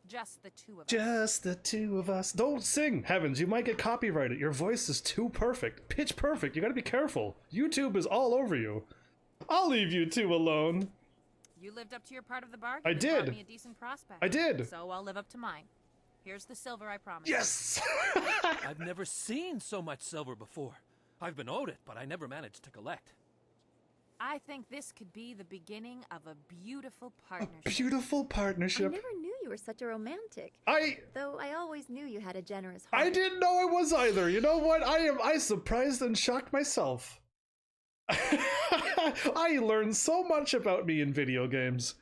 Just the two of us. Just the two of us. Don't sing, Heavens. You might get copyrighted. Your voice is too perfect. Pitch perfect. You gotta be careful. YouTube is all over you. I'll leave you two alone. You lived up to your part of the bargain. I and did. brought me a decent prospect. I did. So I'll live up to mine. Here's the silver I promised. Yes! I've never seen so much silver before. I've been owed it, but I never managed to collect. I think this could be the beginning of a beautiful partnership. A beautiful partnership. I never knew you were such a romantic. Though I always knew you had a generous heart. I didn't know I was either. You know what? I surprised and shocked myself. I learned so much about me in video games.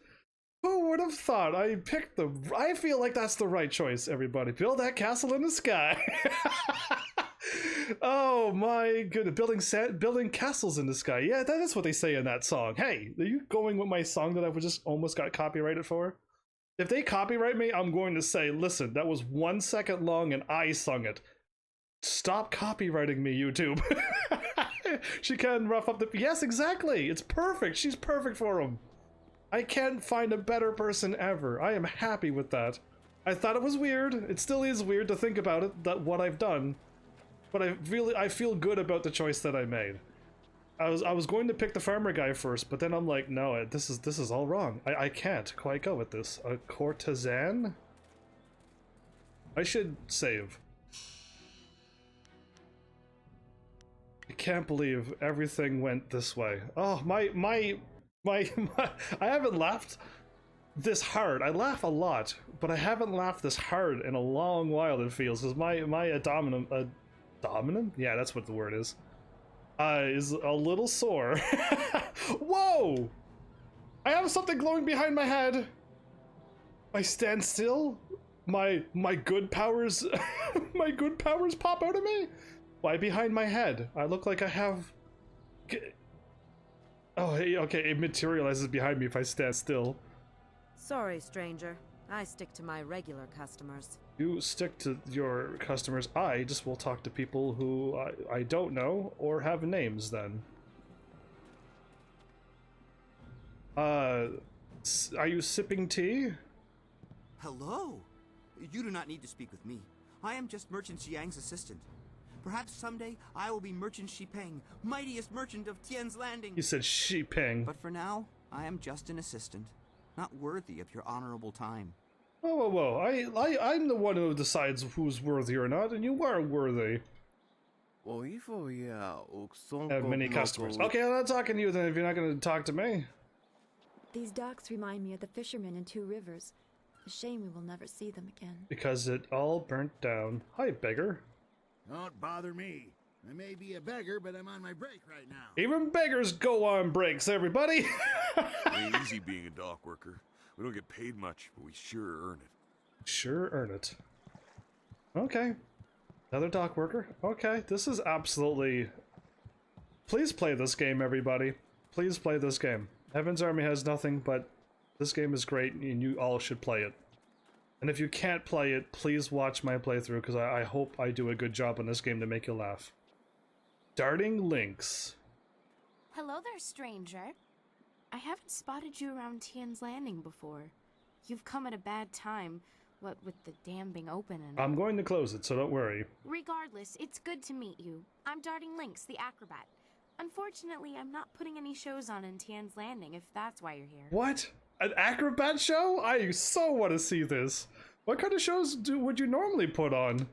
Who would have thought? I feel like that's the right choice, everybody. Build that castle in the sky. Oh my goodness, building castles in the sky. Yeah, that is what they say in that song. Hey, are you going with my song that I just almost got copyrighted for? If they copyright me, I'm going to say, listen, that was 1 second long and I sung it. Stop copywriting me, YouTube. She can rough up the... Yes, exactly. It's perfect. She's perfect for him. I can't find a better person ever. I am happy with that. I thought it was weird. It still is weird to think about it, that what I've done. But I feel good about the choice that I made. I was going to pick the farmer guy first, but then I'm like, no, this is all wrong. I can't quite go with this. A courtesan? I should save. I can't believe everything went this way. Oh, my I haven't laughed this hard. I laugh a lot, but I haven't laughed this hard in a long while, it feels, because my abdomen, yeah, that's what the word is a little sore. Whoa! I have something glowing behind my head. I stand still. My good powers, my good powers pop out of me. Why behind my head? I look like I have. Oh, hey, okay, it materializes behind me if I stand still. Sorry, stranger. I stick to my regular customers. You stick to your customers. I just will talk to people who I don't know or have names then. Are you sipping tea? Hello. You do not need to speak with me. I am just Merchant Xiang's assistant. Perhaps someday I will be Merchant Xipeng, mightiest merchant of Tian's Landing. You said Xipeng. But for now, I am just an assistant, not worthy of your honorable time. Whoa, whoa, whoa. I'm the one who decides who's worthy or not, and you are worthy. Have many customers. Okay, I'm not talking to you then if you're not going to talk to me. These docks remind me of the fishermen in Two Rivers. A shame we will never see them again. Because it all burnt down. Hi, beggar. Don't bother me. I may be a beggar, but I'm on my break right now. Even beggars go on breaks, everybody. Ain't easy being a dock worker. We don't get paid much, but we sure earn it. Sure earn it. Okay. Another dock worker. Okay, this is absolutely... Please play this game, everybody. Please play this game. Heaven's Army has nothing, but this game is great, and you all should play it. And if you can't play it, please watch my playthrough, because I hope I do a good job on this game to make you laugh. Darting Lynx. Hello there, stranger. I haven't spotted you around Tian's Landing before. You've come at a bad time, what with the dam being open and... I'm going to close it, so don't worry. Regardless, it's good to meet you. I'm Darting Lynx, the acrobat. Unfortunately, I'm not putting any shows on in Tian's Landing, if that's why you're here. What? An acrobat show? I so want to see this. What kind of shows would you normally put on?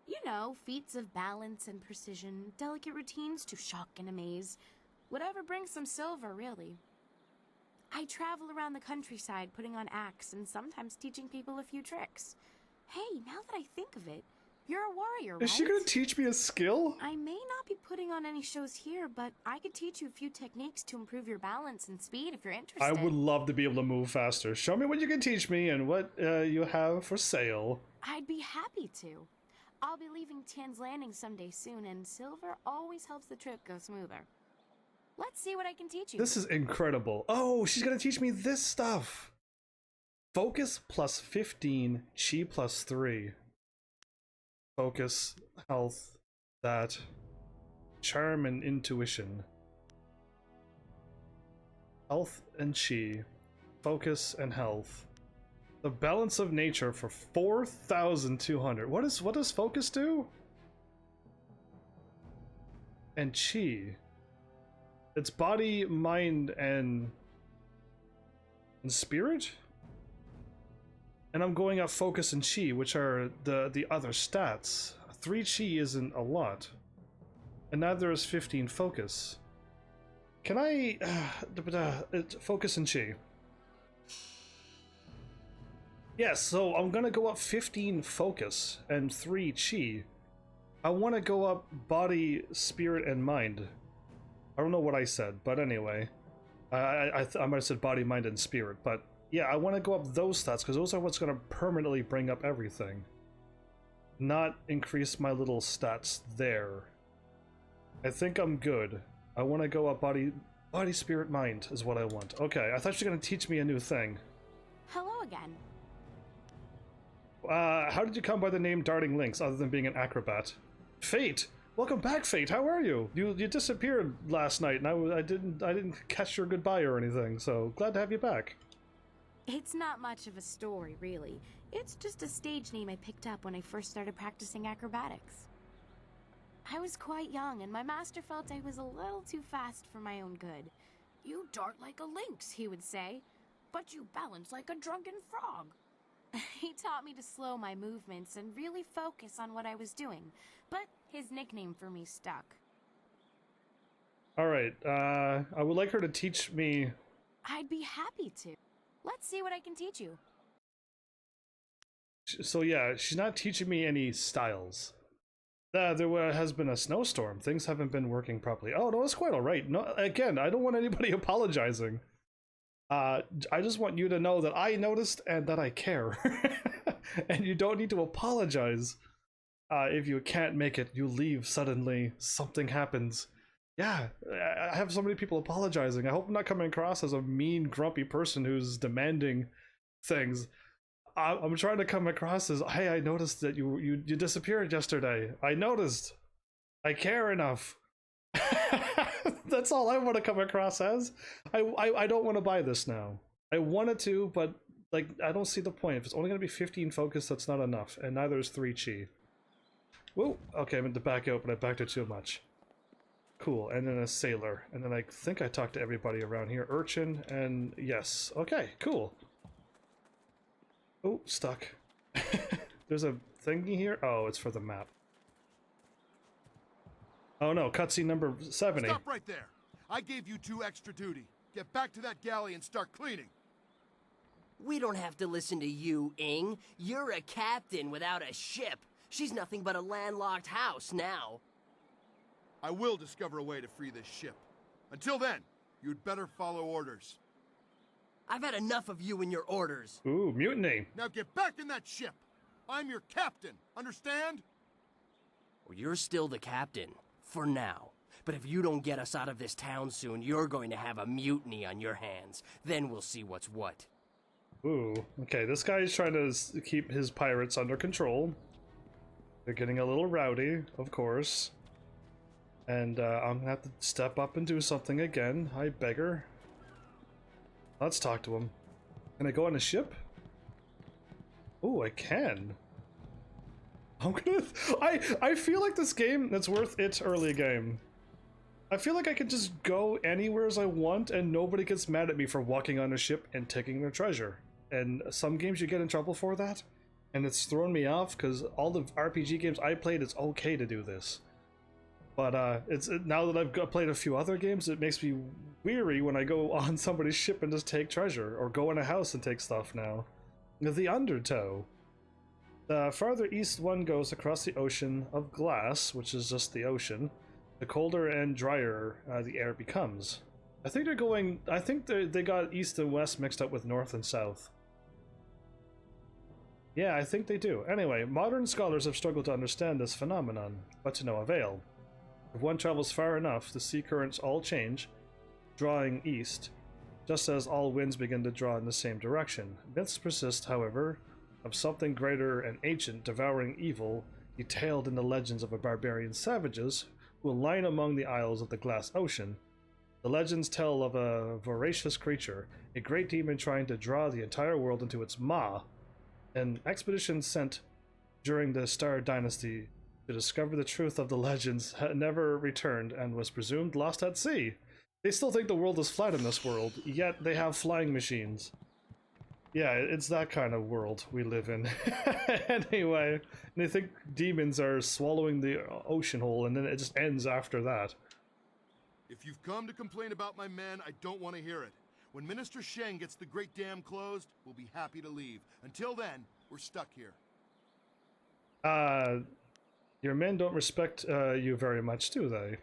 You know, feats of balance and precision, delicate routines to shock and amaze. Whatever brings some silver, really. I travel around the countryside putting on acts and sometimes teaching people a few tricks. Hey, now that I think of it, you're a warrior, right? Is she gonna teach me a skill? I may not be putting on any shows here, but I could teach you a few techniques to improve your balance and speed if you're interested. I would love to be able to move faster. Show me what you can teach me and what you have for sale. I'd be happy to. I'll be leaving Tian's Landing someday soon, and silver always helps the trip go smoother. Let's see what I can teach you. This is incredible. Oh, she's gonna teach me this stuff. Focus plus 15, chi plus 3. Focus, health, that, charm and intuition. Health and chi, focus and health. The balance of nature for 4,200. What does focus do? And chi. It's body, mind, and spirit? And I'm going up focus and chi, which are the other stats. 3 chi isn't a lot. And neither is 15 focus. Can I... focus and chi. Yes, so I'm gonna go up 15 focus and 3 chi. I want to go up body, spirit, and mind. I don't know what I said, but anyway. I might have said body, mind, and spirit, but... Yeah, I want to go up those stats, because those are what's going to permanently bring up everything. Not increase my little stats there. I think I'm good. I want to go up body, spirit, mind is what I want. Okay, I thought you were going to teach me a new thing. Hello again. How did you come by the name Darting Lynx, other than being an acrobat? Fate! Welcome back, Fate. How are you? You disappeared last night, and I didn't catch your goodbye or anything. So glad to have you back. It's not much of a story, really. It's just a stage name I picked up when I first started practicing acrobatics. I was quite young, and my master felt I was a little too fast for my own good. You dart like a lynx, he would say, but you balance like a drunken frog. He taught me to slow my movements and really focus on what I was doing, but his nickname for me stuck. Alright, I would like her to teach me... I'd be happy to. Let's see what I can teach you. So yeah, she's not teaching me any styles. Has been a snowstorm. Things haven't been working properly. Oh, no, it's quite all right. No, again, I don't want anybody apologizing. I just want you to know that I noticed and that I care. And you don't need to apologize. If you can't make it, you leave suddenly, something happens. Yeah, I have so many people apologizing. I hope I'm not coming across as a mean, grumpy person who's demanding things. I'm trying to come across as, hey, I noticed that you disappeared yesterday. I noticed. I care enough. That's all I want to come across as. I don't want to buy this now. I wanted to, but like I don't see the point. If it's only going to be 15 focus, that's not enough, and neither is 3 chi. Whoa, okay, I meant to back out, but I backed it too much. Cool, and then a sailor, and then I think I talked to everybody around here. Urchin, and yes. Okay, cool. Oh, stuck. There's a thingy here? Oh, it's for the map. Oh no, cutscene number 70. Stop right there! I gave you 2 extra duty. Get back to that galley and start cleaning. We don't have to listen to you, Ing. You're a captain without a ship. She's nothing but a landlocked house now. I will discover a way to free this ship. Until then, you'd better follow orders. I've had enough of you and your orders. Ooh, mutiny. Now get back in that ship! I'm your captain, understand? Well, you're still the captain, for now. But if you don't get us out of this town soon, you're going to have a mutiny on your hands. Then we'll see what's what. Ooh, okay, this guy's trying to keep his pirates under control. They're getting a little rowdy, of course. And I'm gonna have to step up and do something again. Hi, beggar. Let's talk to him. Can I go on a ship? Oh, I can. I'm gonna... I feel like this game, it's worth its early game. I feel like I can just go anywhere as I want and nobody gets mad at me for walking on a ship and taking their treasure. And some games you get in trouble for that. And it's thrown me off because all the RPG games I played, it's okay to do this. But now that I've played a few other games, it makes me weary when I go on somebody's ship and just take treasure, or go in a house and take stuff now. The Undertow. The farther east one goes across the ocean of glass, which is just the ocean, the colder and drier the air becomes. I think they're going... I think they got east and west mixed up with north and south. Yeah, I think they do. Anyway, modern scholars have struggled to understand this phenomenon, but to no avail. If one travels far enough, the sea currents all change, drawing east, just as all winds begin to draw in the same direction. Myths persist, however, of something greater and ancient devouring evil detailed in the legends of a barbarian savages who line among the isles of the glass ocean. The legends tell of a voracious creature, a great demon trying to draw the entire world into its maw. An expedition sent during the Star Dynasty to discover the truth of the legends had never returned and was presumed lost at sea. They still think the world is flat in this world, yet they have flying machines. Yeah, it's that kind of world we live in. Anyway, and they think demons are swallowing the ocean whole and then it just ends after that. If you've come to complain about my men, I don't want to hear it. When Minister Sheng gets the Great Dam closed, we'll be happy to leave. Until then, we're stuck here. Your men don't respect you very much, do they?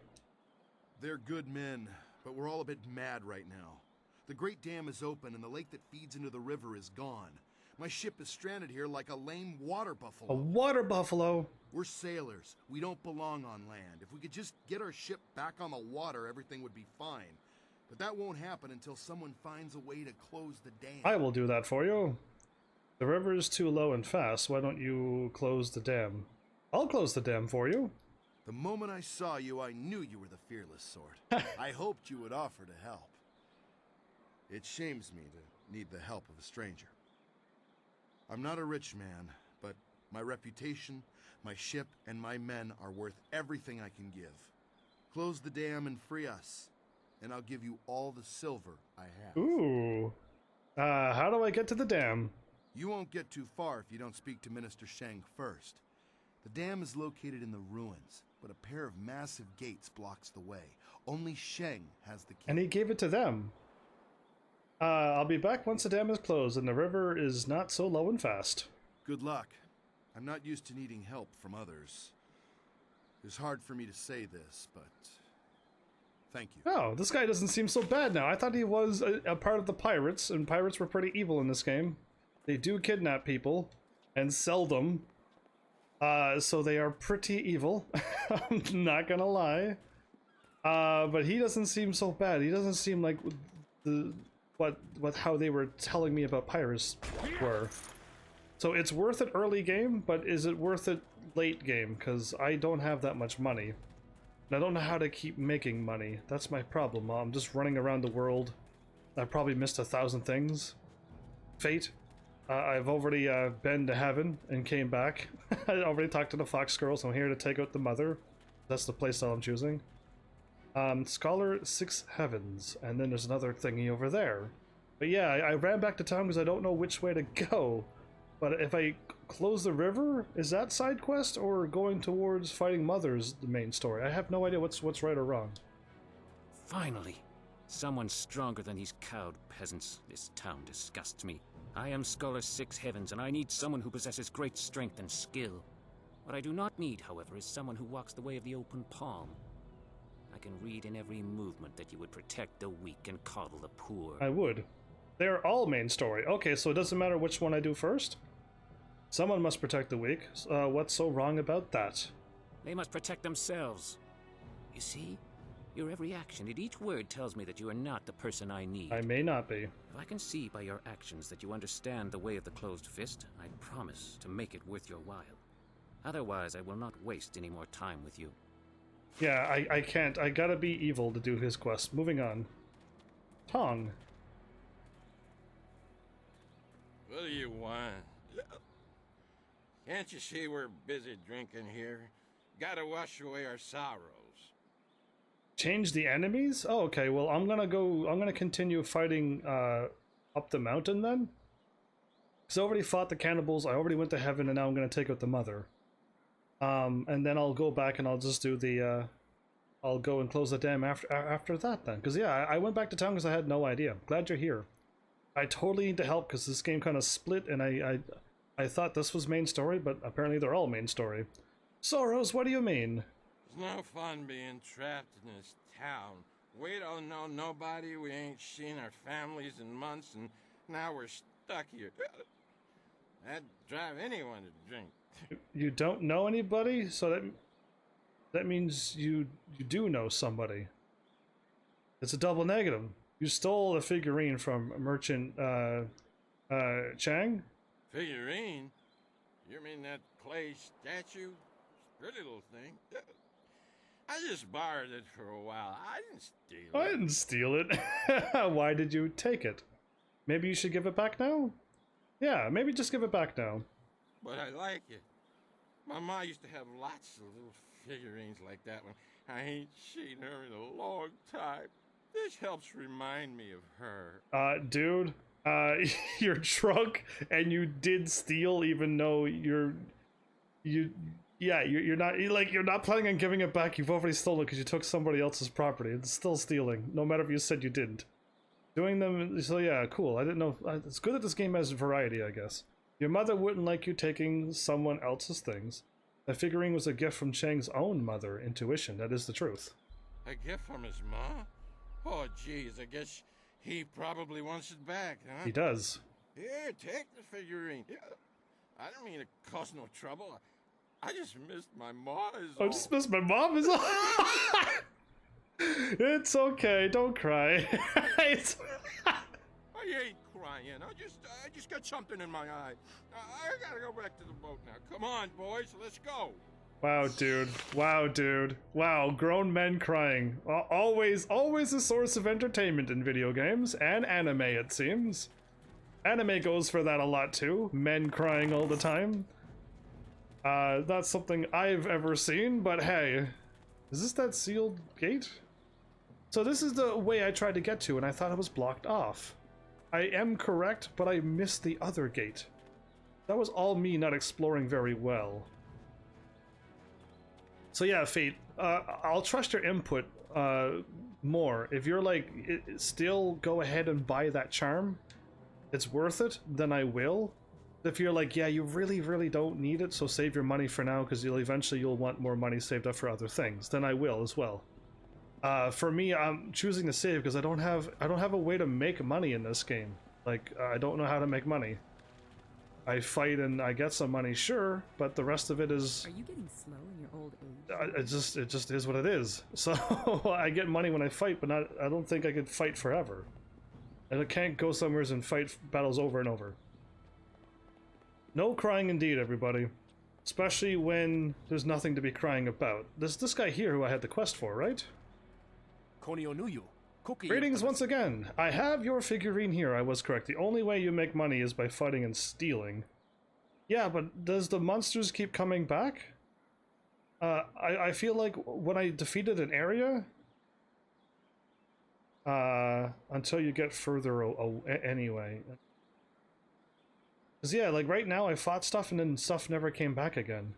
They're good men, but we're all a bit mad right now. The Great Dam is open and the lake that feeds into the river is gone. My ship is stranded here like a lame water buffalo. A water buffalo? We're sailors. We don't belong on land. If we could just get our ship back on the water, everything would be fine. But that won't happen until someone finds a way to close the dam. I will do that for you. The river is too low and fast. Why don't you close the dam? I'll close the dam for you. The moment I saw you, I knew you were the fearless sort. I hoped you would offer to help. It shames me to need the help of a stranger. I'm not a rich man, but my reputation, my ship, and my men are worth everything I can give. Close the dam and free us, and I'll give you all the silver I have. Ooh. How do I get to the dam? You won't get too far if you don't speak to Minister Sheng first. The dam is located in the ruins, but a pair of massive gates blocks the way. Only Sheng has the key. And he gave it to them. I'll be back once the dam is closed and the river is not so low and fast. Good luck. I'm not used to needing help from others. It's hard for me to say this, but thank you. Oh, this guy doesn't seem so bad now. I thought he was a part of the pirates, and pirates were pretty evil in this game. They do kidnap people and sell them. So they are pretty evil. I'm not gonna lie. But he doesn't seem so bad. He doesn't seem like how they were telling me about pirates were. So it's worth it early game, but is it worth it late game? Because I don't have that much money. And I don't know how to keep making money. That's my problem. I'm just running around the world. I probably missed 1,000 things. Fate. I've already been to heaven and came back. I already talked to the fox girl, so I'm here to take out the mother. That's the playstyle I'm choosing. Scholar 6 Heavens, and then there's another thingy over there. But yeah, I ran back to town because I don't know which way to go. But if I close the river, is that side quest or going towards fighting mothers the main story? I have no idea what's right or wrong. Finally, someone stronger than these cowed peasants. This town disgusts me. I am Scholar 6 Heavens, and I need someone who possesses great strength and skill. What I do not need, however, is someone who walks the way of the open palm. I can read in every movement that you would protect the weak and coddle the poor. I would. They're all main story. Okay, so it doesn't matter which one I do first? Someone must protect the weak. What's so wrong about that? They must protect themselves. You see? Your every action and each word tells me that you are not the person I need. I may not be. If I can see by your actions that you understand the way of the closed fist, I promise to make it worth your while. Otherwise, I will not waste any more time with you. Yeah, I can't. I gotta be evil to do his quest. Moving on. Tong. What do you want? Can't you see we're busy drinking here? Gotta wash away our sorrows. Change the enemies? Oh, okay. Well, I'm gonna continue fighting up the mountain then. Because I already fought the cannibals. I already went to heaven, and now I'm gonna take out the mother. And then I'll go back and I'll just do the. I'll go and close the dam after that then. Because yeah, I went back to town because I had no idea. Glad you're here. I totally need to help because this game kind of split, and I thought this was main story, but apparently they're all main story. Soros, what do you mean? It's no fun being trapped in this town. We don't know nobody, we ain't seen our families in months, and now we're stuck here. That'd drive anyone to drink. You don't know anybody? So that means you do know somebody. It's a double negative. You stole a figurine from Merchant Chang? Figurine? You mean that clay statue? Pretty little thing. I just borrowed it for a while. I didn't steal it. I didn't steal it. Why did you take it? Maybe you should give it back now? Yeah, maybe just give it back now. But I like it. My ma used to have lots of little figurines like that one. I ain't seen her in a long time. This helps remind me of her. Dude, you're drunk and you did steal even though you're not planning on giving it back. You've already stolen it because you took somebody else's property. It's still stealing, no matter if you said you didn't. Doing them, so yeah, cool. I didn't know. It's good that this game has variety, I guess. Your mother wouldn't like you taking someone else's things. The figurine was a gift from Chang's own mother, Intuition. That is the truth. A gift from his ma? Oh, jeez, I guess he probably wants it back, huh? He does. Here, take the figurine. I didn't mean to cause no trouble. I just missed my ma is all. I just missed my mom is all. It's okay, don't cry. I ain't crying. I just got something in my eye. I gotta go back to the boat now. Come on, boys, let's go. Wow, dude. Wow, dude. Wow, grown men crying. Always a source of entertainment in video games and anime, it seems. Anime goes for that a lot too. Men crying all the time. Not something I've ever seen, but hey. Is this that sealed gate? So this is the way I tried to get to, and I thought it was blocked off. I am correct, but I missed the other gate. That was all me not exploring very well. So yeah, Fate, I'll trust your input, more. If you're like, still go ahead and buy that charm, it's worth it, then I will. If you're like, yeah, you really don't need it, so save your money for now because you'll want more money saved up for other things, then I will as well. For me, I'm choosing to save because I don't have a way to make money in this game. Like, I don't know how to make money. I fight and I get some money, sure, but the rest of it is... Are you getting slow in your old age? It just is what it is. So I get money when I fight, but I don't think I could fight forever. And I can't go somewhere and fight battles over and over. No crying indeed, everybody. Especially when there's nothing to be crying about. There's this guy here who I had the quest for, right? Greetings once again. I have your figurine here. I was correct. The only way you make money is by fighting and stealing. Yeah, but does the monsters keep coming back? I feel like when I defeated an area, until you get further anyway. Because yeah, like right now I fought stuff and then stuff never came back again.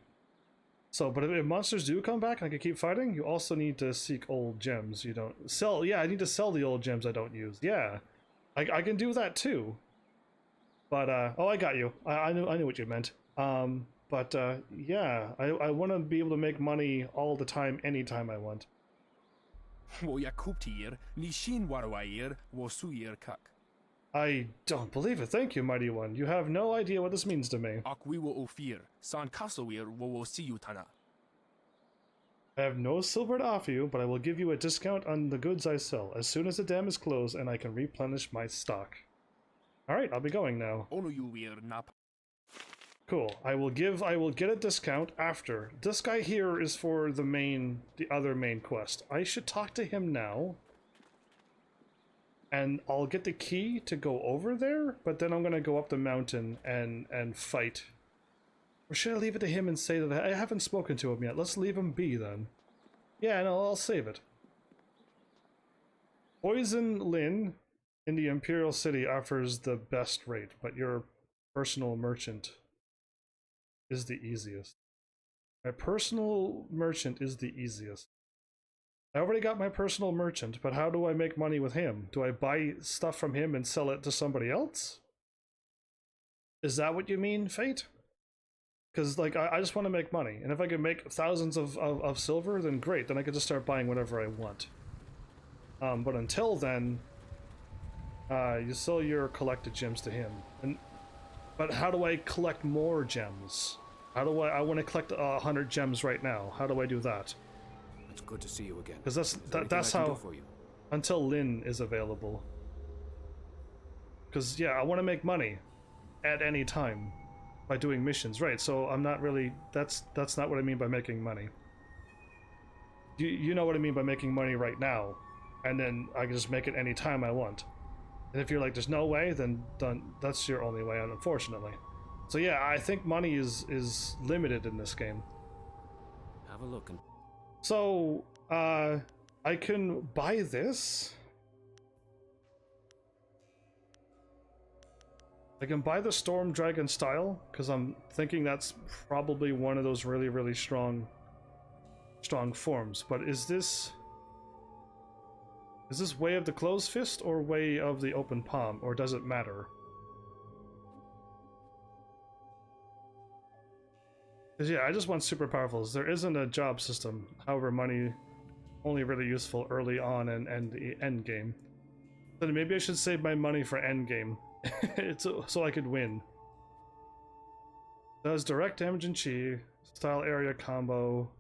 So, but if monsters do come back and I can keep fighting, you also need to seek old gems you don't sell. Yeah, I need to sell the old gems I don't use. Yeah, I can do that too. But oh, I got you. I knew what you meant. Yeah, I want to be able to make money all the time, anytime I want. I don't believe it. Thank you, Mighty One. You have no idea what this means to me. I have no silver to offer you, but I will give you a discount on the goods I sell as soon as the dam is closed and I can replenish my stock. Alright, I'll be going now. Cool. I will get a discount after. This guy here is for the other main quest. I should talk to him now. And I'll get the key to go over there, but then I'm gonna go up the mountain and fight. Or should I leave it to him and say that I haven't spoken to him yet? Let's leave him be then. Yeah, no, I'll save it. Poison Lin in the Imperial City offers the best rate, but your personal merchant is the easiest. My personal merchant is the easiest. I already got my personal merchant, but how do I make money with him? Do I buy stuff from him and sell it to somebody else? Is that what you mean, Fate? Because, like, I just want to make money, and if I can make thousands of silver, then great, then I can just start buying whatever I want. But until then, you sell your collected gems to him. But how do I collect more gems? How do I want to collect 100 gems right now. How do I do that? It's good to see you again. Because that's how, until Lin is available. Because, yeah, I want to make money at any time by doing missions, right? So I'm not really, that's not what I mean by making money. You know what I mean by making money right now, and then I can just make it any time I want. And if you're like, there's no way, then that's your only way, unfortunately. So yeah, I think money is limited in this game. Have a look and... So, I can buy this. I can buy the Storm Dragon style, because I'm thinking that's probably one of those really strong forms. But is this Way of the Closed Fist or Way of the Open Palm, or does it matter? Because yeah, I just want super powerfuls. There isn't a job system, however money only really useful early on and the end game. Then maybe I should save my money for end game. so I could win. Does direct damage and chi, style area combo.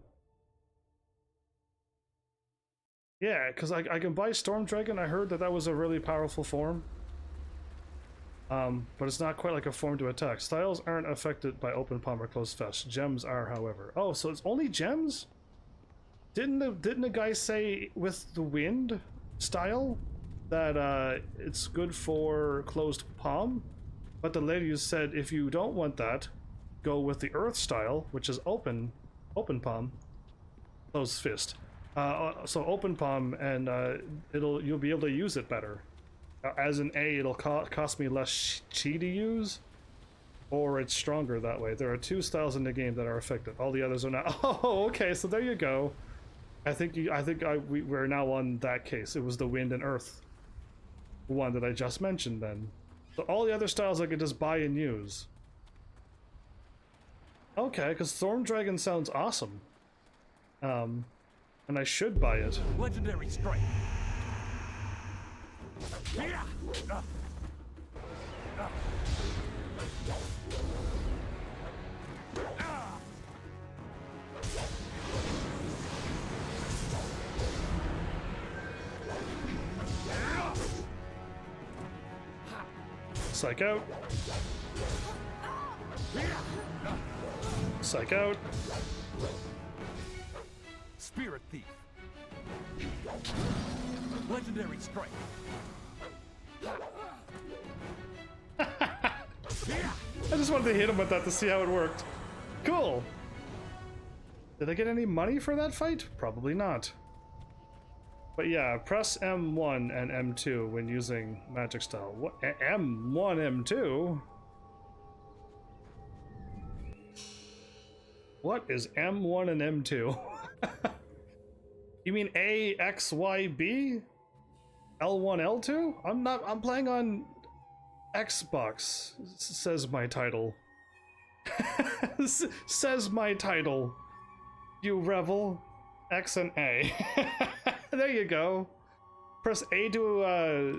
Yeah, because I can buy Storm Dragon. I heard that was a really powerful form. But it's not quite like a form to attack. Styles aren't affected by open palm or closed fist. Gems are, however. Oh, so it's only gems? Didn't the guy say with the wind style that it's good for closed palm? But the lady said if you don't want that, go with the earth style, which is open palm, closed fist. So open palm, and you'll be able to use it better. As an A, it'll cost me less chi to use, or it's stronger that way. There are two styles in the game that are affected. All the others are not. Oh, okay, so there you go. we're now on that case. It was the wind and earth one that I just mentioned then. So all the other styles I could just buy and use. Okay, because Storm Dragon sounds awesome. And I should buy it. Legendary strike. Psych out. Psych out. Spirit Thief. Legendary strike. I just wanted to hit him with that to see how it worked. Cool. Did I get any money for that fight? Probably not. But yeah, press M1 and M2 when using magic style. What? M1, M2? What is M1 and M2? You mean A, X, Y, B? L1, L2? I'm playing on Xbox, says my title. Says my title. You revel. X and A. There you go. Press A to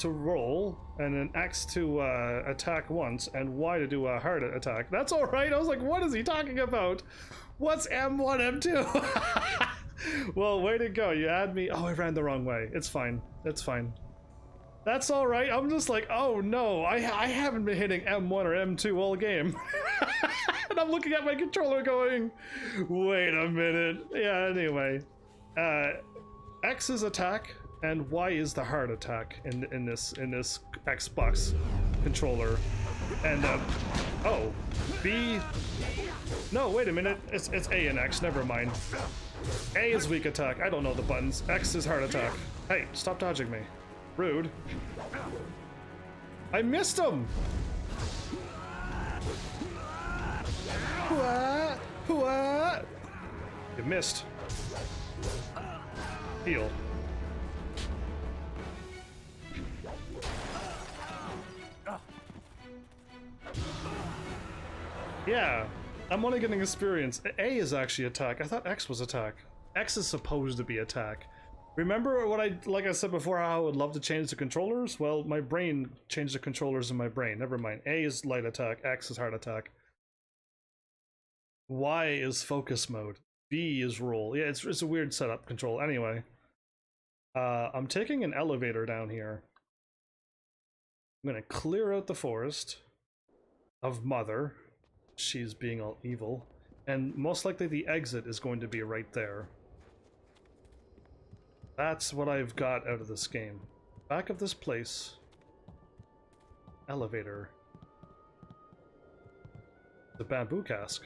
roll, and then X to attack once, and Y to do a hard attack. That's all right. I was like, what is he talking about? What's M1, M2? Well, way to go. You had me. Oh, I ran the wrong way. It's fine. It's fine. That's all right. I'm just like, oh no, I haven't been hitting M1 or M2 all game. And I'm looking at my controller going, wait a minute. Yeah, anyway. X is attack, and Y is the hard attack in this Xbox controller. And oh, B. No, wait a minute. It's A and X. Never mind. A is weak attack. I don't know the buttons. X is hard attack. Hey, stop dodging me. Rude. I missed him. What? You missed. Heal. Yeah, I'm only getting experience. A is actually attack. I thought X was attack. X is supposed to be attack. Remember like I said before, how I would love to change the controllers? Well, my brain changed the controllers in my brain. Never mind. A is light attack. X is hard attack. Y is focus mode. B is roll. Yeah, it's a weird setup control. Anyway, I'm taking an elevator down here. I'm gonna clear out the forest of Mother. She's being all evil. And most likely the exit is going to be right there. That's what I've got out of this game. Back of this place. Elevator. The bamboo cask.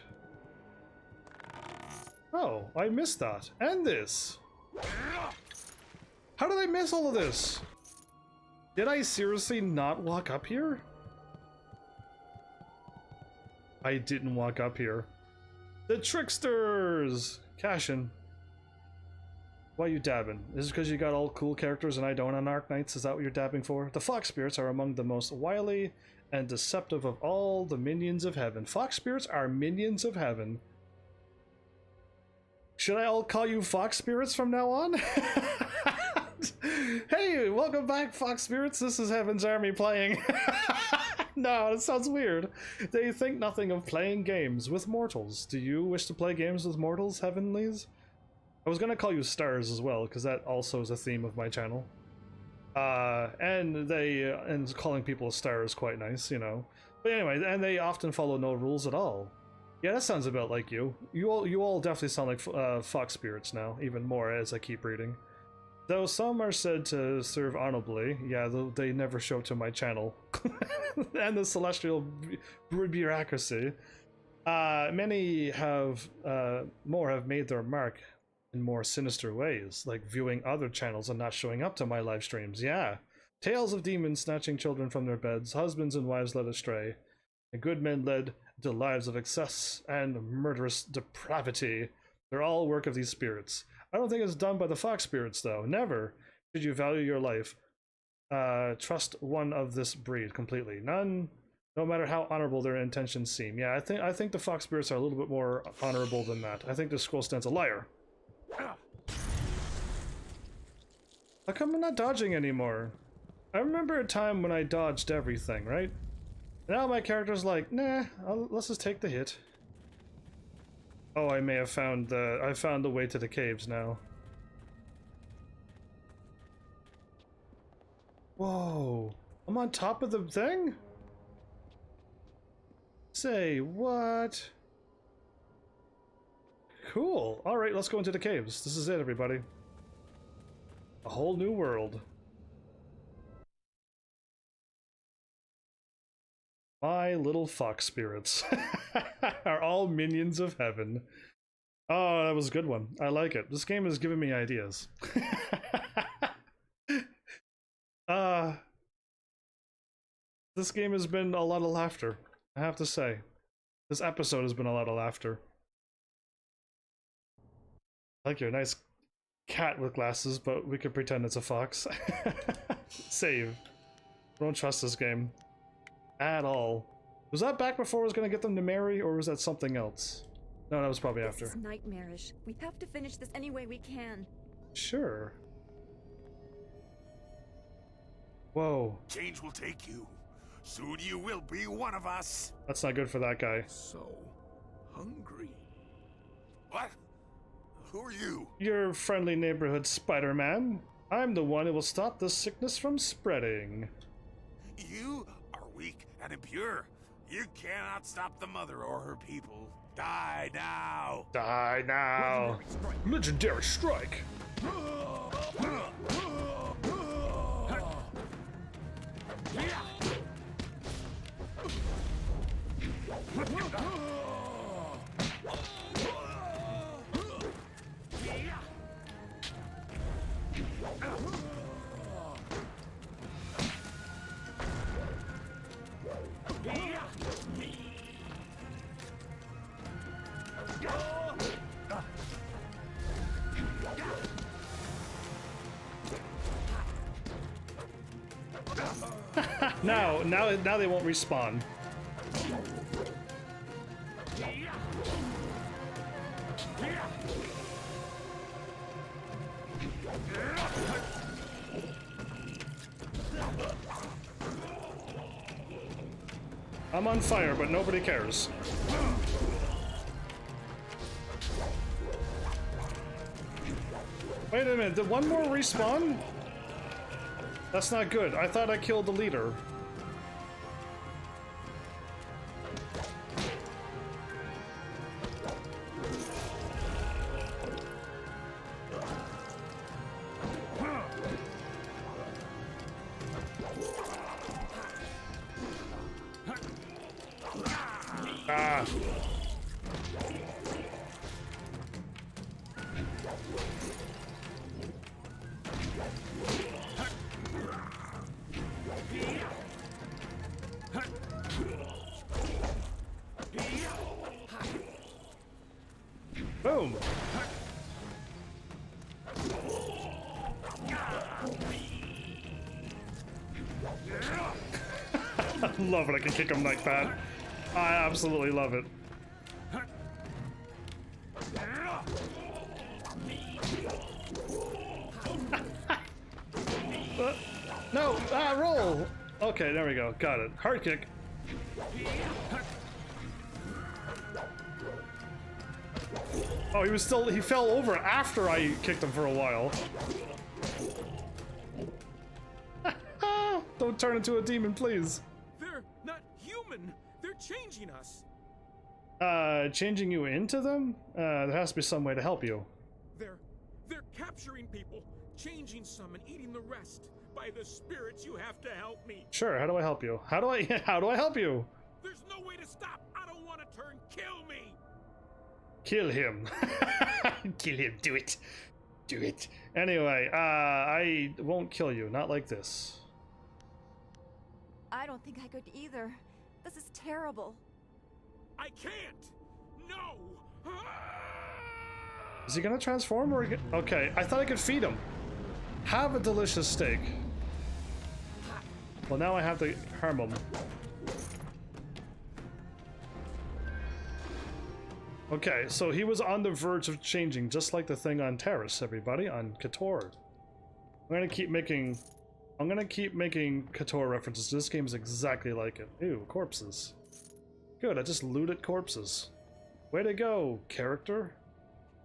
Oh, I missed that. And this. How did I miss all of this? Did I seriously not walk up here? I didn't walk up here. The tricksters! Cashin. Why are you dabbing? Is it because you got all cool characters and I don't on Arc Knights? Is that what you're dabbing for? The Fox Spirits are among the most wily and deceptive of all the minions of heaven. Fox Spirits are minions of heaven. Should I all call you Fox Spirits from now on? Hey, welcome back, Fox Spirits. This is Heaven's Army playing. No, that sounds weird. They think nothing of playing games with mortals. Do you wish to play games with mortals, Heavenlies? I was gonna call you Stars as well, because that also is a theme of my channel. And calling people a star is quite nice, you know. But anyway, and they often follow no rules at all. Yeah, that sounds about like you. You all definitely sound like Fox Spirits now, even more as I keep reading. Though some are said to serve honorably, yeah, they never show up to my channel. And the celestial bureaucracy. Many have made their mark in more sinister ways, like viewing other channels and not showing up to my live streams. Yeah, tales of demons snatching children from their beds, husbands and wives led astray, and good men led to lives of excess and murderous depravity. They're all work of these spirits. I don't think it's done by the fox spirits, though. Never should you value your life. Trust one of this breed completely. None, no matter how honorable their intentions seem. Yeah, I think the fox spirits are a little bit more honorable than that. I think the scroll stands a liar. How come I'm not dodging anymore? I remember a time when I dodged everything, right? Now my character's like, nah, let's just take the hit. Oh, I may have found I found the way to the caves now. Whoa, I'm on top of the thing? Say, what? Cool. All right, let's go into the caves. This is it, everybody. A whole new world. My little fox spirits are all minions of heaven. Oh, that was a good one. I like it. This game is giving me ideas. This game has been a lot of laughter, I have to say. This episode has been a lot of laughter. I like your nice cat with glasses, but we could pretend it's a fox. Save. Don't trust this game. At all. Was that back before I was gonna get them to marry, or was that something else? No, that was probably after. This is nightmarish. We have to finish this any way we can. Sure. Whoa. Change will take you. Soon you will be one of us. That's not good for that guy. So hungry. What? Who are you? Your friendly neighborhood Spider-Man. I'm the one who will stop this sickness from spreading. You are weak and impure. You cannot stop the mother or her people. Die now. Die now. Legendary strike. Now they won't respawn. I'm on fire, but nobody cares. Wait a minute, did one more respawn? That's not good. I thought I killed the leader. Ah. Boom. I love it. I can kick him like that. I absolutely love it. No! Roll! Okay, there we go. Got it. Hard kick. Oh, he fell over after I kicked him for a while. Don't turn into a demon, please. They're not human. They're changing us. Changing you into them? There has to be some way to help you. They're capturing people, changing some and eating the rest. By the spirits, you have to help me. Sure, how do I help you? How do I help you? There's no way to stop. I don't want to turn. Kill me. Kill him. Kill him. Do it. Do it. Anyway, I won't kill you. Not like this. I don't think I could either. This is terrible. I can't. No. Is he gonna transform or... Okay, I thought I could feed him. Have a delicious steak. Well, now I have to harm him. Okay, so he was on the verge of changing, just like the thing on Terrace, everybody, on Kotor. I'm gonna keep making Kotor references. This game is exactly like it. Ew, corpses. Good, I just looted corpses. Way to go, character.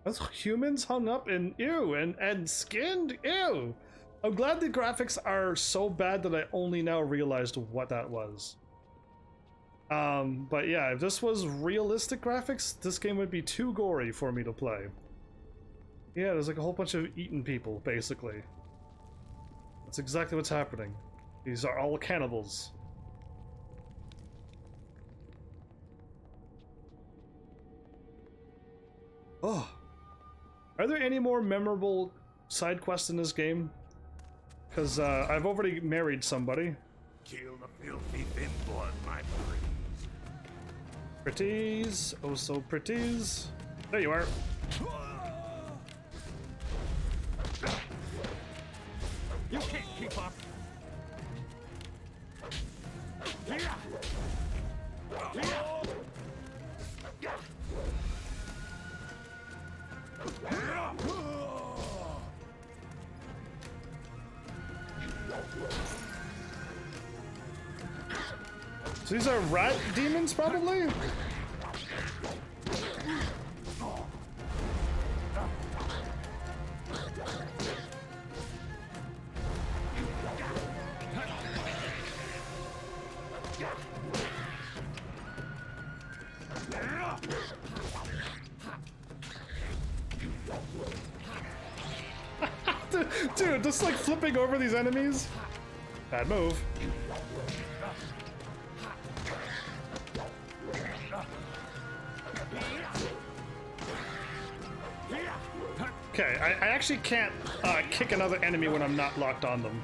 Those humans hung up in ew and skinned? Ew! I'm glad the graphics are so bad that I only now realized what that was. But yeah, if this was realistic graphics, this game would be too gory for me to play. Yeah, there's like a whole bunch of eaten people, basically. That's exactly what's happening. These are all cannibals. Oh. Are there any more memorable side quests in this game? Because I've already married somebody. Kill the filthy thin blood, my Pretties. Oh, so pretties. There you are. You can't keep up. So these are rat demons, probably? Dude, just like flipping over these enemies. Bad move. Okay, I actually can't kick another enemy when I'm not locked on them.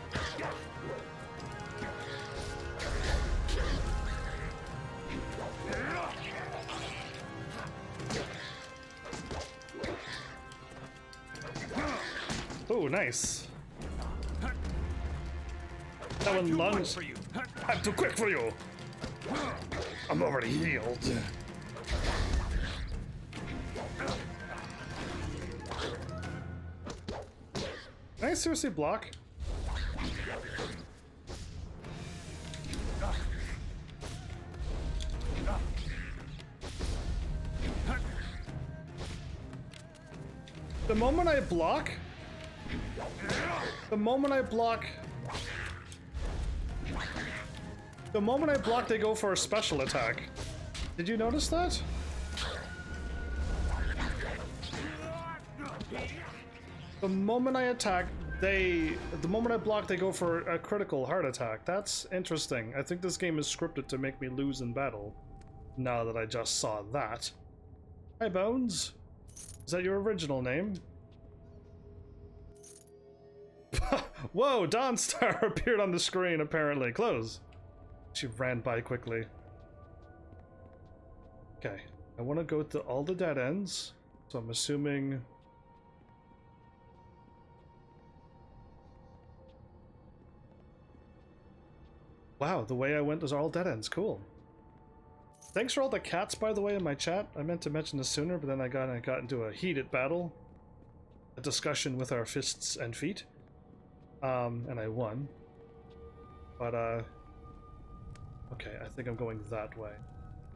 Oh, nice. That one lunged. I'm too quick for you. I'm already healed. Can I seriously block? The moment I block, they go for a special attack. Did you notice that? The moment I attack, the moment I block, they go for a critical heart attack. That's interesting. I think this game is scripted to make me lose in battle. Now that I just saw that. Hi, Bones. Is that your original name? Whoa, Dawnstar appeared on the screen, apparently. Close. She ran by quickly. Okay, I want to go to all the dead ends, so I'm assuming... Wow, the way I went was all dead ends. Cool. Thanks for all the cats, by the way, in my chat. I meant to mention this sooner, but then I got into a heated battle. A discussion with our fists and feet. And I won. But, okay, I think I'm going that way.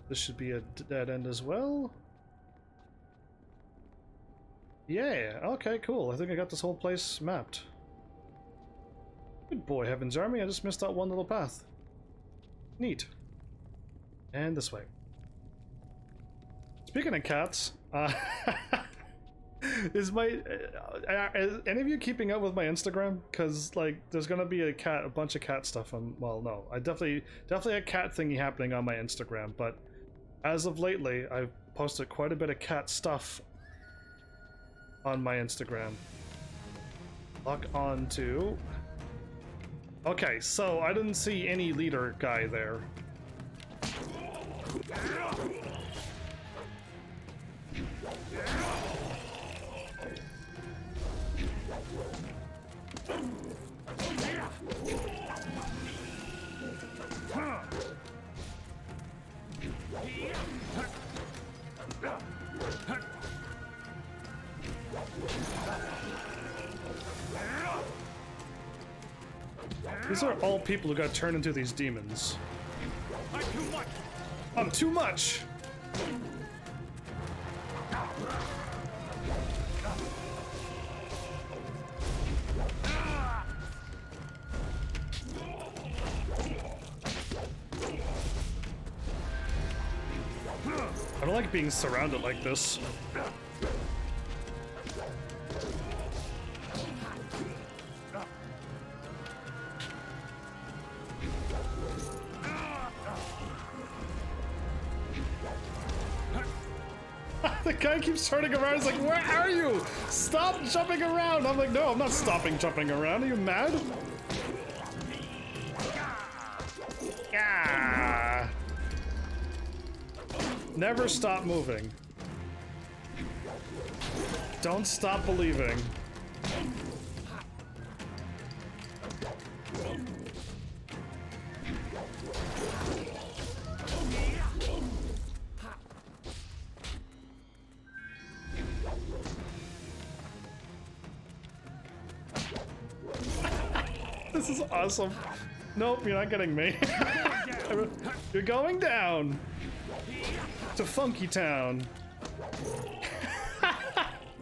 This should be a dead end as well. Yeah, okay, cool. I think I got this whole place mapped. Good boy, Heaven's Army. I just missed out one little path. Neat. And this way. Speaking of cats, is any of you keeping up with my Instagram? Because like, there's gonna be a bunch of cat stuff on. Well, no, I definitely a cat thingy happening on my Instagram. But as of lately, I've posted quite a bit of cat stuff on my Instagram. Lock on to. Okay, so I didn't see any leader guy there. These are all people who got turned into these demons. I'm too much. I'm too much. I don't like being surrounded like this. The guy keeps turning around. He's like, where are you? Stop jumping around. I'm like, no, I'm not stopping jumping around. Are you mad? Ah. Never stop moving. Don't stop believing. This is awesome. Nope, you're not getting me. You're going down to Funky Town.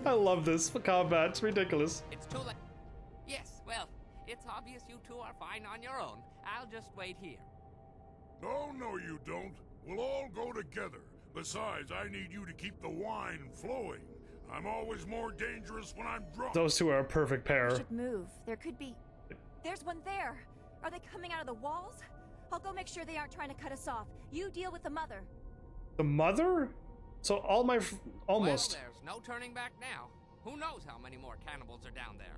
I love this combat. It's ridiculous. It's too late. Yes, well, it's obvious you two are fine on your own. I'll just wait here. No, you don't. We'll all go together. Besides, I need you to keep the wine flowing. I'm always more dangerous when I'm drunk. Those two are a perfect pair. We should move. There could be... There's one there. Are they coming out of the walls? I'll go make sure they aren't trying to cut us off. You deal with the mother. The mother? So all my almost. Well, there's no turning back now. Who knows how many more cannibals are down there.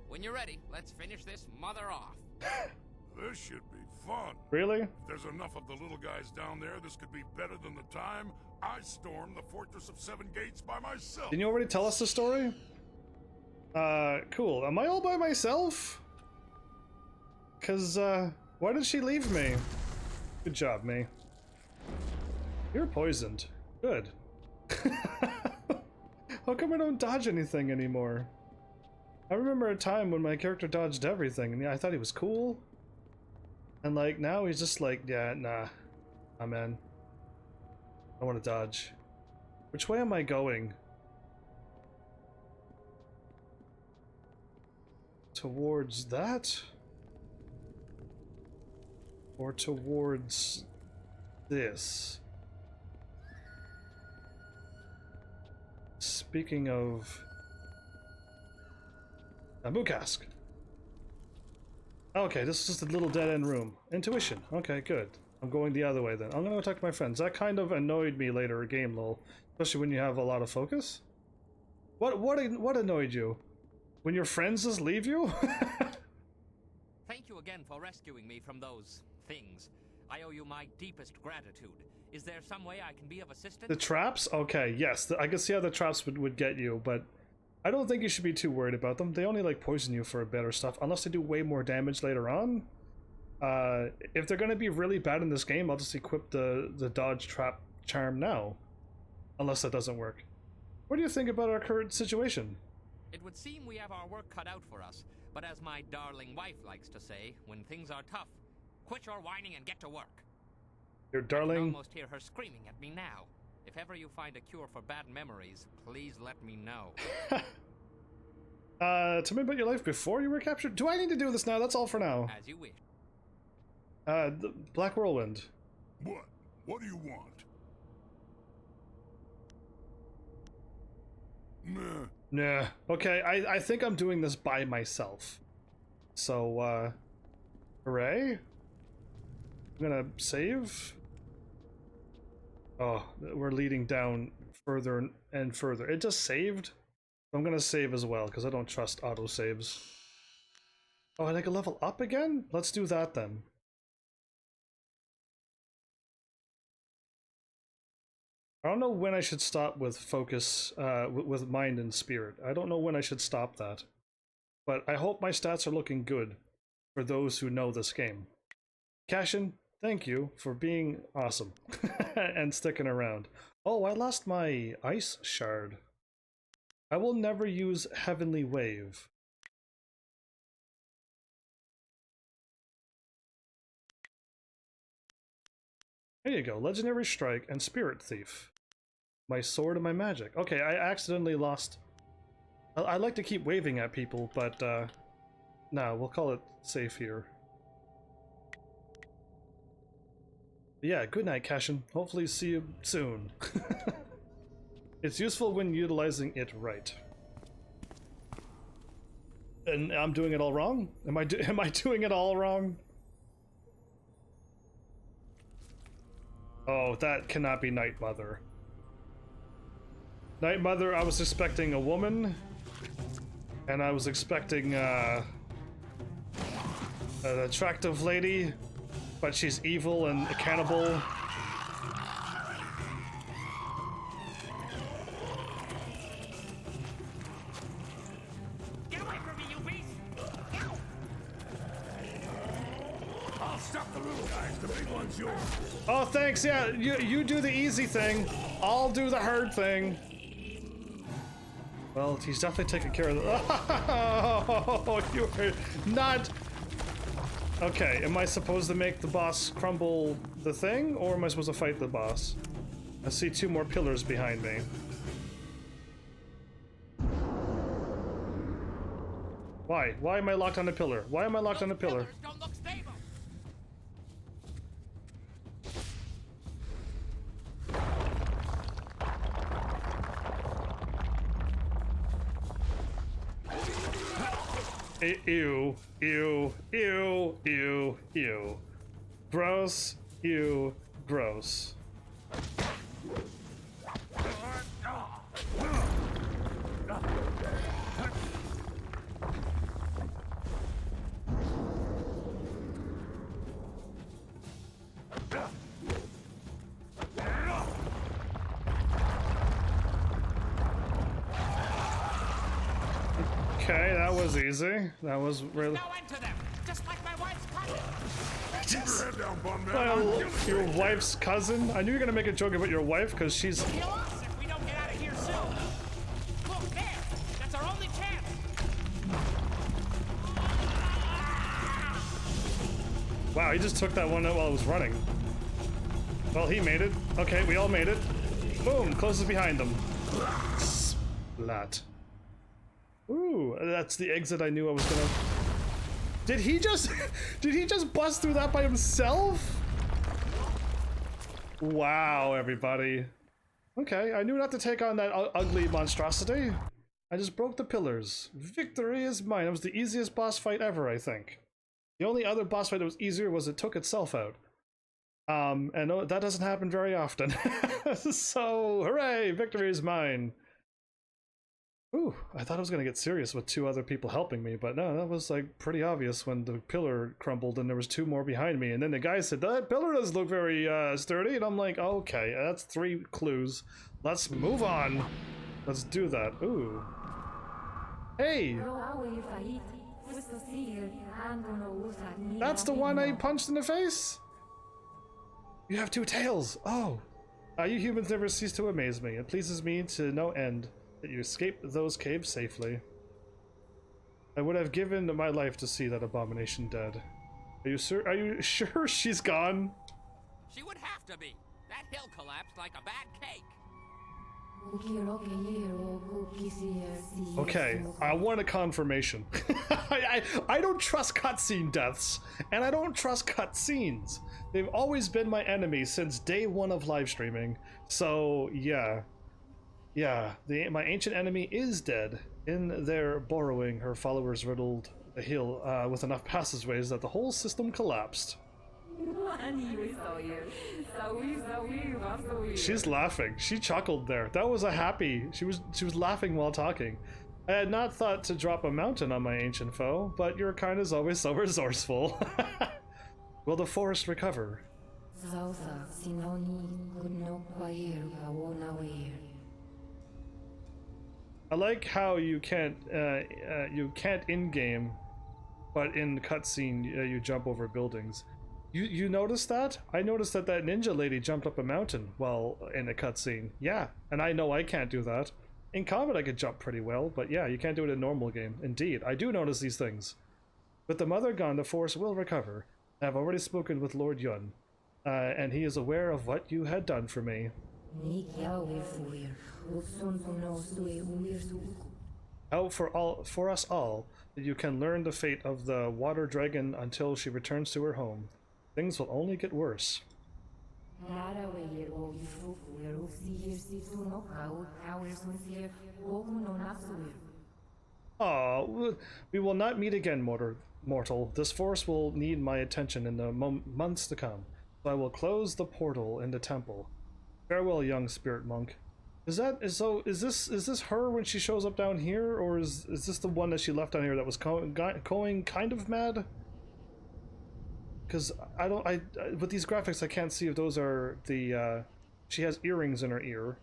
When you're ready, let's finish this mother off. This should be fun. Really? If there's enough of the little guys down there, this could be better than the time I stormed the Fortress of Seven Gates by myself. Didn't you already tell us the story? Cool. Am I all by myself? Cause, why did she leave me? Good job, me. You're poisoned. Good. How come I don't dodge anything anymore? I remember a time when my character dodged everything, and yeah, I thought he was cool. And like, now he's just like, yeah, nah. I'm in. I want to dodge. Which way am I going? Towards that? Or towards this? Speaking of bamboo cask. Okay, this is just a little dead-end room. Intuition. Okay, good. I'm going the other way then. I'm gonna go talk to my friends. That kind of annoyed me later in game, lol. Especially when you have a lot of focus. What annoyed you? When your friends just leave you? Thank you again for rescuing me from those things. I owe you my deepest gratitude. Is there some way I can be of assistance? The traps? Okay, yes. I can see how the traps would get you, but I don't think you should be too worried about them. They only like poison you for a bit or stuff, unless they do way more damage later on. If they're gonna be really bad in this game, I'll just equip the dodge trap charm now. Unless that doesn't work. What do you think about our current situation? It would seem we have our work cut out for us, but as my darling wife likes to say, when things are tough, quit your whining and get to work. Your darling... I can almost hear her screaming at me now. If ever you find a cure for bad memories, please let me know. Tell me about your life before you were captured. Do I need to do this now? That's all for now. As you wish. The Black Whirlwind. What? What do you want? Nah. Nah. Okay, I think I'm doing this by myself. So, hooray. I'm gonna save. Oh, we're leading down further and further. It just saved. I'm gonna save as well, because I don't trust autosaves. Oh, I can level up again? Let's do that then. I don't know when I should stop with focus, with mind and spirit. I don't know when I should stop that. But I hope my stats are looking good. for those who know this game. Cashin, thank you for being awesome and sticking around. Oh, I lost my ice shard. I will never use Heavenly Wave. There you go, Legendary Strike and Spirit Thief. My sword and my magic. Okay, I accidentally lost... I like to keep waving at people, but no, we'll call it safe here. Yeah, good night, Cashin. Hopefully see you soon. It's useful when utilizing it right. And I'm doing it all wrong? Am I doing it all wrong? Oh, that cannot be Night Mother. Night Mother, I was expecting a woman, and I was expecting an attractive lady, but she's evil and a cannibal. Get away from me, you beast! I'll stop the little guys, the big one's yours. Oh, thanks, yeah, you do the easy thing. I'll do the hard thing. Well, he's definitely taking care of the... Oh, you are not... Okay, am I supposed to make the boss crumble the thing, or am I supposed to fight the boss? I see two more pillars behind me. Why? Why am I locked on a pillar? Why am I locked on a pillar? Don't look stable. Ew, ew, ew, ew, ew. Gross, ew, gross. Okay, that was easy. That was really... No end to them, just like my wife's cousin. Keep your head down, bum man. Well, your wife's cousin? I knew you were gonna make a joke about your wife, because she's... Kill us if we don't get out of here soon. Look there, that's our only chance. Wow, he just took that one out while I was running. Well, he made it. Okay, we all made it. Boom, closes behind them. Splat. Ooh, that's the exit I knew I was gonna... Did he just bust through that by himself? Wow, everybody. Okay, I knew not to take on that ugly monstrosity. I just broke the pillars. Victory is mine. It was the easiest boss fight ever, I think. The only other boss fight that was easier was it took itself out. And that doesn't happen very often. So, hooray, victory is mine. Ooh, I thought I was gonna get serious with two other people helping me, but no, that was like pretty obvious when the pillar crumbled and there was two more behind me, and then the guy said, that pillar doesn't look very sturdy, and I'm like, okay, that's 3 clues. Let's move on. Let's do that. Ooh. Hey! That's the one I punched in the face? You have 2 tails! Oh! You humans never cease to amaze me. It pleases me to no end that you escaped those caves safely. I would have given my life to see that abomination dead. Are you sure she's gone? She would have to be. That hill collapsed like a bad cake. Okay, I want a confirmation. I don't trust cutscene deaths, and I don't trust cutscenes. They've always been my enemy since day 1 of live streaming. So yeah. Yeah, my ancient enemy is dead. In there borrowing, her followers riddled the hill with enough passageways that the whole system collapsed. She's laughing. She chuckled there. That was a happy. She was laughing while talking. I had not thought to drop a mountain on my ancient foe, but your kind is always so resourceful. Will the forest recover? I like how you can't in-game but in the cutscene you jump over buildings. You noticed that? I noticed that ninja lady jumped up a mountain while in a cutscene. Yeah, and I know I can't do that. In combat I could jump pretty well, but yeah, you can't do it in normal game. Indeed, I do notice these things. With the mother gone, the force will recover. I have already spoken with Lord Yun, and he is aware of what you had done for me. Out for us all, that you can learn the fate of the water dragon until she returns to her home. Things will only get worse. Oh, we will not meet again, mortal. This force will need my attention in the months to come, so I will close the portal in the temple. Farewell, young spirit monk. Is this her when she shows up down here, or is this the one that she left down here that was going kind of mad? Because with these graphics I can't see if those are the she has earrings in her ear,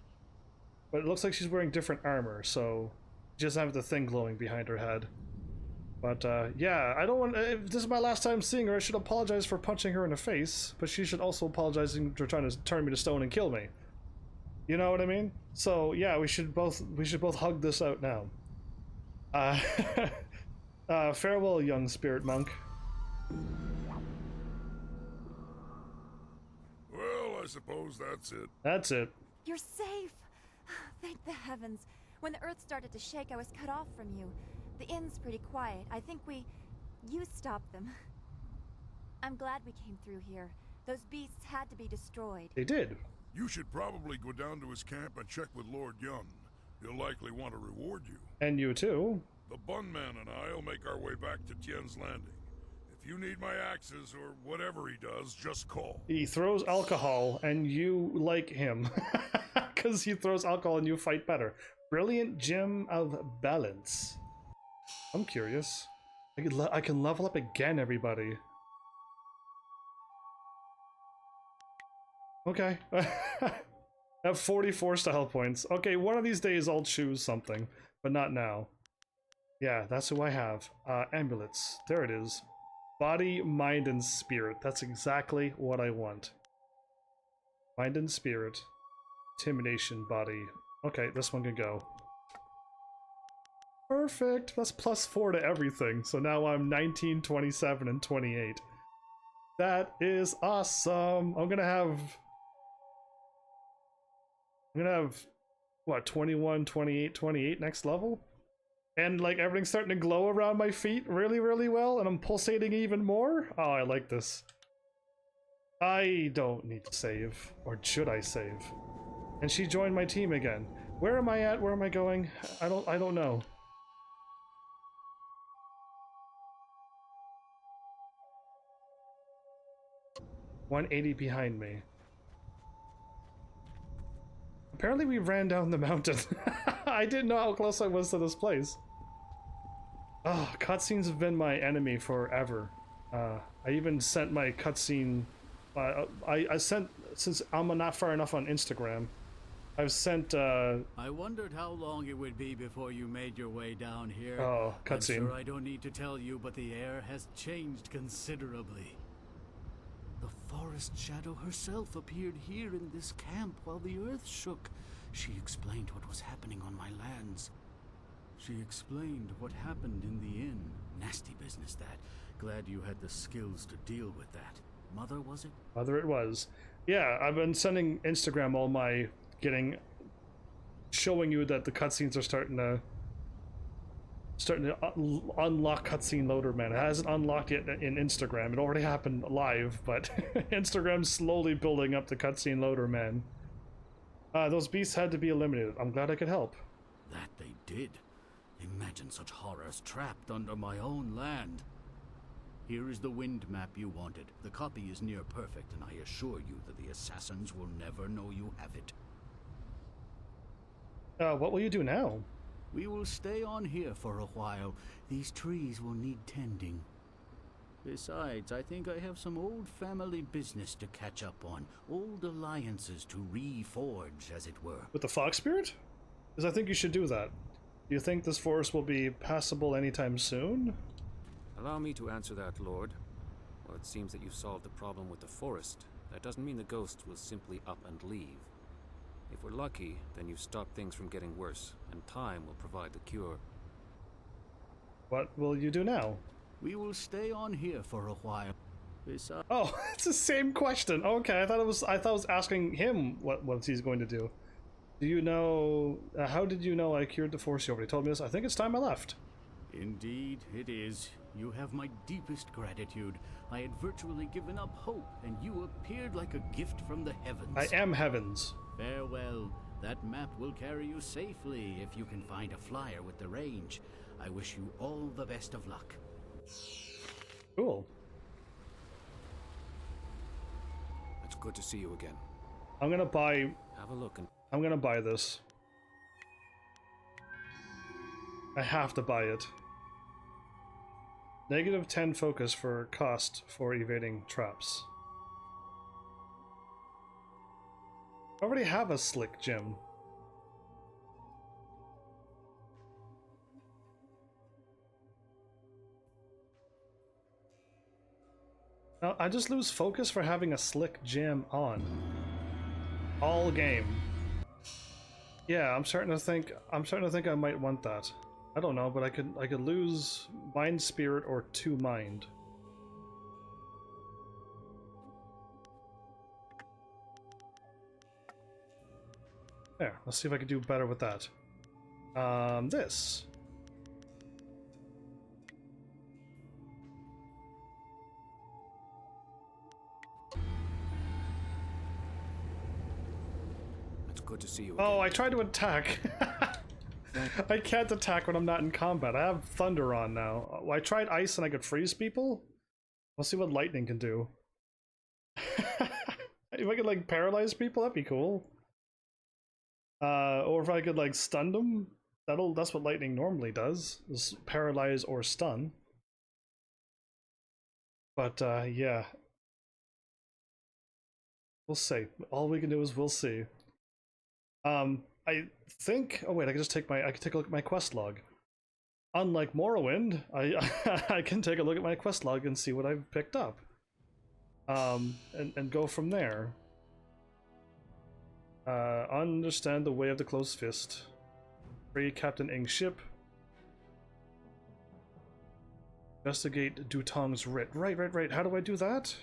but it looks like she's wearing different armor, so she doesn't have the thing glowing behind her head. But yeah, I don't want. If this is my last time seeing her, I should apologize for punching her in the face, but she should also apologize for trying to turn me to stone and kill me. You know what I mean? So yeah, we should both hug this out now. Farewell, young spirit monk. Well, I suppose that's it. That's it. You're safe. Thank the heavens. When the earth started to shake, I was cut off from you. The inn's pretty quiet. I think you stopped them. I'm glad we came through here. Those beasts had to be destroyed. They did. You should probably go down to his camp and check with Lord Yun. He'll likely want to reward you. And you too. The Bunman and I'll make our way back to Tien's Landing. If you need my axes or whatever he does, just call. He throws alcohol and you like him. Because he throws alcohol and you fight better. Brilliant gem of balance. I'm curious. I can level up again, everybody. Okay. I have 44 style points. Okay, one of these days I'll choose something, but not now. Yeah, that's who I have. Amulets. There it is. Body, mind, and spirit. That's exactly what I want. Mind and spirit. Intimidation, body. Okay, this one can go. Perfect! That's +4 to everything, so now I'm 19, 27, and 28. That is awesome! I'm gonna have, what, 21, 28, 28 next level? And like everything's starting to glow around my feet really, really well, and I'm pulsating even more? Oh, I like this. I don't need to save, or should I save? And she joined my team again. Where am I at? Where am I going? I don't know. $180 behind me. Apparently we ran down the mountain. I didn't know how close I was to this place. Oh, cutscenes have been my enemy forever. I even sent my cutscene... I sent, since I'm not far enough on Instagram, I've sent, I wondered how long it would be before you made your way down here. Oh, cutscene. I'm sure I don't need to tell you, but the air has changed considerably. The forest shadow herself appeared here in this camp while the earth shook. She explained what was happening on my lands. She explained what happened in the inn. Nasty business, that. Glad you had the skills to deal with that. Mother, was it? Mother it was. Yeah, I've been sending Instagram all my showing you that the cutscenes are starting to unlock cutscene loader, man. It hasn't unlocked yet in Instagram. It already happened live, but Instagram's slowly building up the cutscene loader, man. Those beasts had to be eliminated. I'm glad I could help. That they did. Imagine such horrors trapped under my own land. Here is the wind map you wanted. The copy is near perfect, and I assure you that the assassins will never know you have it. What will you do now? We will stay on here for a while. These trees will need tending. Besides, I think I have some old family business to catch up on. Old alliances to reforge, as it were. With the Fox Spirit? Because I think you should do that. Do you think this forest will be passable anytime soon? Allow me to answer that, Lord. Well, it seems that you've solved the problem with the forest. That doesn't mean the ghosts will simply up and leave. If we're lucky, then you've stopped things from getting worse, and time will provide the cure. What will you do now? We will stay on here for a while. Besides... Oh, it's the same question. Okay, I thought I was asking him what he's going to do. Do you know? How did you know I cured the force? You already told me this. I think it's time I left. Indeed, it is. You have my deepest gratitude. I had virtually given up hope, and you appeared like a gift from the heavens. I am heavens. Farewell. That map will carry you safely if you can find a flyer with the range. I wish you all the best of luck. Cool. It's good to see you again. I'm gonna buy... Have a look and... I'm gonna buy this. I have to buy it. Negative 10 focus for cost for evading traps. I already have a slick gem. Now, I just lose focus for having a slick gem on. All game. Yeah, I'm starting to think I might want that. I don't know, but I could lose Mind Spirit or 2 Mind. There, let's see if I can do better with that. This. It's good to see you again. Oh, I tried to attack. I can't attack when I'm not in combat. I have thunder on now. I tried ice and I could freeze people. We'll see what lightning can do. If I could like paralyze people, that'd be cool. Or if I could like stun them, that's what lightning normally does, is paralyze or stun. But yeah. We'll see. All we can do is we'll see. I think, oh wait, I can take a look at my quest log. Unlike Morrowind, I can take a look at my quest log and see what I've picked up. And go from there. Understand the way of the closed fist. Free Captain Ing's ship. Investigate Dutong's writ. Right. How do I do that?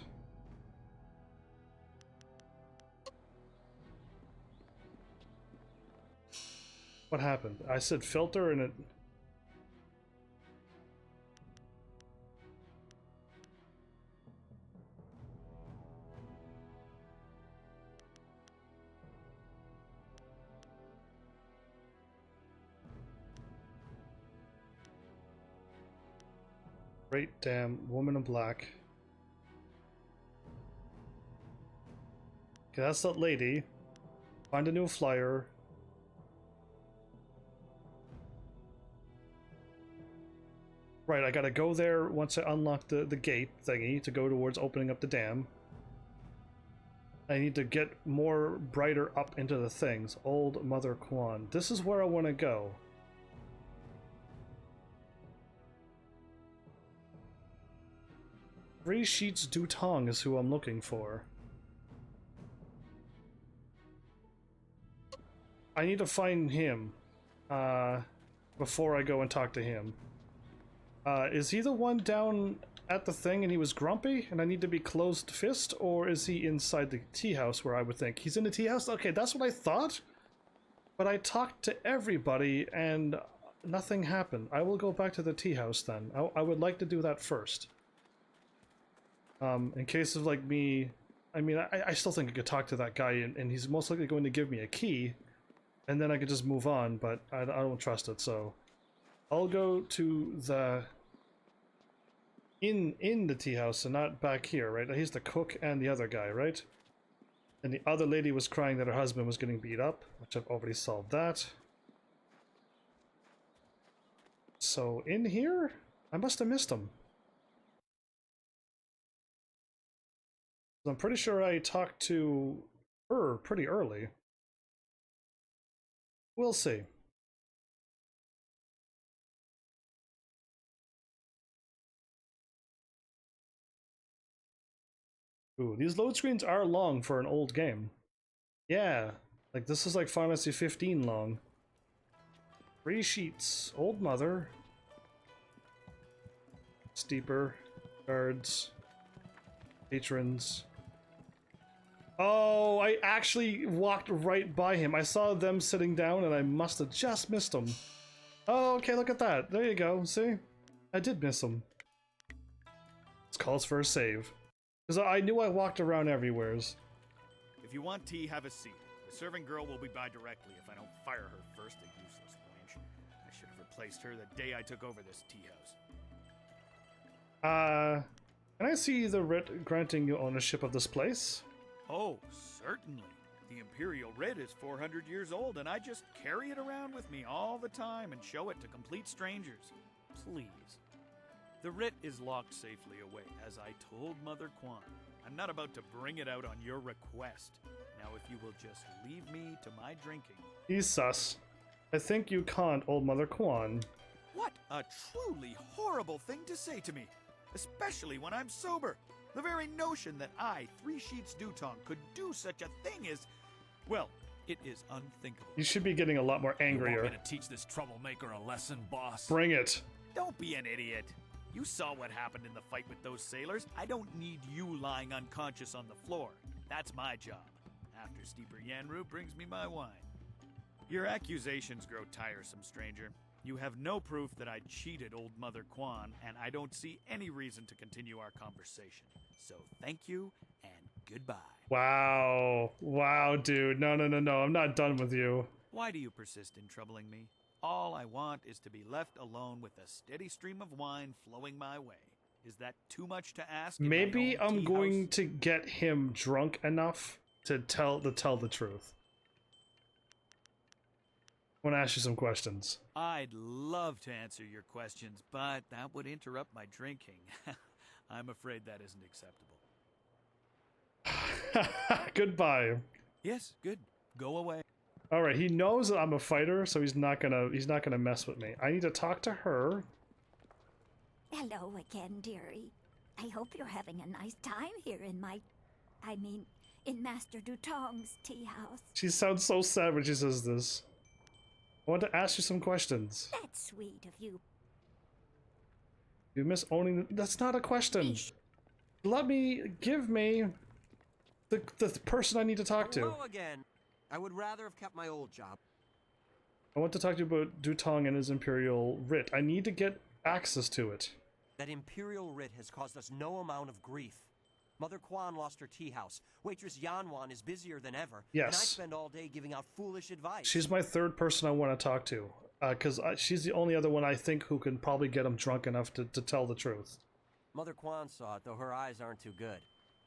What happened? I said filter and it... Great damn woman in black. Okay, that's that lady. Find a new flyer. Right, I gotta go there once I unlock the gate thingy to go towards opening up the dam. I need to get more brighter up into the things. Old Mother Kwan. This is where I want to go. Three Sheets Dutong is who I'm looking for. I need to find him before I go and talk to him. Is he the one down at the thing and he was grumpy and I need to be closed fist, or is he inside the tea house where I would think? He's in the tea house? Okay, that's what I thought. But I talked to everybody and nothing happened. I will go back to the tea house then. I would like to do that first. In case of like me, I mean, I still think I could talk to that guy and he's most likely going to give me a key and then I could just move on, but I don't trust it, so I'll go to the in the tea house and not back here, right? He's the cook and the other guy, right? And the other lady was crying that her husband was getting beat up, which I've already solved that. So in here? I must have missed him. I'm pretty sure I talked to her pretty early. We'll see. Ooh, these load screens are long for an old game. Yeah, like this is like Final Fantasy 15 long. 3 sheets. Old Mother. Steeper. Guards. Patrons. Oh, I actually walked right by him. I saw them sitting down and I must have just missed them. Oh, okay, look at that. There you go. See? I did miss them. This calls for a save. Because I knew I walked around everywheres. If you want tea, have a seat. The serving girl will be by directly if I don't fire her first, a useless wench. I should have replaced her the day I took over this tea house. Can I see the writ granting you ownership of this place? Oh, certainly. The Imperial writ is 400 years old, and I just carry it around with me all the time and show it to complete strangers. Please. The writ is locked safely away, as I told Mother Quan. I'm not about to bring it out on your request. Now, if you will just leave me to my drinking. He's sus. I think you can't, old Mother Quan. What a truly horrible thing to say to me, especially when I'm sober. The very notion that I, 3 Sheets Dutong, could do such a thing is, well, it is unthinkable. You should be getting a lot more angrier. You want me to teach this troublemaker a lesson, boss? Bring it. Don't be an idiot. You saw what happened in the fight with those sailors. I don't need you lying unconscious on the floor. That's my job. After Steeper Yanru brings me my wine. Your accusations grow tiresome, stranger. You have no proof that I cheated old Mother Quan, and I don't see any reason to continue our conversation. So thank you, and goodbye. Wow. Wow, dude. No, I'm not done with you. Why do you persist in troubling me? All I want is to be left alone with a steady stream of wine flowing my way. Is that too much to ask? Maybe I'm going to get him drunk enough to tell the truth. I want to ask you some questions. I'd love to answer your questions, but that would interrupt my drinking. I'm afraid that isn't acceptable. Goodbye. Yes, good. Go away. All right, he knows that I'm a fighter, so he's not gonna mess with me. I need to talk to her. Hello again, dearie. I hope you're having a nice time here in in Master Dutong's tea house. She sounds so sad when she says this. I want to ask you some questions. That's sweet of you. You miss owning... That's not a question. Give me the person I need to talk to. Hello again. I would rather have kept my old job. I want to talk to you about Dutong and his Imperial writ. I need to get access to it. That Imperial writ has caused us no amount of grief. Mother Quan lost her tea house. Waitress Yanwan is busier than ever. Yes. And I spend all day giving out foolish advice. She's my third person I want to talk to. Because she's the only other one I think who can probably get him drunk enough to tell the truth. Mother Quan saw it, though her eyes aren't too good.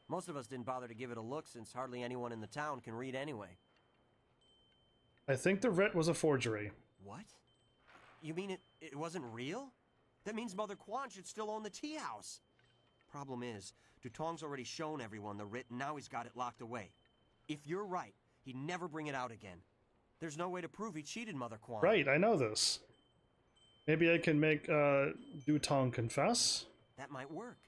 Most of us didn't bother to give it a look since hardly anyone in the town can read anyway. I think the writ was a forgery. What? You mean it wasn't real? That means Mother Quan should still own the tea house. Problem is, Dutong's already shown everyone the writ, and now he's got it locked away. If you're right, he'd never bring it out again. There's no way to prove he cheated Mother Quan. Right, I know this. Maybe I can make Dutong confess? That might work.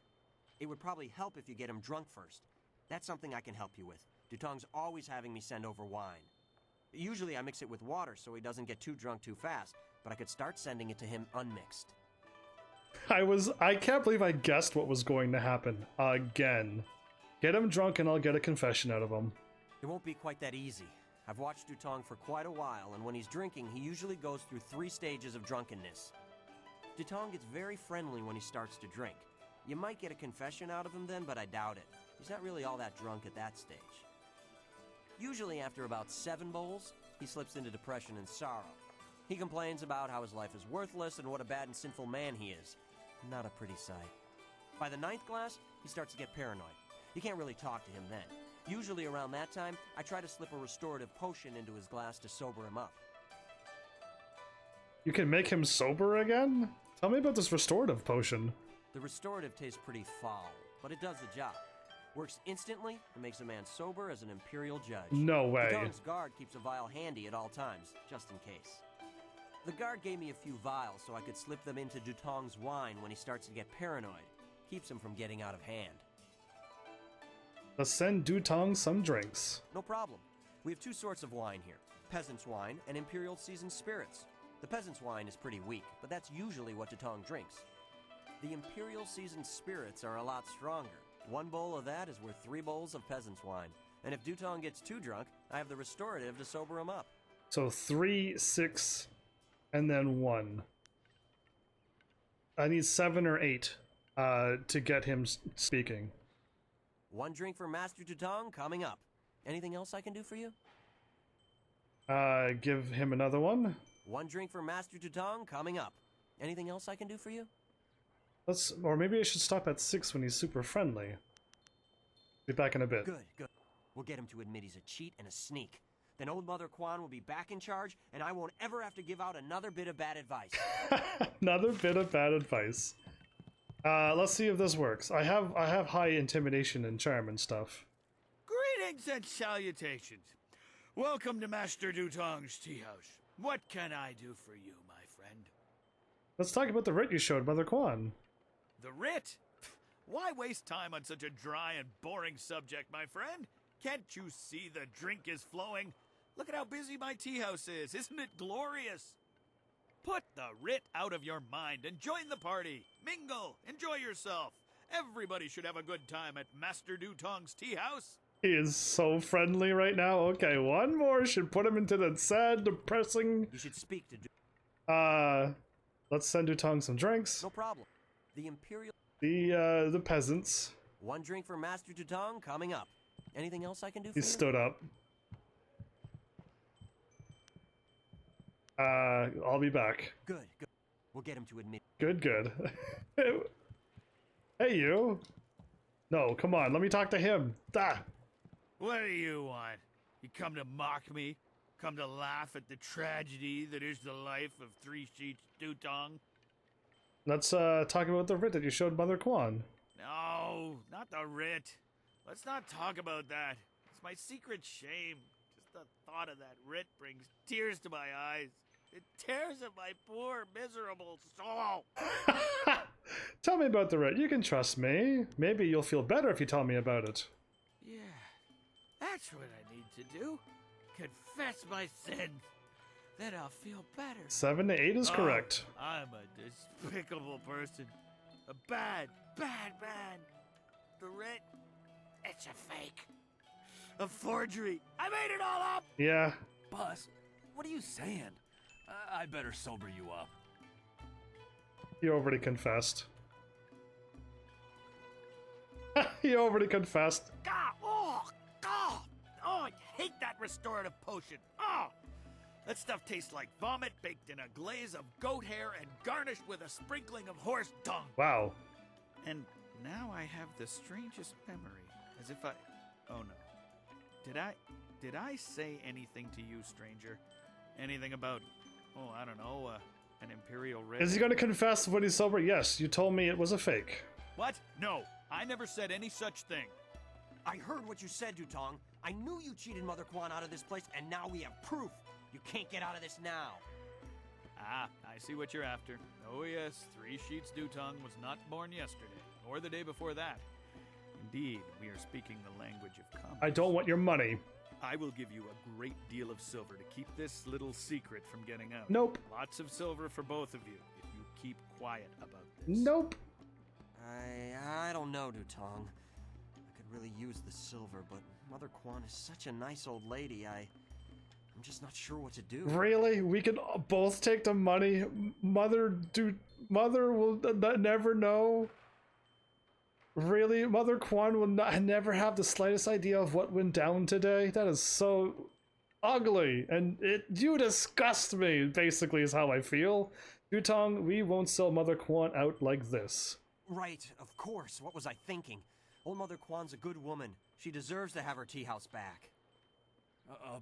It would probably help if you get him drunk first. That's something I can help you with. Dutong's always having me send over wine. Usually I mix it with water so he doesn't get too drunk too fast, but I could start sending it to him unmixed. I can't believe I guessed what was going to happen. Again. Get him drunk and I'll get a confession out of him. It won't be quite that easy. I've watched Dutong for quite a while, and when he's drinking, he usually goes through 3 stages of drunkenness. Dutong gets very friendly when he starts to drink. You might get a confession out of him then, but I doubt it. He's not really all that drunk at that stage. Usually after about 7 bowls, he slips into depression and sorrow. He complains about how his life is worthless and what a bad and sinful man he is. Not a pretty sight. By the 9th glass, he starts to get paranoid. You can't really talk to him then. Usually around that time, I try to slip a restorative potion into his glass to sober him up. You can make him sober again? Tell me about this restorative potion. The restorative tastes pretty foul, but it does the job. Works instantly and makes a man sober as an imperial judge. No way. Dutong's guard keeps a vial handy at all times, just in case. The guard gave me a few vials so I could slip them into Dutong's wine when he starts to get paranoid. Keeps him from getting out of hand. Let's send Dutong some drinks. No problem. We have two sorts of wine here. Peasant's wine and Imperial Seasoned Spirits. The peasant's wine is pretty weak, but that's usually what Dutong drinks. The Imperial Seasoned Spirits are a lot stronger. One bowl of that is worth 3 bowls of peasant's wine. And if Dutong gets too drunk, I have the restorative to sober him up. So 3, 6, and then 1. I need 7 or 8 to get him speaking. 1 drink for Master Dutong coming up. Anything else I can do for you? Give him another one. 1 drink for Master Dutong coming up. Anything else I can do for you? Or maybe I should stop at 6 when he's super friendly. Be back in a bit. Good, good. We'll get him to admit he's a cheat and a sneak. Then old Mother Quan will be back in charge, and I won't ever have to give out another bit of bad advice. Another bit of bad advice. Let's see if this works. I have high intimidation and charm and stuff. Greetings and salutations. Welcome to Master Dutong's tea house. What can I do for you, my friend? Let's talk about the writ you showed Mother Quan. The writ? Why waste time on such a dry and boring subject, my friend? Can't you see the drink is flowing? Look at how busy my tea house is. Isn't it glorious? Put the writ out of your mind and join the party. Mingle. Enjoy yourself. Everybody should have a good time at Master Dutong's tea house. He is so friendly right now. Okay, one more should put him into that sad, depressing... You should speak to let's send Dutong some drinks. No problem. The Imperial... The peasants. 1 drink for Master Dutong coming up. Anything else I can do for you? you? He stood up. I'll be back. Good, good. We'll get him to admit... Good, good. Hey, you. No, come on, let me talk to him. Ah. What do you want? You come to mock me? Come to laugh at the tragedy that is the life of 3 Sheets Dutong? Let's talk about the writ that you showed Mother Quan. No, not the writ. Let's not talk about that. It's my secret shame. Just the thought of that writ brings tears to my eyes. It tears at my poor, miserable soul. Tell me about the writ. You can trust me. Maybe you'll feel better if you tell me about it. Yeah, that's what I need to do. Confess my sins. Then I'll feel better. 7 to 8 is correct. I'm a despicable person. A bad, bad man. The writ, it's a fake. A forgery. I made it all up. Yeah. Boss, what are you saying? I better sober you up. You already confessed. He already confessed. Oh, I hate that restorative potion. Oh, that stuff tastes like vomit baked in a glaze of goat hair and garnished with a sprinkling of horse dung. Wow. And now I have the strangest memory, as if oh no. Did I say anything to you, stranger? Anything about, I don't know, an Imperial writ? Is he going to confess when he's sober? Yes, you told me it was a fake. What? No, I never said any such thing. I heard what you said, Dutong. I knew you cheated Mother Quan out of this place, and now we have proof. You can't get out of this now. Ah, I see what you're after. Oh yes, 3 Sheets Dutong was not born yesterday, or the day before that. Indeed, we are speaking the language of commerce. I don't want your money. I will give you a great deal of silver to keep this little secret from getting out. Nope. Lots of silver for both of you, if you keep quiet about this. Nope. I don't know, Dutong. I could really use the silver, but Mother Quan is such a nice old lady, I'm just not sure what to do. Really? We can both take the money? Mother will never know? Really? Mother Quan will never have the slightest idea of what went down today? That is so ugly, and you disgust me, basically is how I feel. Dutong, we won't sell Mother Quan out like this. Right, of course. What was I thinking? Old Mother Quan's a good woman. She deserves to have her tea house back.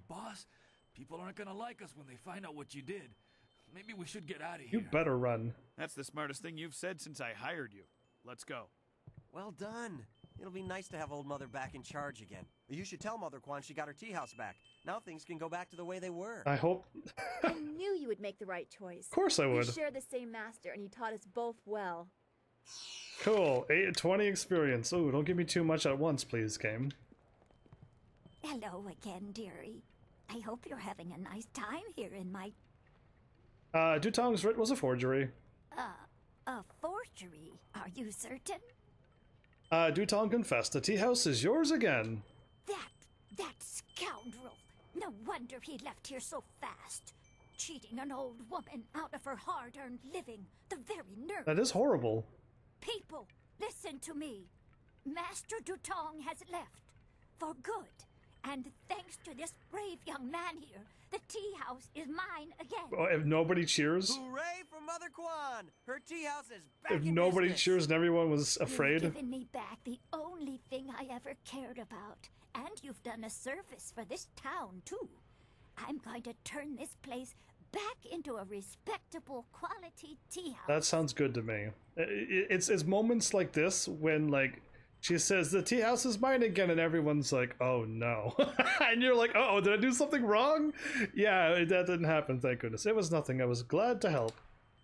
Boss, people aren't gonna like us when they find out what you did. Maybe we should get out of here. You better run. That's the smartest thing you've said since I hired you. Let's go. Well done. It'll be nice to have old Mother back in charge again. You should tell Mother Quan she got her tea house back. Now things can go back to the way they were. I hope... I knew you would make the right choice. Of course I would. We share the same master, and he taught us both well. Cool. 20 experience. Ooh, don't give me too much at once, please, game. Hello again, dearie. I hope you're having a nice time here in my... Dutong's writ was a forgery. A forgery? Are you certain? Dutong confessed. The tea house is yours again. That scoundrel! No wonder he left here so fast. Cheating an old woman out of her hard-earned living. The very nerve. That is horrible. People, listen to me. Master Dutong has left. For good. And thanks to this brave young man here, the tea house is mine again. Oh, if nobody cheers? Hooray for Mother Kwan! Her tea house is back If in nobody business. cheers and everyone was afraid? You've given me back the only thing I ever cared about. And you've done a service for this town, too. I'm going to turn this place back into a respectable quality tea house. That sounds good to me. It's moments like this when, like, she says, the tea house is mine again, and everyone's like, oh no. And you're like, oh, did I do something wrong? Yeah, that didn't happen, thank goodness. It was nothing. I was glad to help.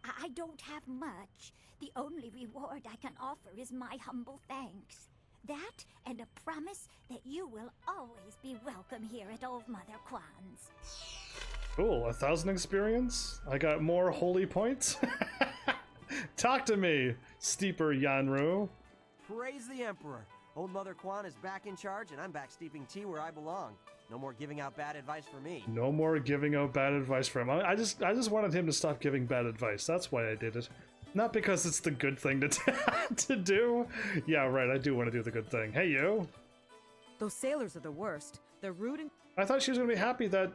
I don't have much. The only reward I can offer is my humble thanks. That and a promise that you will always be welcome here at Old Mother Kwan's. Cool, 1,000 experience? I got more holy points? Talk to me, Steeper Yanru. Praise the Emperor. Old Mother Kwan is back in charge, and I'm back steeping tea where I belong. No more giving out bad advice for me. No more giving out bad advice for him. I just wanted him to stop giving bad advice. That's why I did it. Not because it's the good thing to do. Yeah, right, I do want to do the good thing. Hey, you. Those sailors are the worst. They're rude and... I thought she was going to be happy that...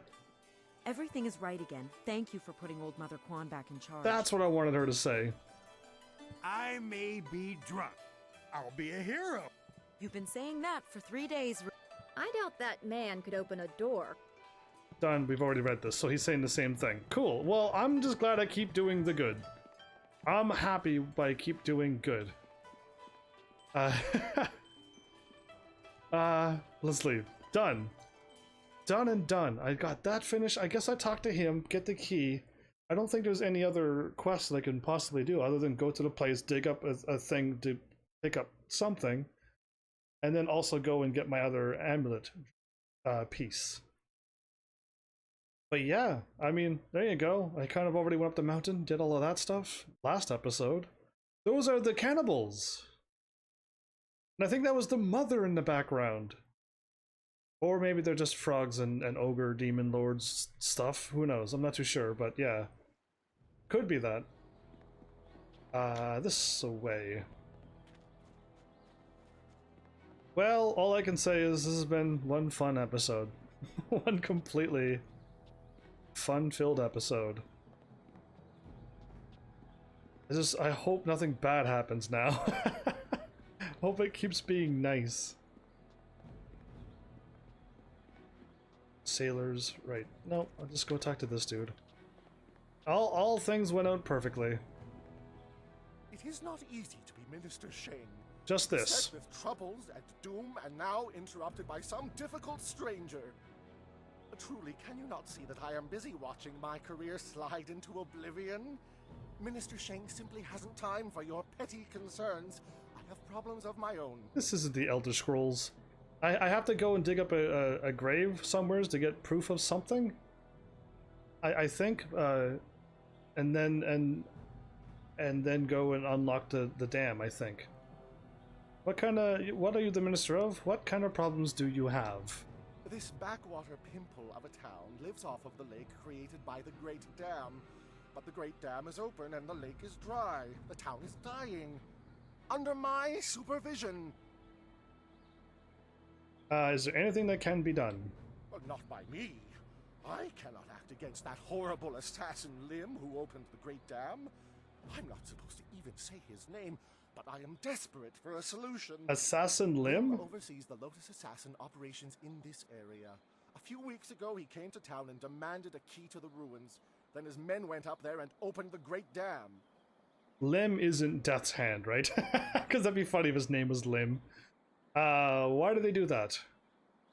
Everything is right again. Thank you for putting Old Mother Kwan back in charge. That's what I wanted her to say. I may be drunk. I'll be a hero. You've been saying that for 3 days. I doubt that man could open a door. Done, we've already read this, so he's saying the same thing. Cool, well, I'm just glad I keep doing the good. I'm happy by keep doing good. Let's leave. Done. Done and done. I got that finished. I guess I talked to him, get the key. I don't think there's any other quests that I can possibly do other than go to the place, dig up a thing to pick up something, and then also go and get my other amulet piece. But yeah, I mean, there you go. I kind of already went up the mountain, did all of that stuff last episode. Those are the cannibals. And I think that was the mother in the background. Or maybe they're just frogs and ogre demon lords stuff. Who knows? I'm not too sure, but yeah. Could be that. This way. Well, all I can say is this has been one fun episode. One completely fun-filled episode. I hope nothing bad happens now. Hope it keeps being nice. Sailors, right. No, I'll just go talk to this dude. All things went out perfectly. It is not easy to be Minister Sheng. Just this. Set with troubles and doom, and now interrupted by some difficult stranger. Truly, can you not see that I am busy watching my career slide into oblivion? Minister Sheng simply hasn't time for your petty concerns. I have problems of my own. This isn't the Elder Scrolls. I have to go and dig up a grave somewhere to get proof of something. I think, and then go and unlock the dam. I think. What are you the minister of? What kind of problems do you have? This backwater pimple of a town lives off of the lake created by the Great Dam. But the Great Dam is open and the lake is dry. The town is dying. Under my supervision. Is there anything that can be done? Well, not by me. I cannot act against that horrible assassin Lim who opened the Great Dam. I'm not supposed to even say his name, but I am desperate for a solution. Assassin Lim? Oversees the Lotus Assassin operations in this area. A few weeks ago, he came to town and demanded a key to the ruins. Then his men went up there and opened the Great Dam. Lim isn't Death's Hand, right? Because that'd be funny if his name was Lim. Why do they do that?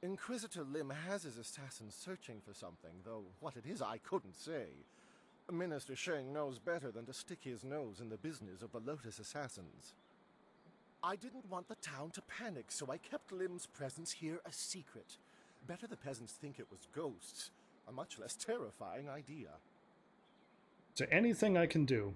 Inquisitor Lim has his assassins searching for something, though what it is I couldn't say. Minister Sheng knows better than to stick his nose in the business of the Lotus Assassins. I didn't want the town to panic, so I kept Lim's presence here a secret. Better the peasants think it was ghosts. A much less terrifying idea. Is there anything I can do?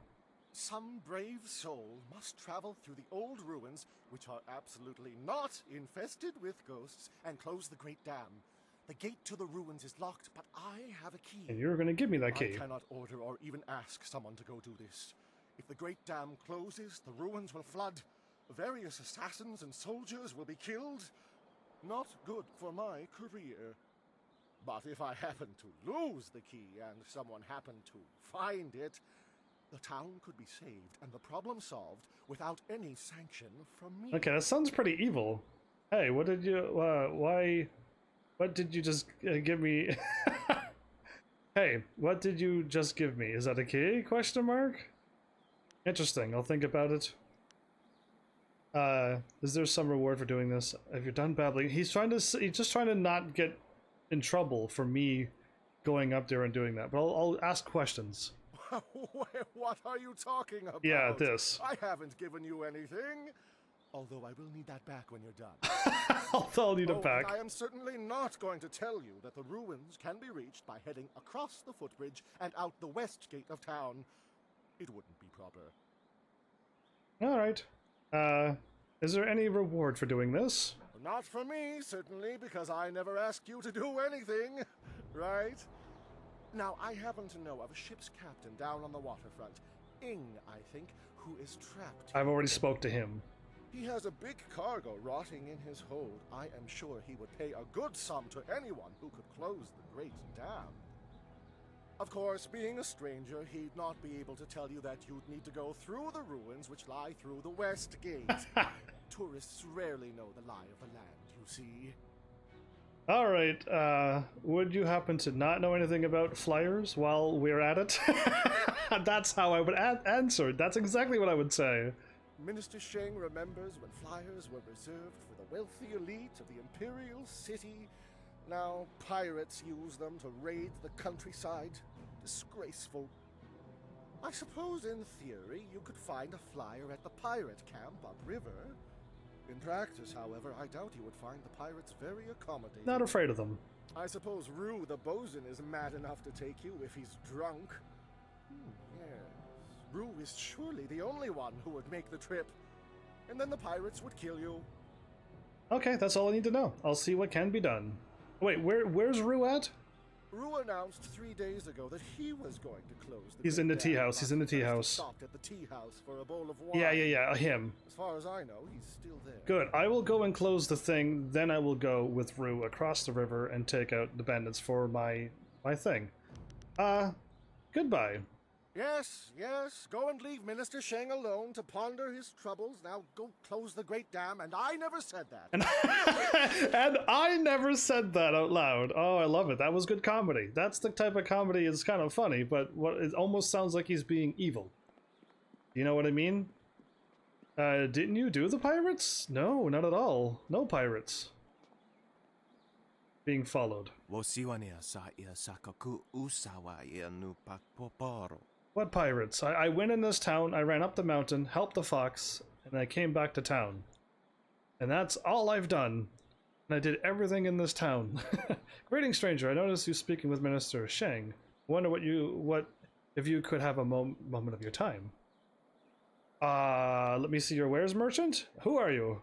Some brave soul must travel through the old ruins, which are absolutely not infested with ghosts, and close the great dam. The gate to the ruins is locked, but I have a key. And you're going to give me that key. I cannot order or even ask someone to go do this. If the great dam closes, the ruins will flood. Various assassins and soldiers will be killed. Not good for my career. But if I happen to lose the key and someone happened to find it, the town could be saved and the problem solved without any sanction from me. Okay, that sounds pretty evil. Hey, what did you, why, what did you just give me? Hey, what did you just give me? Is that a key? Question mark? Interesting, I'll think about it. Is there some reward for doing this? If you're done babbling, he's just trying to not get in trouble for me going up there and doing that. But I'll ask questions. What are you talking about? Yeah, this. I haven't given you anything. Although I will need that back when you're done. I'll need it back. I am certainly not going to tell you that the ruins can be reached by heading across the footbridge and out the west gate of town. It wouldn't be proper. Alright. Is there any reward for doing this? Not for me, certainly, because I never asked you to do anything, right? Now, I happen to know of a ship's captain down on the waterfront, Ing, I think, who is trapped. I've already spoke to him. He has a big cargo rotting in his hold. I am sure he would pay a good sum to anyone who could close the great dam. Of course, being a stranger, he'd not be able to tell you that you'd need to go through the ruins which lie through the west gate. Tourists rarely know the lie of the land, you see. Alright, would you happen to not know anything about flyers while we're at it? That's how I would answer. That's exactly what I would say. Minister Sheng remembers when flyers were reserved for the wealthy elite of the Imperial City. Now pirates use them to raid the countryside. Disgraceful. I suppose in theory you could find a flyer at the pirate camp upriver. In practice, however, I doubt you would find the pirates very accommodating. Not afraid of them. I suppose Rue the bosun is mad enough to take you if he's drunk. Yes, Rue is surely the only one who would make the trip. And then the pirates would kill you. Okay, that's all I need to know. I'll see what can be done. Wait, where's Rue at? Rue announced 3 days ago that he was going to close the He's in the tea house. He's in the tea house. Stopped at the tea house for a bowl of wine. Yeah, him. As far as I know, he's still there. Good. I will go and close the thing, then I will go with Rue across the river and take out the bandits for my thing. Goodbye. Yes, go and leave Minister Sheng alone to ponder his troubles. Now go close the great dam, and I never said that. And I never said that out loud. Oh, I love it. That was good comedy. That's the type of comedy is kind of funny, but it almost sounds like he's being evil. You know what I mean? Didn't you do the pirates? No, not at all. No pirates. Being followed. What pirates? I went in this town, I ran up the mountain, helped the fox, and I came back to town. And that's all I've done. And I did everything in this town. Greetings, stranger. I noticed you speaking with Minister Sheng. Wonder if you could have a moment of your time. Let me see your wares, merchant. Who are you?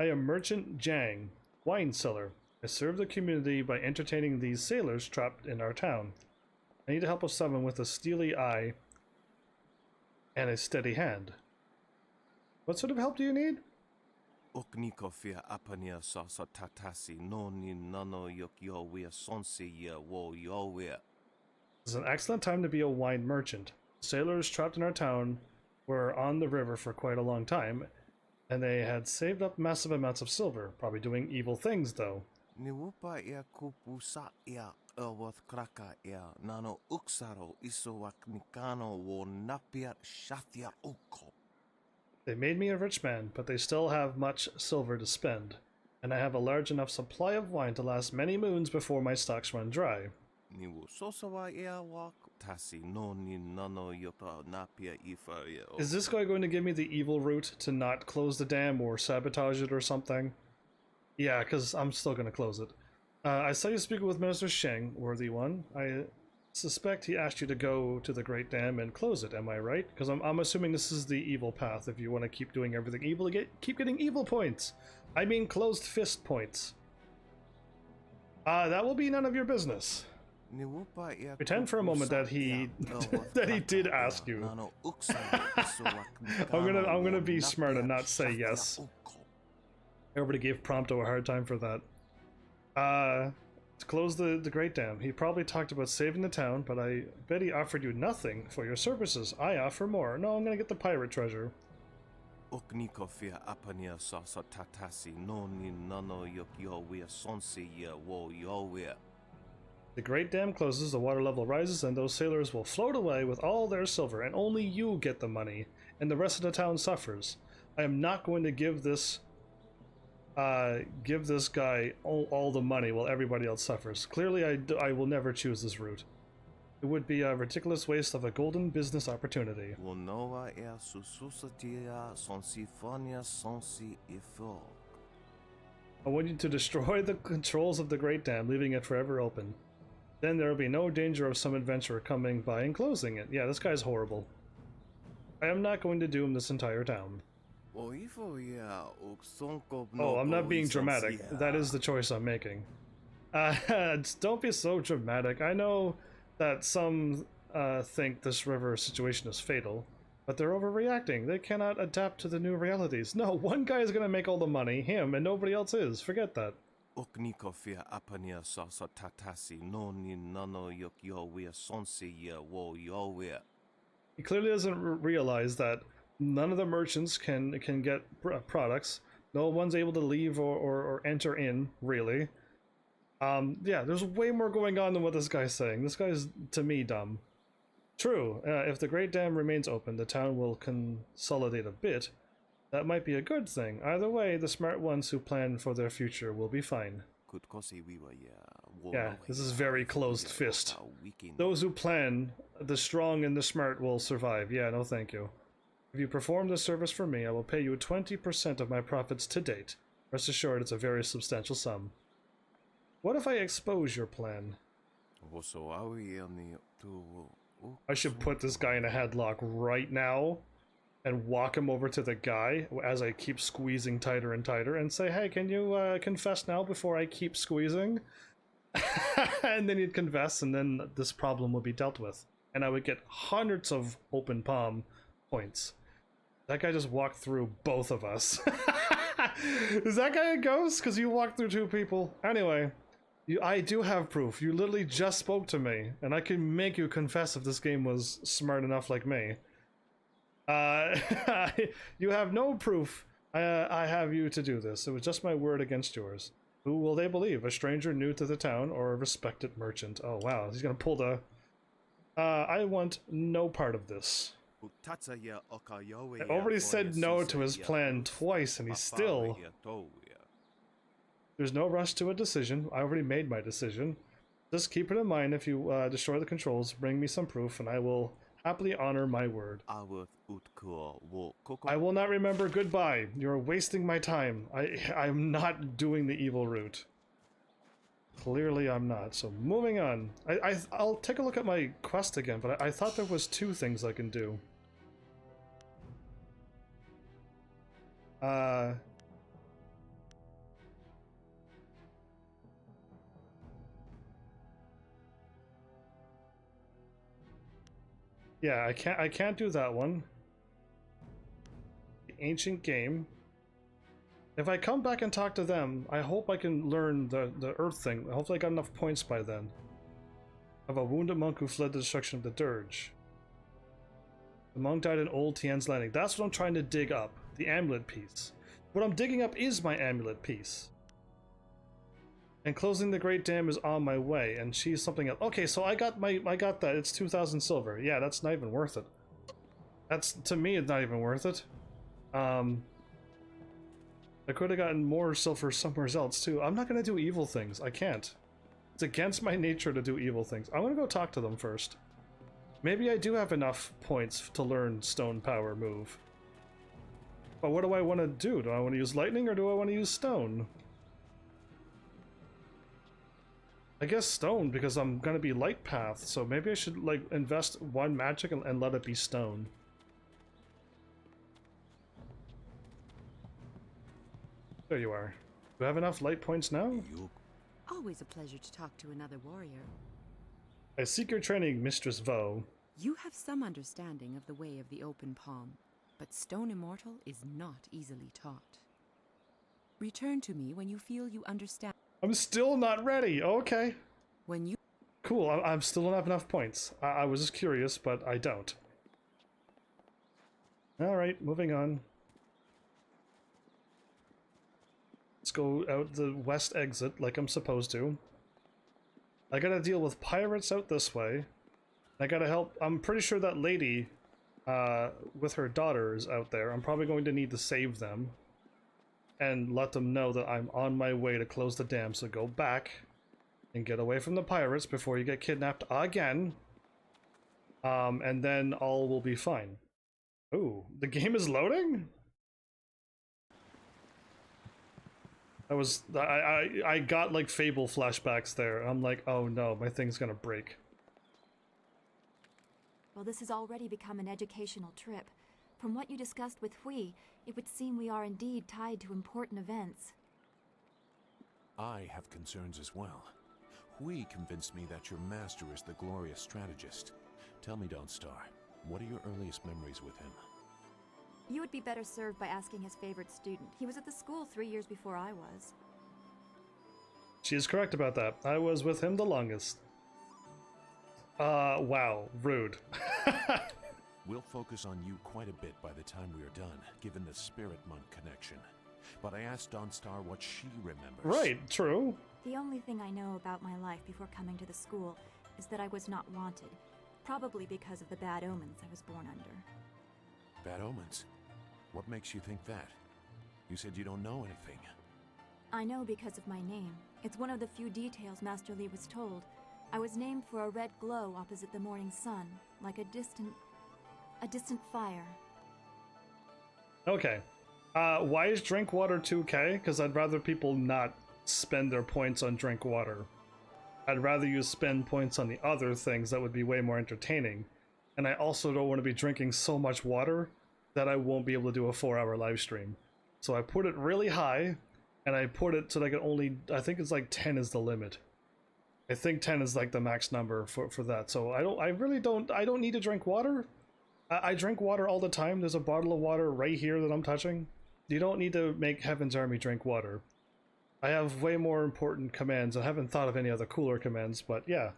I am Merchant Jang, wine seller. I serve the community by entertaining these sailors trapped in our town. I need the help of someone with a steely eye and a steady hand. What sort of help do you need? This is an excellent time to be a wine merchant. Sailors trapped in our town were on the river for quite a long time, and they had saved up massive amounts of silver, probably doing evil things, though. They made me a rich man, but they still have much silver to spend, and I have a large enough supply of wine to last many moons before my stocks run dry. Is this guy going to give me the evil route to not close the dam or sabotage it or something? Yeah, because I'm still going to close it. I saw you speaking with Minister Sheng, worthy one. I suspect he asked you to go to the Great Dam and close it, am I right? Because I'm assuming this is the evil path. If you want to keep doing everything evil, keep getting evil points. I mean closed fist points. That will be none of your business. Pretend for a moment that he that he did ask you. I'm gonna be smart and not say yes. Everybody gave Prompto a hard time for that. To close the Great Dam. He probably talked about saving the town, but I bet he offered you nothing for your services. I offer more. No, I'm gonna get the pirate treasure. The Great Dam closes, the water level rises, and those sailors will float away with all their silver, and only you get the money, and the rest of the town suffers. I am not going to give this guy all the money while everybody else suffers. Clearly, I will never choose this route. It would be a ridiculous waste of a golden business opportunity. I want you to destroy the controls of the Great Dam, leaving it forever open. Then there will be no danger of some adventurer coming by and closing it. Yeah, this guy's horrible. I am not going to doom this entire town. Oh, I'm not being dramatic. That is the choice I'm making. Don't be so dramatic. I know that some think this river situation is fatal, but they're overreacting. They cannot adapt to the new realities. No, one guy is going to make all the money, him, and nobody else is. Forget that. He clearly doesn't realize that none of the merchants can get products. No one's able to leave or enter in, really. Yeah, there's way more going on than what this guy's saying. This guy's, to me, dumb. True, if the Great Dam remains open, the town will consolidate a bit. That might be a good thing. Either way, the smart ones who plan for their future will be fine. Yeah, this is very closed fist. Those who plan, the strong and the smart will survive. Yeah, no thank you. If you perform this service for me, I will pay you 20% of my profits to date. Rest assured, it's a very substantial sum. What if I expose your plan? I should put this guy in a headlock right now and walk him over to the guy as I keep squeezing tighter and tighter and say, hey, can you confess now before I keep squeezing? And then he'd confess, and then this problem would be dealt with. And I would get hundreds of open palm points. That guy just walked through both of us. Is that guy a ghost? Because you walked through two people. Anyway, I do have proof. You literally just spoke to me, and I can make you confess if this game was smart enough like me. You have no proof. I have you to do this. It was just my word against yours. Who will they believe? A stranger new to the town or a respected merchant? Oh wow, he's gonna pull the... I want no part of this. I already said no to his plan twice and he's still... There's no rush to a decision. I already made my decision. Just keep it in mind if you destroy the controls, bring me some proof, and I will happily honor my word. I will not remember. Goodbye. You're wasting my time. I'm not doing the evil route. Clearly I'm not. So moving on. I'll take a look at my quest again, but I thought there was two things I can do. Yeah, I can't do that one. The ancient game. If I come back and talk to them, I hope I can learn the earth thing. Hopefully I got enough points by then. Of a wounded monk who fled the destruction of the dirge. The monk died in Old Tien's Landing. That's what I'm trying to dig up. The amulet piece. What I'm digging up is my amulet piece. And closing the Great Dam is on my way, and she's something else. Okay, so I got that. It's 2,000 silver. Yeah, that's not even worth it. That's, to me, it's not even worth it. I could have gotten more silver somewhere else too. I'm not gonna do evil things. I can't. It's against my nature to do evil things. I'm gonna go talk to them first. Maybe I do have enough points to learn stone power move. But what do I want to do? Do I want to use lightning or do I want to use stone? I guess stone, because I'm gonna be light path, so maybe I should like invest one magic and let it be stone. There you are. Do I have enough light points now? Always a pleasure to talk to another warrior. I seek your training, Mistress Vo. You have some understanding of the way of the open palm, but stone immortal is not easily taught. Return to me when you feel you understand. I'm still not ready. Okay. When you... Cool, I'm still don't have enough points. I was just curious, but I don't. Alright, moving on. Let's go out the west exit like I'm supposed to. I gotta deal with pirates out this way. I gotta help. I'm pretty sure that lady with her daughter is out there. I'm probably going to need to save them and let them know that I'm on my way to close the dam. So go back and get away from the pirates before you get kidnapped again. And then all will be fine. Ooh, the game is loading? I got like Fable flashbacks there. I'm like, oh no, my thing's gonna break. Well, this has already become an educational trip. From what you discussed with Hui, it would seem we are indeed tied to important events. I have concerns as well. Hui convinced me that your master is the glorious strategist. Tell me, Dawnstar, what are your earliest memories with him? You would be better served by asking his favorite student. He was at the school 3 years before I was. She is correct about that. I was with him the longest. Wow, rude. We'll focus on you quite a bit by the time we are done, given the Spirit Monk connection. But I asked Dawnstar what she remembers. Right, true. The only thing I know about my life before coming to the school is that I was not wanted. Probably because of the bad omens I was born under. Bad omens? What makes you think that? You said you don't know anything. I know because of my name. It's one of the few details Master Li was told. I was named for a red glow opposite the morning sun, like a distant fire. Okay. Why is drink water 2K? Because I'd rather people not spend their points on drink water. I'd rather you spend points on the other things that would be way more entertaining. And I also don't want to be drinking so much water that I won't be able to do a 4-hour live stream. So I put it really high, and I put it so that I can only, I think it's like 10 is the limit. I think 10 is like the max number for that. So I don't need to drink water. I drink water all the time. There's a bottle of water right here that I'm touching. You don't need to make Heaven's Army drink water. I have way more important commands. I haven't thought of any other cooler commands, but yeah.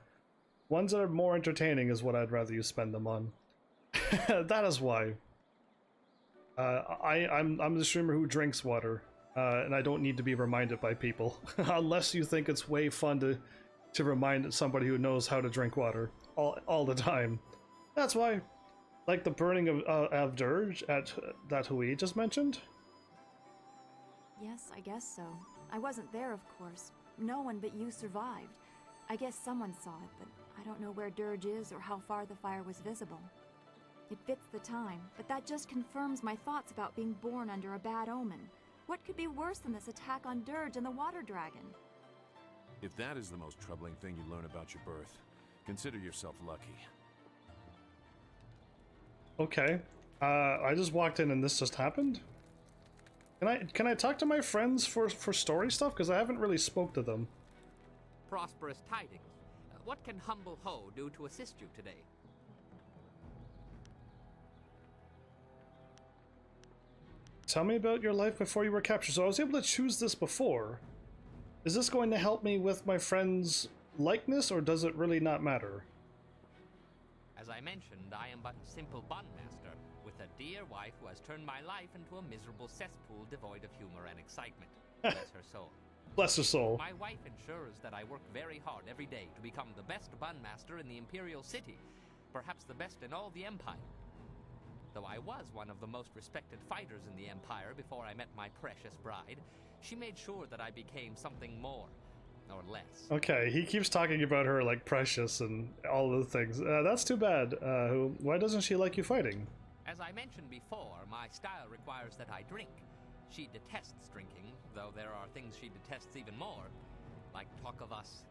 Ones that are more entertaining is what I'd rather you spend them on. That is why. I'm the streamer who drinks water, and I don't need to be reminded by people. Unless you think it's way fun to remind somebody who knows how to drink water all the time. That's why. Like the burning of Dirge at that Hui just mentioned? Yes, I guess so. I wasn't there, of course. No one but you survived. I guess someone saw it, but I don't know where Dirge is or how far the fire was visible. It fits the time, but that just confirms my thoughts about being born under a bad omen. What could be worse than this attack on Dirge and the Water Dragon? If that is the most troubling thing you learn about your birth, consider yourself lucky. Okay. I just walked in and this just happened? Can I talk to my friends for story stuff? Because I haven't really spoke to them. Prosperous tidings. What can humble Ho do to assist you today? Tell me about your life before you were captured. So I was able to choose this before. Is this going to help me with my friend's likeness, or does it really not matter? As I mentioned, I am but a simple bun-master, with a dear wife who has turned my life into a miserable cesspool devoid of humor and excitement. Bless her soul. Bless her soul. My wife ensures that I work very hard every day to become the best bun-master in the Imperial City, perhaps the best in all the Empire. Though I was one of the most respected fighters in the Empire before I met my precious bride, she made sure that I became something more. or less. Okay, he keeps talking about her like precious and all the things. That's too bad. Why doesn't she like you fighting? As I mentioned before, my style requires that I drink. She detests drinking, though there are things she detests even more, like talk of us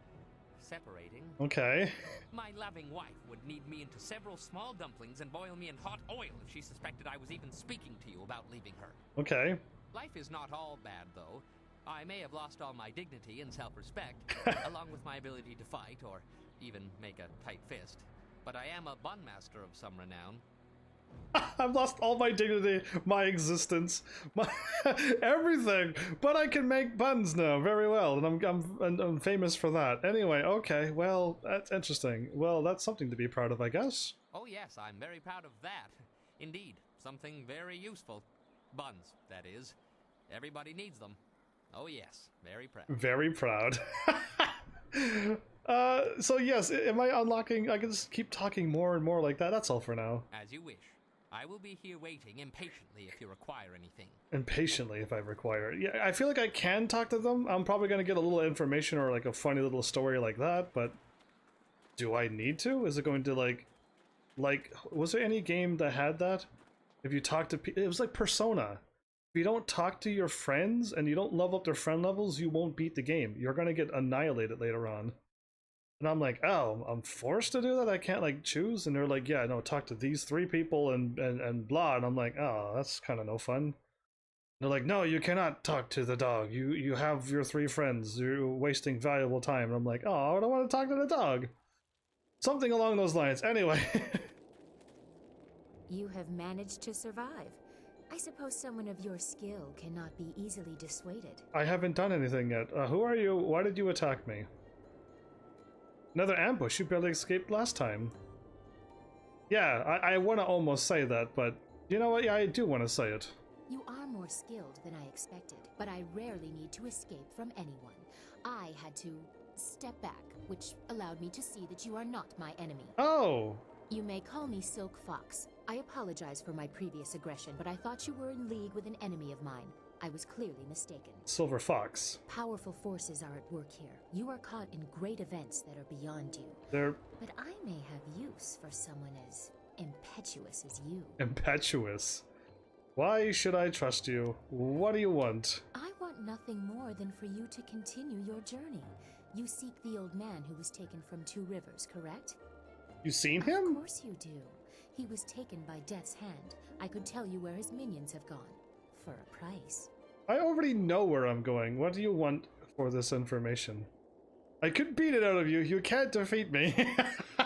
separating. Okay. My loving wife would knead me into several small dumplings and boil me in hot oil if she suspected I was even speaking to you about leaving her. Okay. Life is not all bad, though. I may have lost all my dignity and self-respect, along with my ability to fight or even make a tight fist. But I am a bun master of some renown. I've lost all my dignity, my existence, my everything, but I can make buns now very well, and I'm famous for that. Anyway, okay, well, that's interesting. Well, that's something to be proud of, I guess. Oh yes, I'm very proud of that. Indeed, something very useful. Buns, that is. Everybody needs them. Oh yes, very proud. Very proud. So yes, am I unlocking? I can just keep talking more and more like that. That's all for now. As you wish. I will be here waiting impatiently if you require anything. Impatiently if I require. Yeah, I feel like I can talk to them. I'm probably going to get a little information or like a funny little story like that, but do I need to? Is it going to like, was there any game that had that? If you talk to people, it was like Persona. If you don't talk to your friends and you don't level up their friend levels, you won't beat the game. You're going to get annihilated later on. And I'm like, oh, I'm forced to do that? I can't like choose? And they're like, yeah, no, talk to these 3 people and blah. And I'm like, oh, that's kind of no fun. And they're like, no, you cannot talk to the dog. You have your 3 friends. You're wasting valuable time. And I'm like, oh, I don't want to talk to the dog. Something along those lines. Anyway. You have managed to survive. I suppose someone of your skill cannot be easily dissuaded. I haven't done anything yet. Who are you? Why did you attack me? Another ambush. You barely escaped last time. Yeah, I want to almost say that, but you know what? Yeah, I do want to say it. You are more skilled than I expected, but I rarely need to escape from anyone. I had to step back, which allowed me to see that you are not my enemy. Oh! You may call me Silk Fox. I apologize for my previous aggression, but I thought you were in league with an enemy of mine. I was clearly mistaken. Silver Fox. Powerful forces are at work here. You are caught in great events that are beyond you. But I may have use for someone as impetuous as you. Impetuous? Why should I trust you? What do you want? I want nothing more than for you to continue your journey. You seek the old man who was taken from 2 Rivers, correct? You seen him? Of course you do. He was taken by Death's Hand. I could tell you where his minions have gone. For a price. I already know where I'm going. What do you want for this information? I could beat it out of you. You can't defeat me.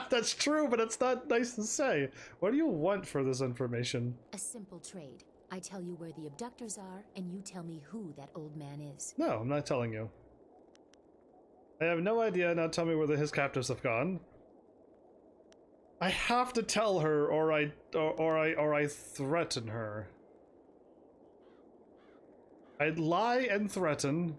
That's true, but it's not nice to say. What do you want for this information? A simple trade. I tell you where the abductors are, and you tell me who that old man is. No, I'm not telling you. I have no idea. Now tell me where his captives have gone. I have to tell her, or I threaten her. I'd lie and threaten,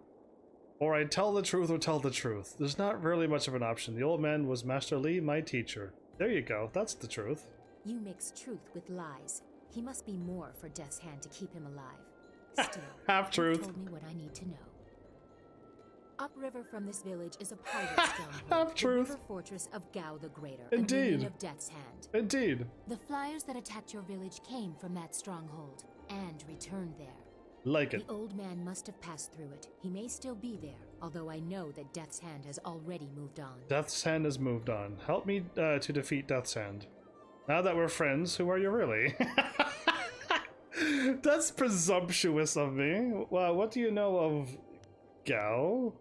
or I'd tell the truth or tell the truth. There's not really much of an option. The old man was Master Lee, my teacher. There you go. That's the truth. You mix truth with lies. He must be more for Death's Hand to keep him alive. Still, half-truth. You told me what I need to know. Upriver from this village is a pirate stronghold. Half-truth. The river fortress of Gao the Greater. Indeed. A minion of Death's Hand. Indeed. The flyers that attacked your village came from that stronghold and returned there. Like it. The old man must have passed through it. He may still be there, although I know that Death's Hand has already moved on. Death's Hand has moved on. Help me to defeat Death's Hand. Now that we're friends, who are you really? That's presumptuous of me. Well, what do you know of Gao?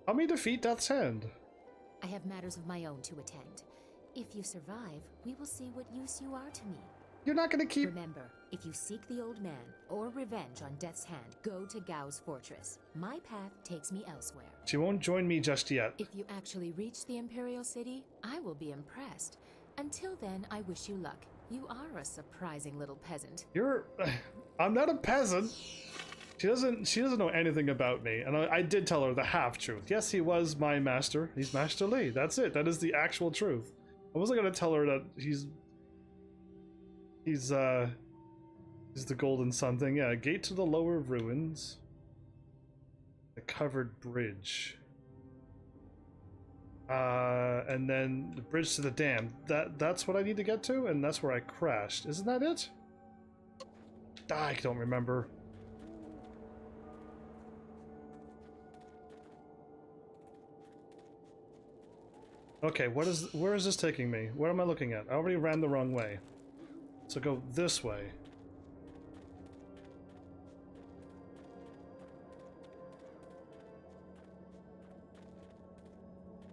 Help me defeat Death's Hand. I have matters of my own to attend. If you survive, we will see what use you are to me. You're not gonna keep... Remember, if you seek the old man or revenge on Death's Hand, go to Gao's fortress. My path takes me elsewhere. She won't join me just yet. If you actually reach the Imperial City, I will be impressed. Until then, I wish you luck. You are a surprising little peasant. You're... I'm not a peasant. She doesn't know anything about me, and I did tell her the half-truth. Yes, he was my master. He's Master Lee. That's it. That is the actual truth. I wasn't gonna tell her that he's the Golden Sun thing. Yeah, gate to the lower ruins. The covered bridge. And then the bridge to the dam. That's what I need to get to, and that's where I crashed. Isn't that it? I don't remember. Okay, where is this taking me? What am I looking at? I already ran the wrong way. So go this way.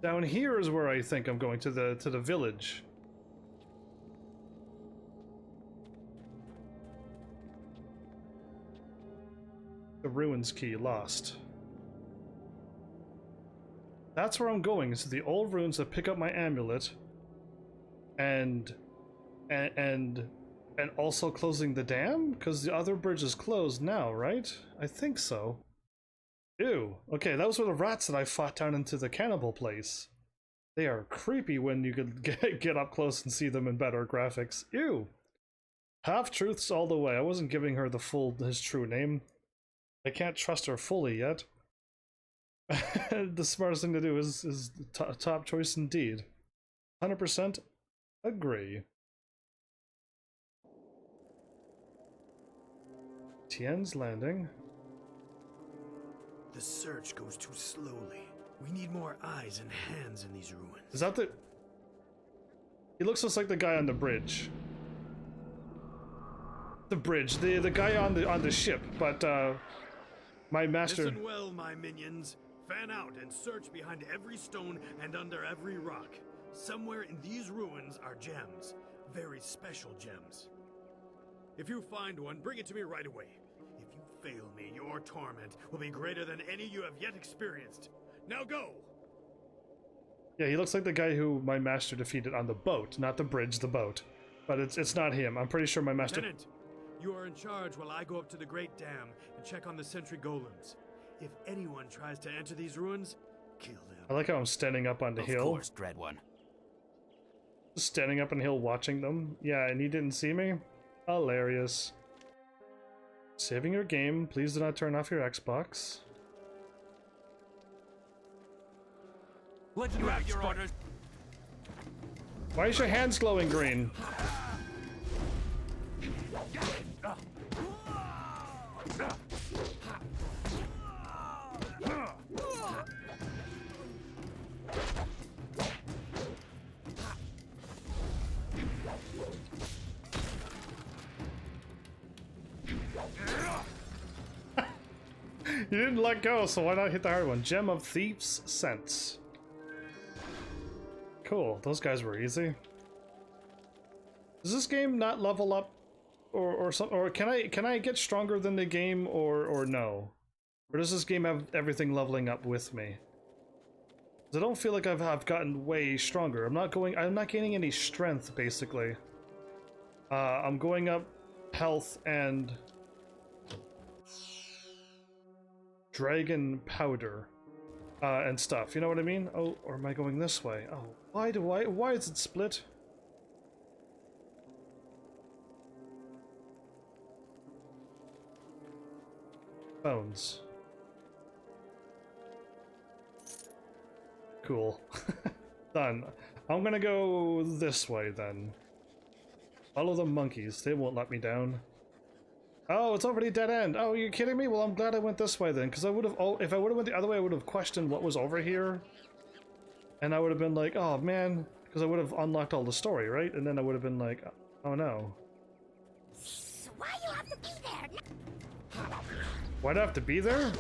Down here is where I think I'm going, to the village. The ruins key lost. That's where I'm going, is to the old ruins to pick up my amulet and also closing the dam? Because the other bridge is closed now, right? I think so. Ew. Okay, those were the rats that I fought down into the cannibal place. They are creepy when you could get up close and see them in better graphics. Ew. Half-truths all the way. I wasn't giving her his true name. I can't trust her fully yet. The smartest thing to do is top choice indeed. 100% agree. Tien's Landing. The search goes too slowly. We need more eyes and hands in these ruins. Is that the... He looks just like the guy on the bridge. The bridge, the guy on the ship, but my master... Listen well, my minions. Fan out and search behind every stone and under every rock. Somewhere in these ruins are gems. Very special gems. If you find one, bring it to me right away. If you fail me, your torment will be greater than any you have yet experienced. Now go! Yeah, he looks like the guy who my master defeated on the boat. Not the bridge, the boat. But it's not him. I'm pretty sure my master... Lieutenant, you are in charge while I go up to the Great Dam and check on the sentry golems. If anyone tries to enter these ruins, kill them. I like how I'm standing up on the hill. Of course, Dread One. Just standing up on the hill watching them. Yeah, and he didn't see me? Hilarious. Saving your game. Please do not turn off your Xbox. Let you have your orders. Why is your hands glowing green? You didn't let go, so why not hit the hard one? Gem of Thief's Sense. Cool, those guys were easy. Does this game not level up, or something? Or can I get stronger than the game, or no? Or does this game have everything leveling up with me? 'Cause I don't feel like I've gotten way stronger. I'm not gaining any strength basically. I'm going up health and dragon powder. And stuff, you know what I mean? Oh, or am I going this way? Oh, why is it split? Bones. Cool. Done. I'm gonna go this way then. Follow the monkeys, they won't let me down. Oh, it's already dead end. Oh, you're kidding me? Well, I'm glad I went this way then, because I would have. Oh, if I would have went the other way, I would have questioned what was over here, and I would have been like, "Oh man," because I would have unlocked all the story, right? And then I would have been like, "Oh no." So why you have to be there? Why'd I have to be there?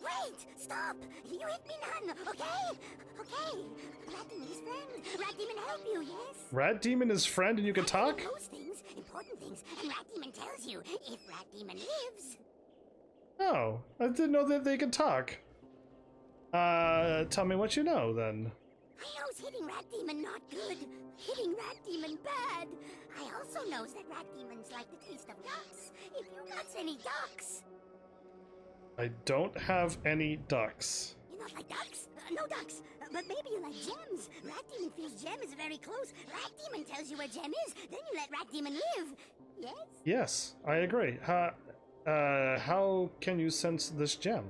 Wait! Stop! You hit me none, okay? Okay. Rat Demon's friend. Rat Demon help you, yes? Rat Demon is friend and you can talk? Knows things, important things, and Rat Demon tells you if Rat Demon lives. Oh, I didn't know that they could talk. Tell me what you know then. I knows hitting Rat Demon not good. Hitting Rat Demon bad. I also knows that Rat Demons like the taste of ducks. If you got any ducks. I don't have any ducks. In Not like ducks? No ducks. But maybe you like gems. Rat Demon feels gem is very close. Rat Demon tells you where gem is. Then you let Rat Demon live. Yes? Yes, I agree. How can you sense this gem?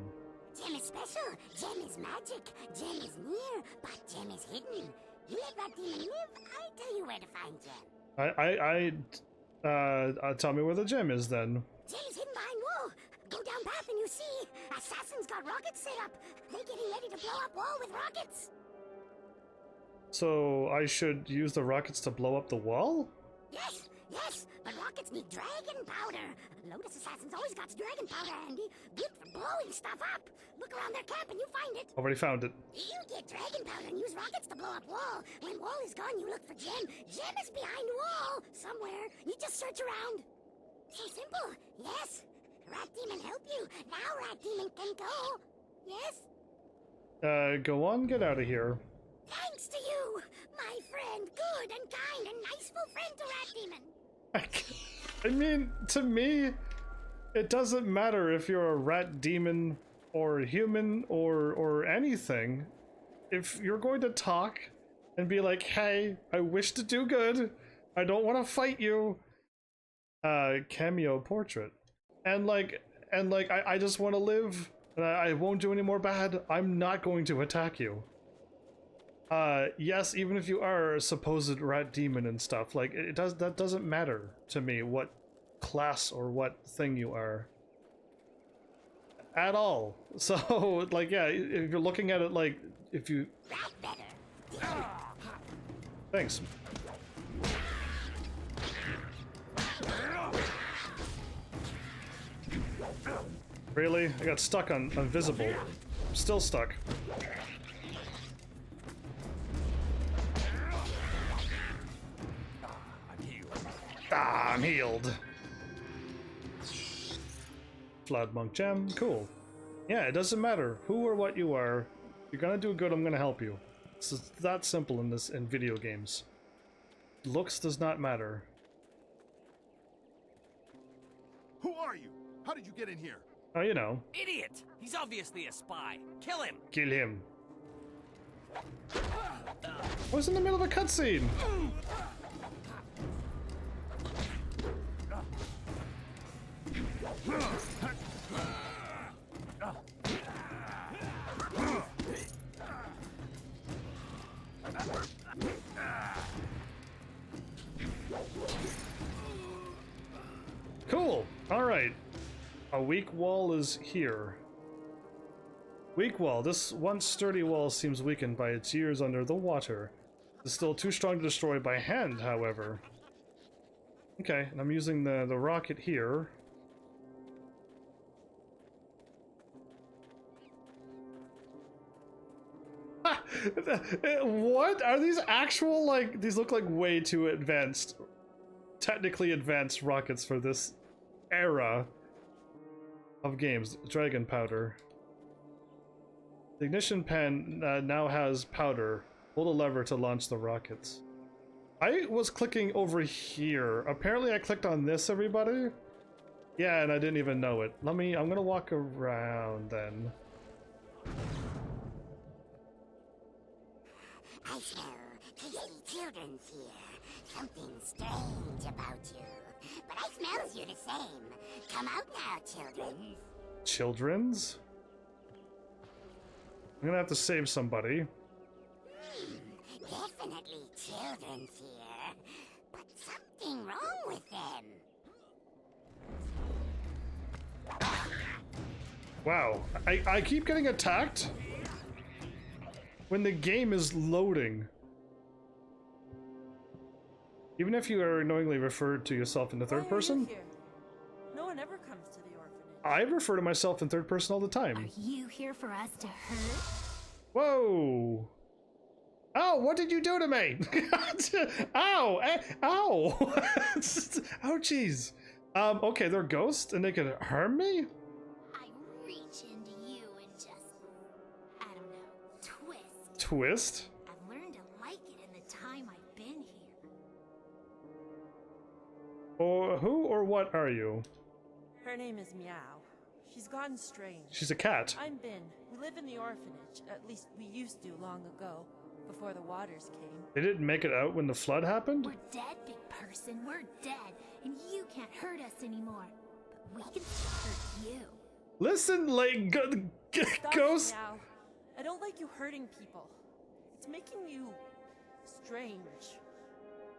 Gem is special. Gem is magic. Gem is near, but gem is hidden. You let Rat Demon live, I tell you where to find gem. Tell me where the gem is then. Gem is hidden behind wall. Go down path and you see. Assassins got rockets set up. They're getting ready to blow up wall with rockets. So I should use the rockets to blow up the wall? Yes, yes, but rockets need dragon powder. Lotus Assassins always got dragon powder handy. Good for blowing stuff up. Look around their camp and you find it. Already found it. You get dragon powder and use rockets to blow up wall. When wall is gone, you look for gem. Gem is behind wall somewhere. You just search around. So simple. Yes. Rat Demon help you. Now Rat Demon can go. Yes? Go on, get out of here. Thanks to you, my friend. Good and kind and niceful friend to Rat Demon. I mean, to me, it doesn't matter if you're a rat demon or human or anything. If you're going to talk and be like, hey, I wish to do good, I don't want to fight you. Cameo portrait. And I just want to live, and I won't do any more bad. I'm not going to attack you. Yes, even if you are a supposed rat demon and stuff, like, that doesn't matter to me what class or what thing you are. At all. So, like, yeah, if you're looking at it like, if you... Thanks. Really? I got stuck on invisible. I'm still stuck. I'm healed. Flood Monk Gem, cool. Yeah, it doesn't matter who or what you are. If you're gonna do good, I'm gonna help you. It's that simple in video games. Looks does not matter. Who are you? How did you get in here? Oh, you know. Idiot! He's obviously a spy. Kill him! Kill him. I was in the middle of a cutscene. Cool. All right. A weak wall is here. Weak wall. This once sturdy wall seems weakened by its years under the water. It's still too strong to destroy by hand, however. Okay, and I'm using the rocket here. What? Are these actual, like, these look like way too advanced, technically advanced rockets for this era of games. Dragon powder. The ignition pan now has powder. Hold a lever to launch the rockets. I was clicking over here. Apparently I clicked on this, everybody. Yeah, and I didn't even know it. I'm gonna walk around then. I smell tasty children's here. Something strange about you. But I smells you the same. Come out now, children. Children's? I'm gonna have to save somebody. Definitely children's here. But something wrong with them. Wow, I keep getting attacked when the game is loading. Even if you are knowingly referred to yourself in the third person. No one ever comes to the orphanage. I refer to myself in third person all the time. Are you here for us to hurt? Whoa! Ow, what did you do to me? Ow! Ow! Ouchies! Okay, they're ghosts and they can harm me? I reach into you and just, I don't know, twist. Twist? I've learned to like it in the time I've been here. Or who or what are you? Her name is Meow. She's gone strange. She's a cat. I'm Bin. We live in the orphanage. At least we used to long ago, before the waters came. They didn't make it out when the flood happened? We're dead, big person. We're dead. And you can't hurt us anymore. But we can still hurt you. Listen, like, Stop ghost. it now. I don't like you hurting people. It's making you strange.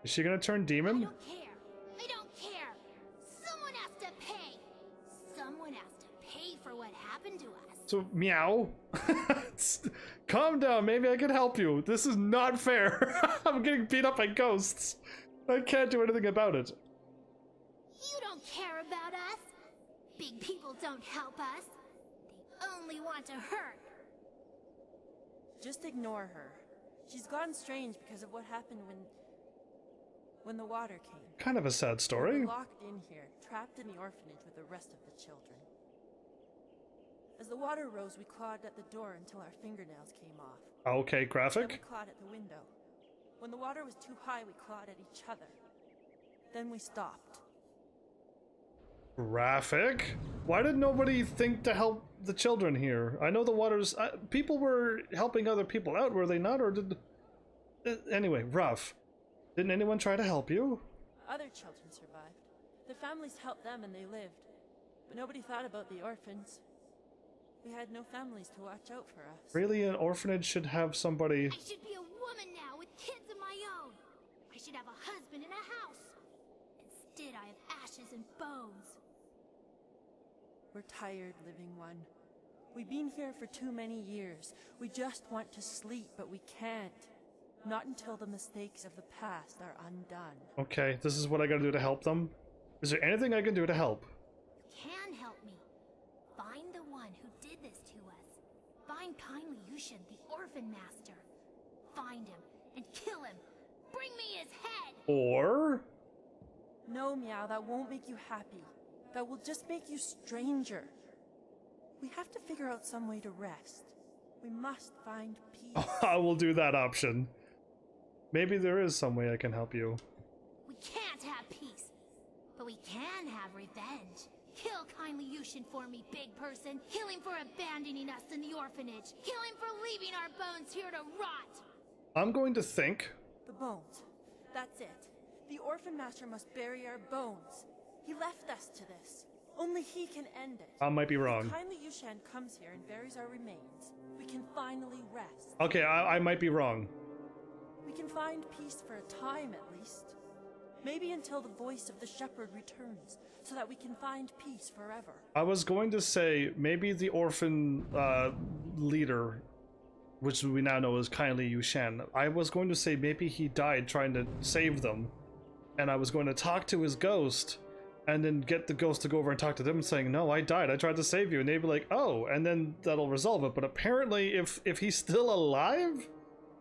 Is she gonna turn demon? I don't care. I don't care. Someone has to pay. Someone has to pay for what happened to us. So, meow. Calm down, maybe I can help you. This is not fair. I'm getting beat up by ghosts. I can't do anything about it. You don't care about us. Big people don't help us. They only want to hurt. Just ignore her. She's gone strange because of what happened when the water came. Kind of a sad story. We were locked in here, trapped in the orphanage with the rest of the children. As the water rose, we clawed at the door until our fingernails came off. Okay, Then we graphic. clawed at the window. When the water was too high, we clawed at each other. Then we stopped. Graphic? Why did nobody think to help the children here? I know the water's... people were helping other people out, were they not? Or did... anyway, rough. Didn't anyone try to help you? Other children survived. Their families helped them and they lived. But nobody thought about the orphans. We had no families to watch out for us. Really, an orphanage should have somebody... I should be a woman now with kids of my own. I should have a husband and a house. Instead, I have ashes and bones. We're tired, living one. We've been here for too many years. We just want to sleep, but we can't. Not until the mistakes of the past are undone. Okay, this is what I gotta do to help them? Is there anything I can do to help? You can help me. Find the one who did this to us. Find kindly Yushin, the orphan master. Find him and kill him. Bring me his head. Or... No, Meow, that won't make you happy. That will just make you stranger. We have to figure out some way to rest. We must find peace. I will do that option. Maybe there is some way I can help you. We can't have peace, but we can have revenge. Kill kindly Yushin for me, big person. Kill him for abandoning us in the orphanage. Kill him for leaving our bones here to rot. I'm going to think. The bones. That's it. The orphan master must bury our bones. He left us to this. Only he can end it. I might be wrong. If kindly Yushan comes here and buries our remains, we can finally rest. Okay, I might be wrong. We can find peace for a time at least. Maybe until the voice of the shepherd returns, so that we can find peace forever. I was going to say, maybe the orphan leader, which we now know is kindly Yushan, I was going to say maybe he died trying to save them. And I was going to talk to his ghost, and then get the ghost to go over and talk to them saying, no, I died, I tried to save you. And they'd be like, oh, and then that'll resolve it. But apparently, if he's still alive,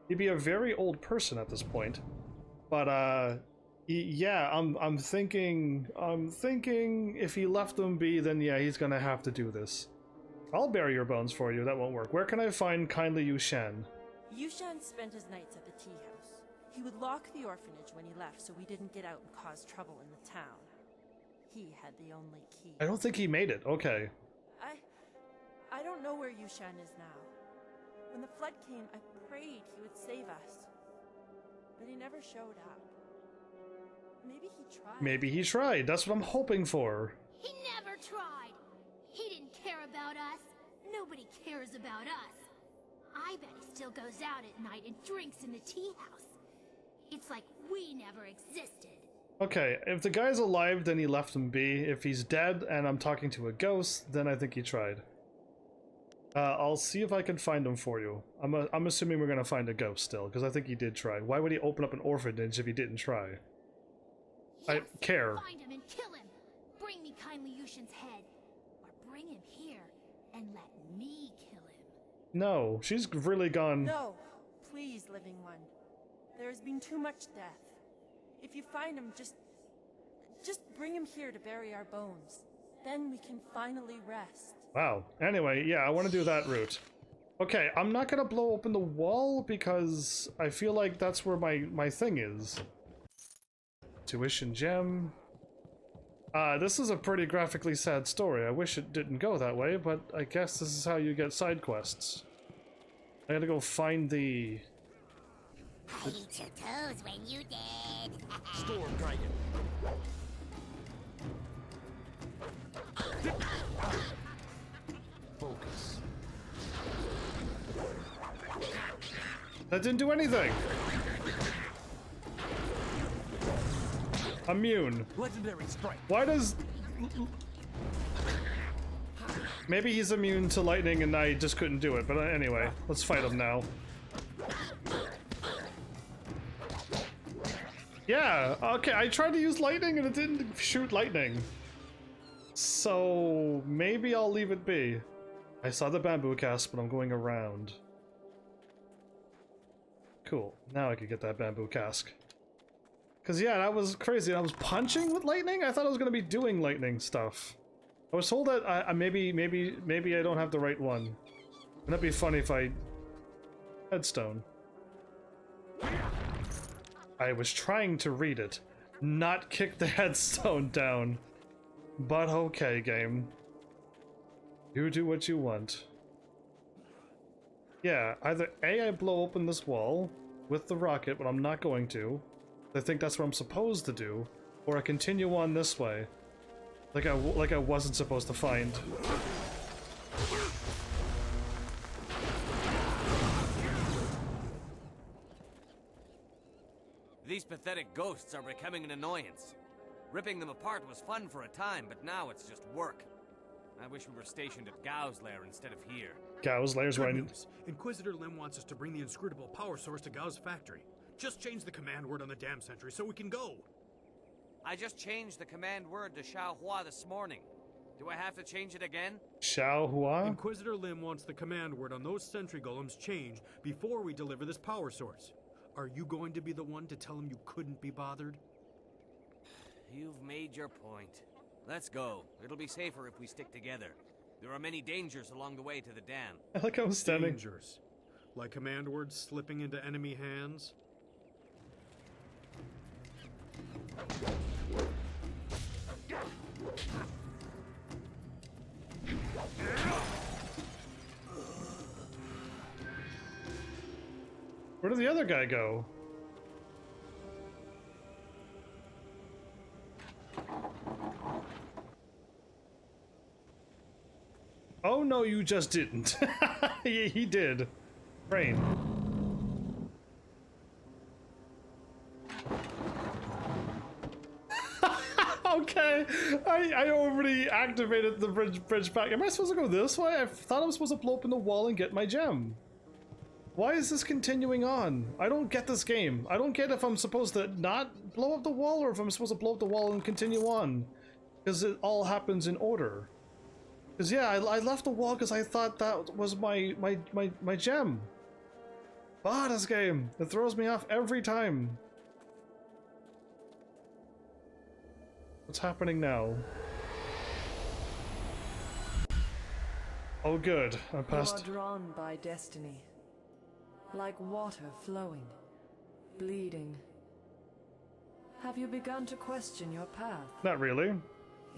he'd be a very old person at this point. But, yeah, I'm thinking if he left them be, then yeah, he's gonna have to do this. I'll bury your bones for you, that won't work. Where can I find kindly Yushan? Yushan spent his nights at the tea house. He would lock the orphanage when he left so we didn't get out and cause trouble in the town. He had the only key. I don't think he made it, okay. I don't know where Yushan is now. When the flood came, I prayed he would save us. But he never showed up. Maybe he tried. Maybe he tried, that's what I'm hoping for. He never tried. He didn't care about us. Nobody cares about us. I bet he still goes out at night and drinks in the tea house. It's like we never existed. Okay, if the guy's alive, then he left him be. If he's dead and I'm talking to a ghost, then I think he tried. I'll see if I can find him for you. I'm assuming we're gonna find a ghost still, because I think he did try. Why would he open up an orphanage if he didn't try? Yes, I care. Find him and kill him. Bring me kindly Yushin's head. Or bring him here and let me kill him. No, she's really gone. No, please, living one. There has been too much death. If you find him, just bring him here to bury our bones. Then we can finally rest. Wow. Anyway, yeah, I want to do that route. Okay, I'm not gonna blow open the wall because I feel like that's where my thing is. Tuition gem. This is a pretty graphically sad story. I wish it didn't go that way, but I guess this is how you get side quests. I gotta go find the... I eat your toes when you dead. Storm Dragon. Focus. That didn't do anything! Immune. Legendary strike. Why does... Maybe he's immune to lightning and I just couldn't do it, but anyway, let's fight him now. Yeah, okay, I tried to use lightning and it didn't shoot lightning. So maybe I'll leave it be. I saw the bamboo cast, but I'm going around. Cool, now I could get that bamboo cask. Cause yeah, that was crazy. I was punching with lightning? I thought I was gonna be doing lightning stuff. I was told that I maybe I don't have the right one. Wouldn't that be funny if I... Headstone. I was trying to read it, not kick the headstone down. But okay, game. You do what you want. Yeah, either A, I blow open this wall with the rocket, but I'm not going to. I think that's what I'm supposed to do, or I continue on this way, like I wasn't supposed to find. These pathetic ghosts are becoming an annoyance. Ripping them apart was fun for a time, but now it's just work. I wish we were stationed at Gao's lair instead of here. Gao's lair's where I need... Inquisitor Lim wants us to bring the inscrutable power source to Gao's factory. Just change the command word on the dam sentry so we can go. I just changed the command word to Xiaohua this morning. Do I have to change it again? Xiaohua? Inquisitor Lim wants the command word on those sentry golems changed before we deliver this power source. Are you going to be the one to tell him you couldn't be bothered? You've made your point. Let's go. It'll be safer if we stick together. There are many dangers along the way to the dam. I like how I'm standing. Dangers? Like command words slipping into enemy hands? Where did the other guy go? Oh no, you just didn't. he did. Brain. Okay, I already activated the bridge back. Am I supposed to go this way? I thought I was supposed to blow open the wall and get my gem. Why is this continuing on? I don't get this game. I don't get if I'm supposed to not blow up the wall or if I'm supposed to blow up the wall and continue on. Because it all happens in order. Because yeah, I left the wall because I thought that was my gem. Ah, this game. It throws me off every time. What's happening now? Oh good, I passed. You are drawn by destiny. Like water flowing, bleeding. Have you begun to question your path? Not really.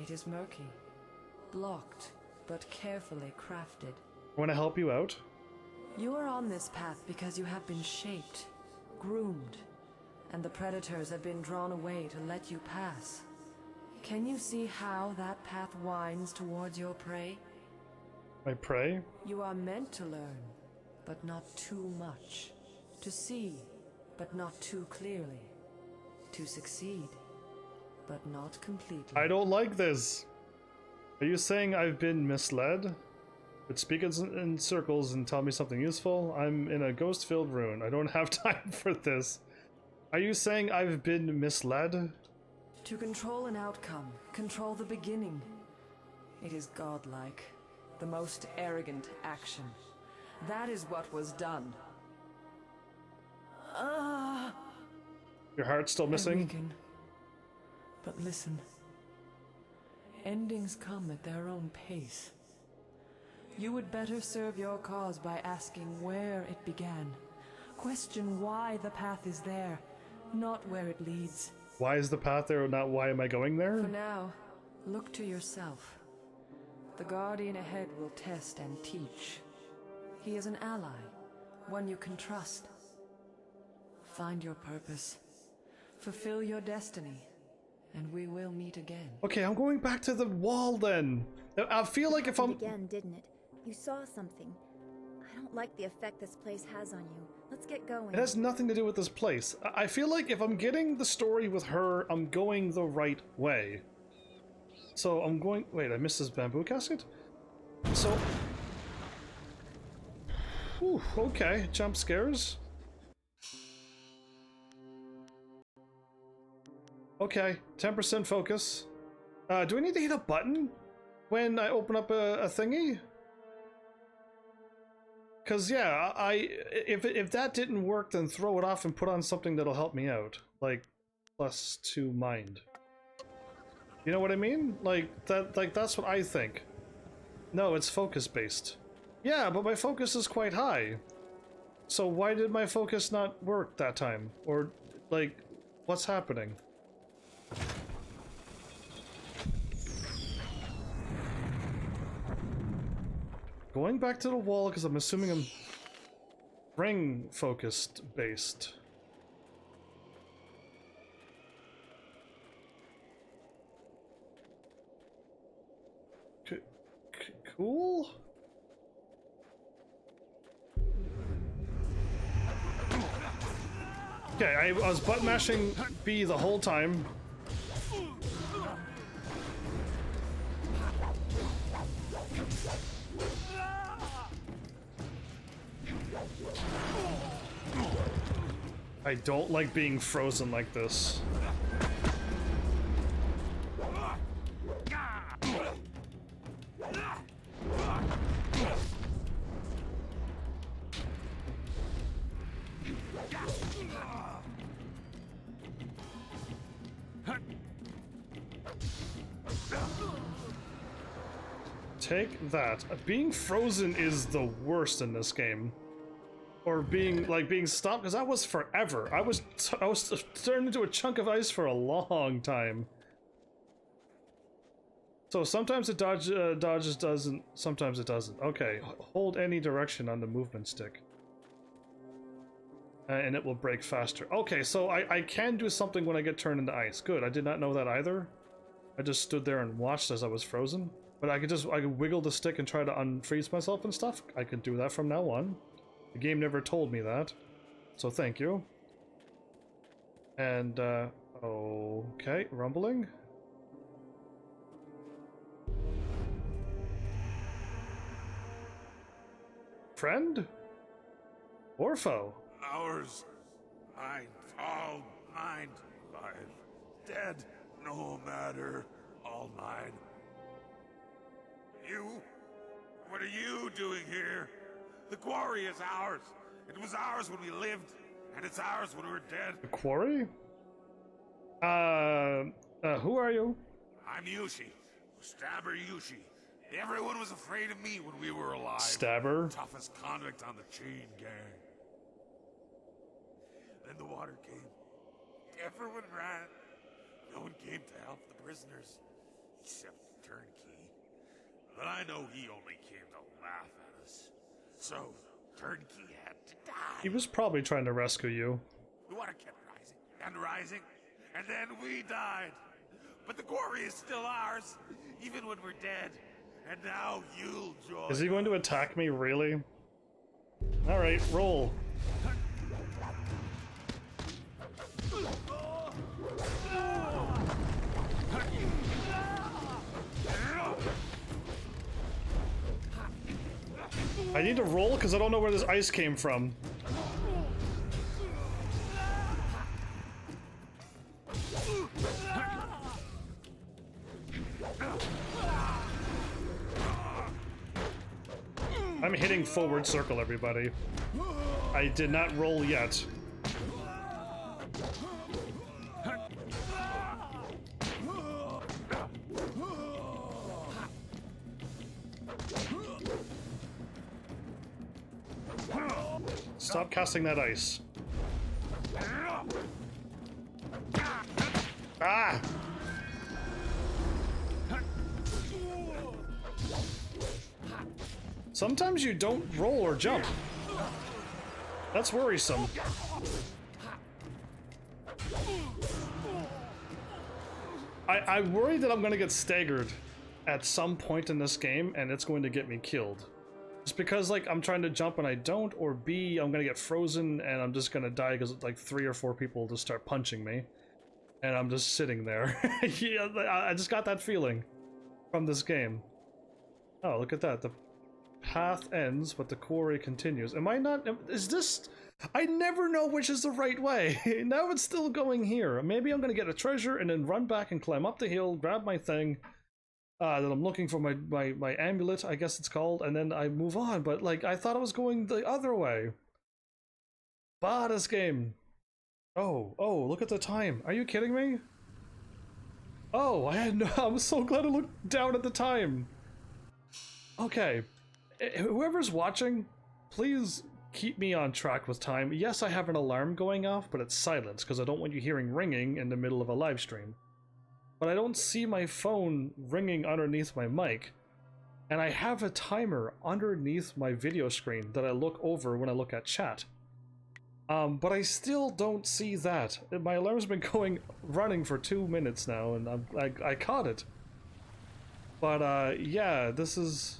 It is murky, blocked, but carefully crafted. I want to help you out. You are on this path because you have been shaped, groomed, and the predators have been drawn away to let you pass. Can you see how that path winds towards your prey? My prey? You are meant to learn, but not too much. To see, but not too clearly. To succeed, but not completely. I don't like this. Are you saying I've been misled? But speak in circles and tell me something useful? I'm in a ghost-filled ruin. I don't have time for this. Are you saying I've been misled? To control an outcome, control the beginning. It is godlike. The most arrogant action. That is what was done. Your heart's still missing? Weaken. But listen. Endings come at their own pace. You would better serve your cause by asking where it began. Question why the path is there, not where it leads. Why is the path there, not why am I going there? For now, Look to yourself. The guardian ahead will test and teach. He is an ally, one you can trust. Find your purpose, fulfill your destiny, and we will meet again. Okay, I'm going back to the wall then. I feel like if I'm... again, didn't it? You saw something. I don't like the effect this place has on you. Let's get going. It has nothing to do with this place. I feel like if I'm getting the story with her, I'm going the right way. So I'm going... Wait, I missed this bamboo casket? So... Whew, okay, jump scares. Okay, 10% focus. Do I need to hit a button when I open up a thingy? Cause yeah, if that didn't work, then throw it off and put on something that'll help me out, like +2 mind. You know what I mean? Like that's what I think. No, it's focus based. Yeah, but my focus is quite high. So why did my focus not work that time? Or like, what's happening? Going back to the wall because I'm assuming I'm ring focused based. Cool. Okay, I was button mashing B the whole time. I don't like being frozen like this. Take that. Being frozen is the worst in this game. Or being stopped, because that was forever. I was turned into a chunk of ice for a long time. So sometimes it dodges doesn't, sometimes it doesn't. Okay, hold any direction on the movement stick. And it will break faster. Okay, so I can do something when I get turned into ice. Good, I did not know that either. I just stood there and watched as I was frozen. But I could wiggle the stick and try to unfreeze myself and stuff. I could do that from now on. The game never told me that, so thank you. And, okay, rumbling. Friend? Or foe? Ours. Mine. All mine. Alive. Dead. No matter. All mine. You? What are you doing here? The quarry is ours. It was ours when we lived, and it's ours when we're dead. The quarry? Who are you? I'm Yushi. Stabber Yushi. Everyone was afraid of me when we were alive. Stabber? Toughest convict on the chain gang. Then the water came. Everyone ran. No one came to help the prisoners. Except Turnkey. But I know he only came to laugh at us. So, Turnkey had to die. He was probably trying to rescue you. The water kept rising and rising, and then we died. But the quarry is still ours, even when we're dead. And now you'll join. Is he going to attack me, really? Alright, roll. I need to roll because I don't know where this ice came from. I'm hitting forward circle, everybody. I did not roll yet. Stop casting that ice. Ah! Sometimes you don't roll or jump. That's worrisome. I worry that I'm gonna get staggered at some point in this game and it's going to get me killed. Just because like I'm trying to jump and I don't, or B, I'm gonna get frozen and I'm just gonna die because like 3 or 4 people just start punching me. And I'm just sitting there. Yeah, I just got that feeling from this game. Oh, look at that. The path ends, but the quarry continues. Am I not... Is this... I never know which is the right way. Now it's still going here. Maybe I'm gonna get a treasure and then run back and climb up the hill, grab my thing. That I'm looking for my amulet, I guess it's called, and then I move on. But, like, I thought I was going the other way. Bah, this game. Oh, look at the time. Are you kidding me? Oh, I'm so glad I looked down at the time. Okay. Whoever's watching, please keep me on track with time. Yes, I have an alarm going off, but it's silent because I don't want you hearing ringing in the middle of a live stream. But I don't see my phone ringing underneath my mic. And I have a timer underneath my video screen that I look over when I look at chat. But I still don't see that. My alarm's been running for 2 minutes now, and I caught it. But yeah, this is...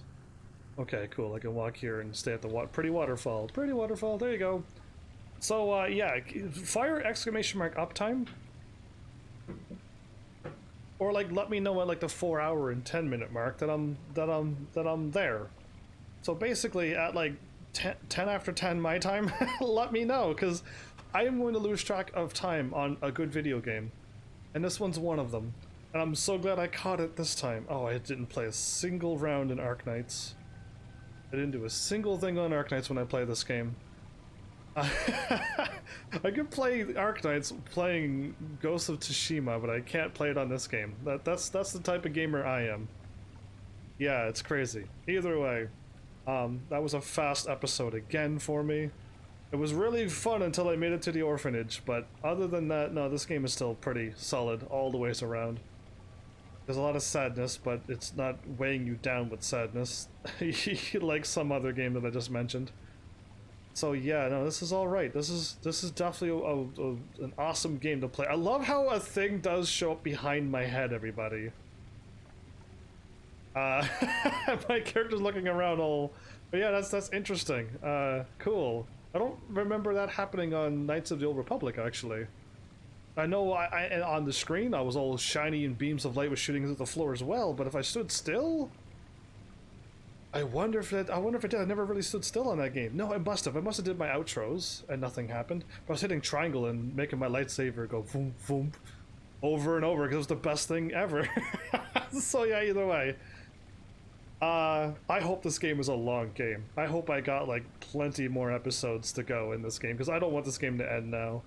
Okay, cool. I can walk here and stay at the pretty waterfall. Pretty waterfall, there you go. So yeah, fire exclamation mark uptime. Or like let me know at like the 4 hour and 10 minute mark that I'm there. So basically at like 10 after 10 my time, let me know, because I am going to lose track of time on a good video game. And this one's one of them. And I'm so glad I caught it this time. Oh, I didn't play a single round in Arknights. I didn't do a single thing on Arknights when I play this game. I could play Arknights playing Ghost of Tsushima, but I can't play it on this game. That's the type of gamer I am. Yeah, it's crazy. Either way, that was a fast episode again for me. It was really fun until I made it to the orphanage, but other than that, no, this game is still pretty solid all the ways around. There's a lot of sadness, but it's not weighing you down with sadness, like some other game that I just mentioned. So yeah, no, this is all right. This is definitely an awesome game to play. I love how a thing does show up behind my head, everybody. My character's looking around all... But yeah, that's interesting. Cool. I don't remember that happening on Knights of the Old Republic, actually. I know on the screen I was all shiny and beams of light was shooting into the floor as well, but if I stood still... I wonder if it did. I never really stood still on that game. No, I must have. I must have did my outros and nothing happened. But I was hitting triangle and making my lightsaber go boom, boom, over and over because it was the best thing ever. So yeah, either way. I hope this game is a long game. I hope I got like plenty more episodes to go in this game because I don't want this game to end now.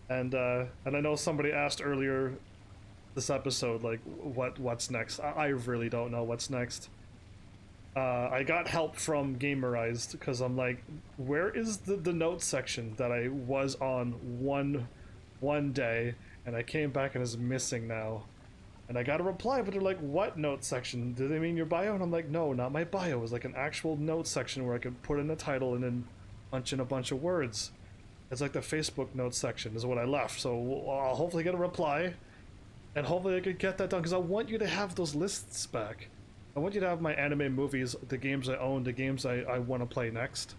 And I know somebody asked earlier this episode like what's next. I really don't know what's next. I got help from Gamerized because I'm like, where is the notes section that I was on one day and I came back and is missing now? And I got a reply, but they're like, what notes section? Do they mean your bio? And I'm like, no, not my bio. It was like an actual notes section where I could put in a title and then punch in a bunch of words. It's like the Facebook notes section is what I left. So I'll hopefully get a reply and hopefully I could get that done because I want you to have those lists back. I want you to have my anime movies, the games I own, the games I want to play next.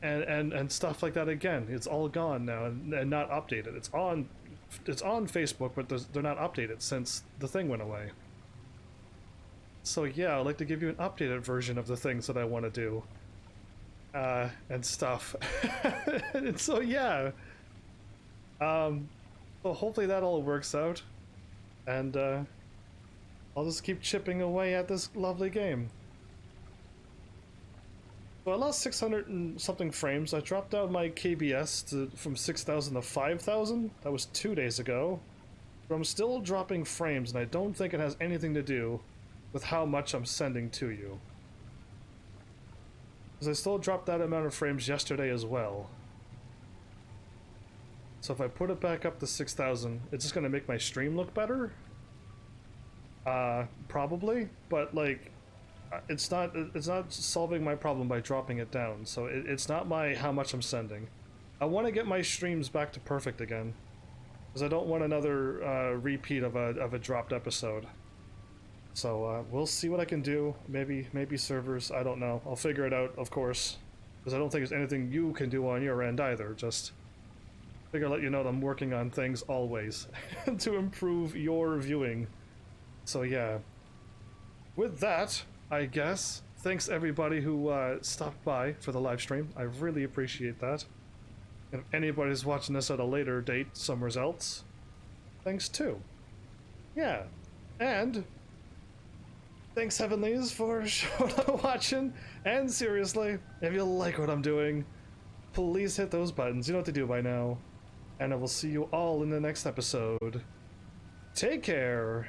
And stuff like that again. It's all gone now and not updated. It's on Facebook, but they're not updated since the thing went away. So yeah, I'd like to give you an updated version of the things that I want to do. And stuff. And so yeah. So hopefully that all works out. And I'll just keep chipping away at this lovely game. So I lost 600 and something frames. I dropped down my KBS from 6,000 to 5,000. That was 2 days ago. But I'm still dropping frames, and I don't think it has anything to do with how much I'm sending to you. Because I still dropped that amount of frames yesterday as well. So if I put it back up to 6,000, it's just going to make my stream look better? Probably, but like, it's not solving my problem by dropping it down. So it's not my how much I'm sending. I want to get my streams back to perfect again, because I don't want another repeat of a dropped episode. So we'll see what I can do. Maybe servers. I don't know. I'll figure it out, of course, because I don't think there's anything you can do on your end either. Just figure, let you know that I'm working on things always to improve your viewing. So yeah. With that, I guess, thanks everybody who stopped by for the live stream. I really appreciate that. And if anybody's watching this at a later date somewhere else, thanks too. Yeah, and thanks Heavenlies for watching. And seriously, if you like what I'm doing, please hit those buttons. You know what to do by now. And I will see you all in the next episode. Take care.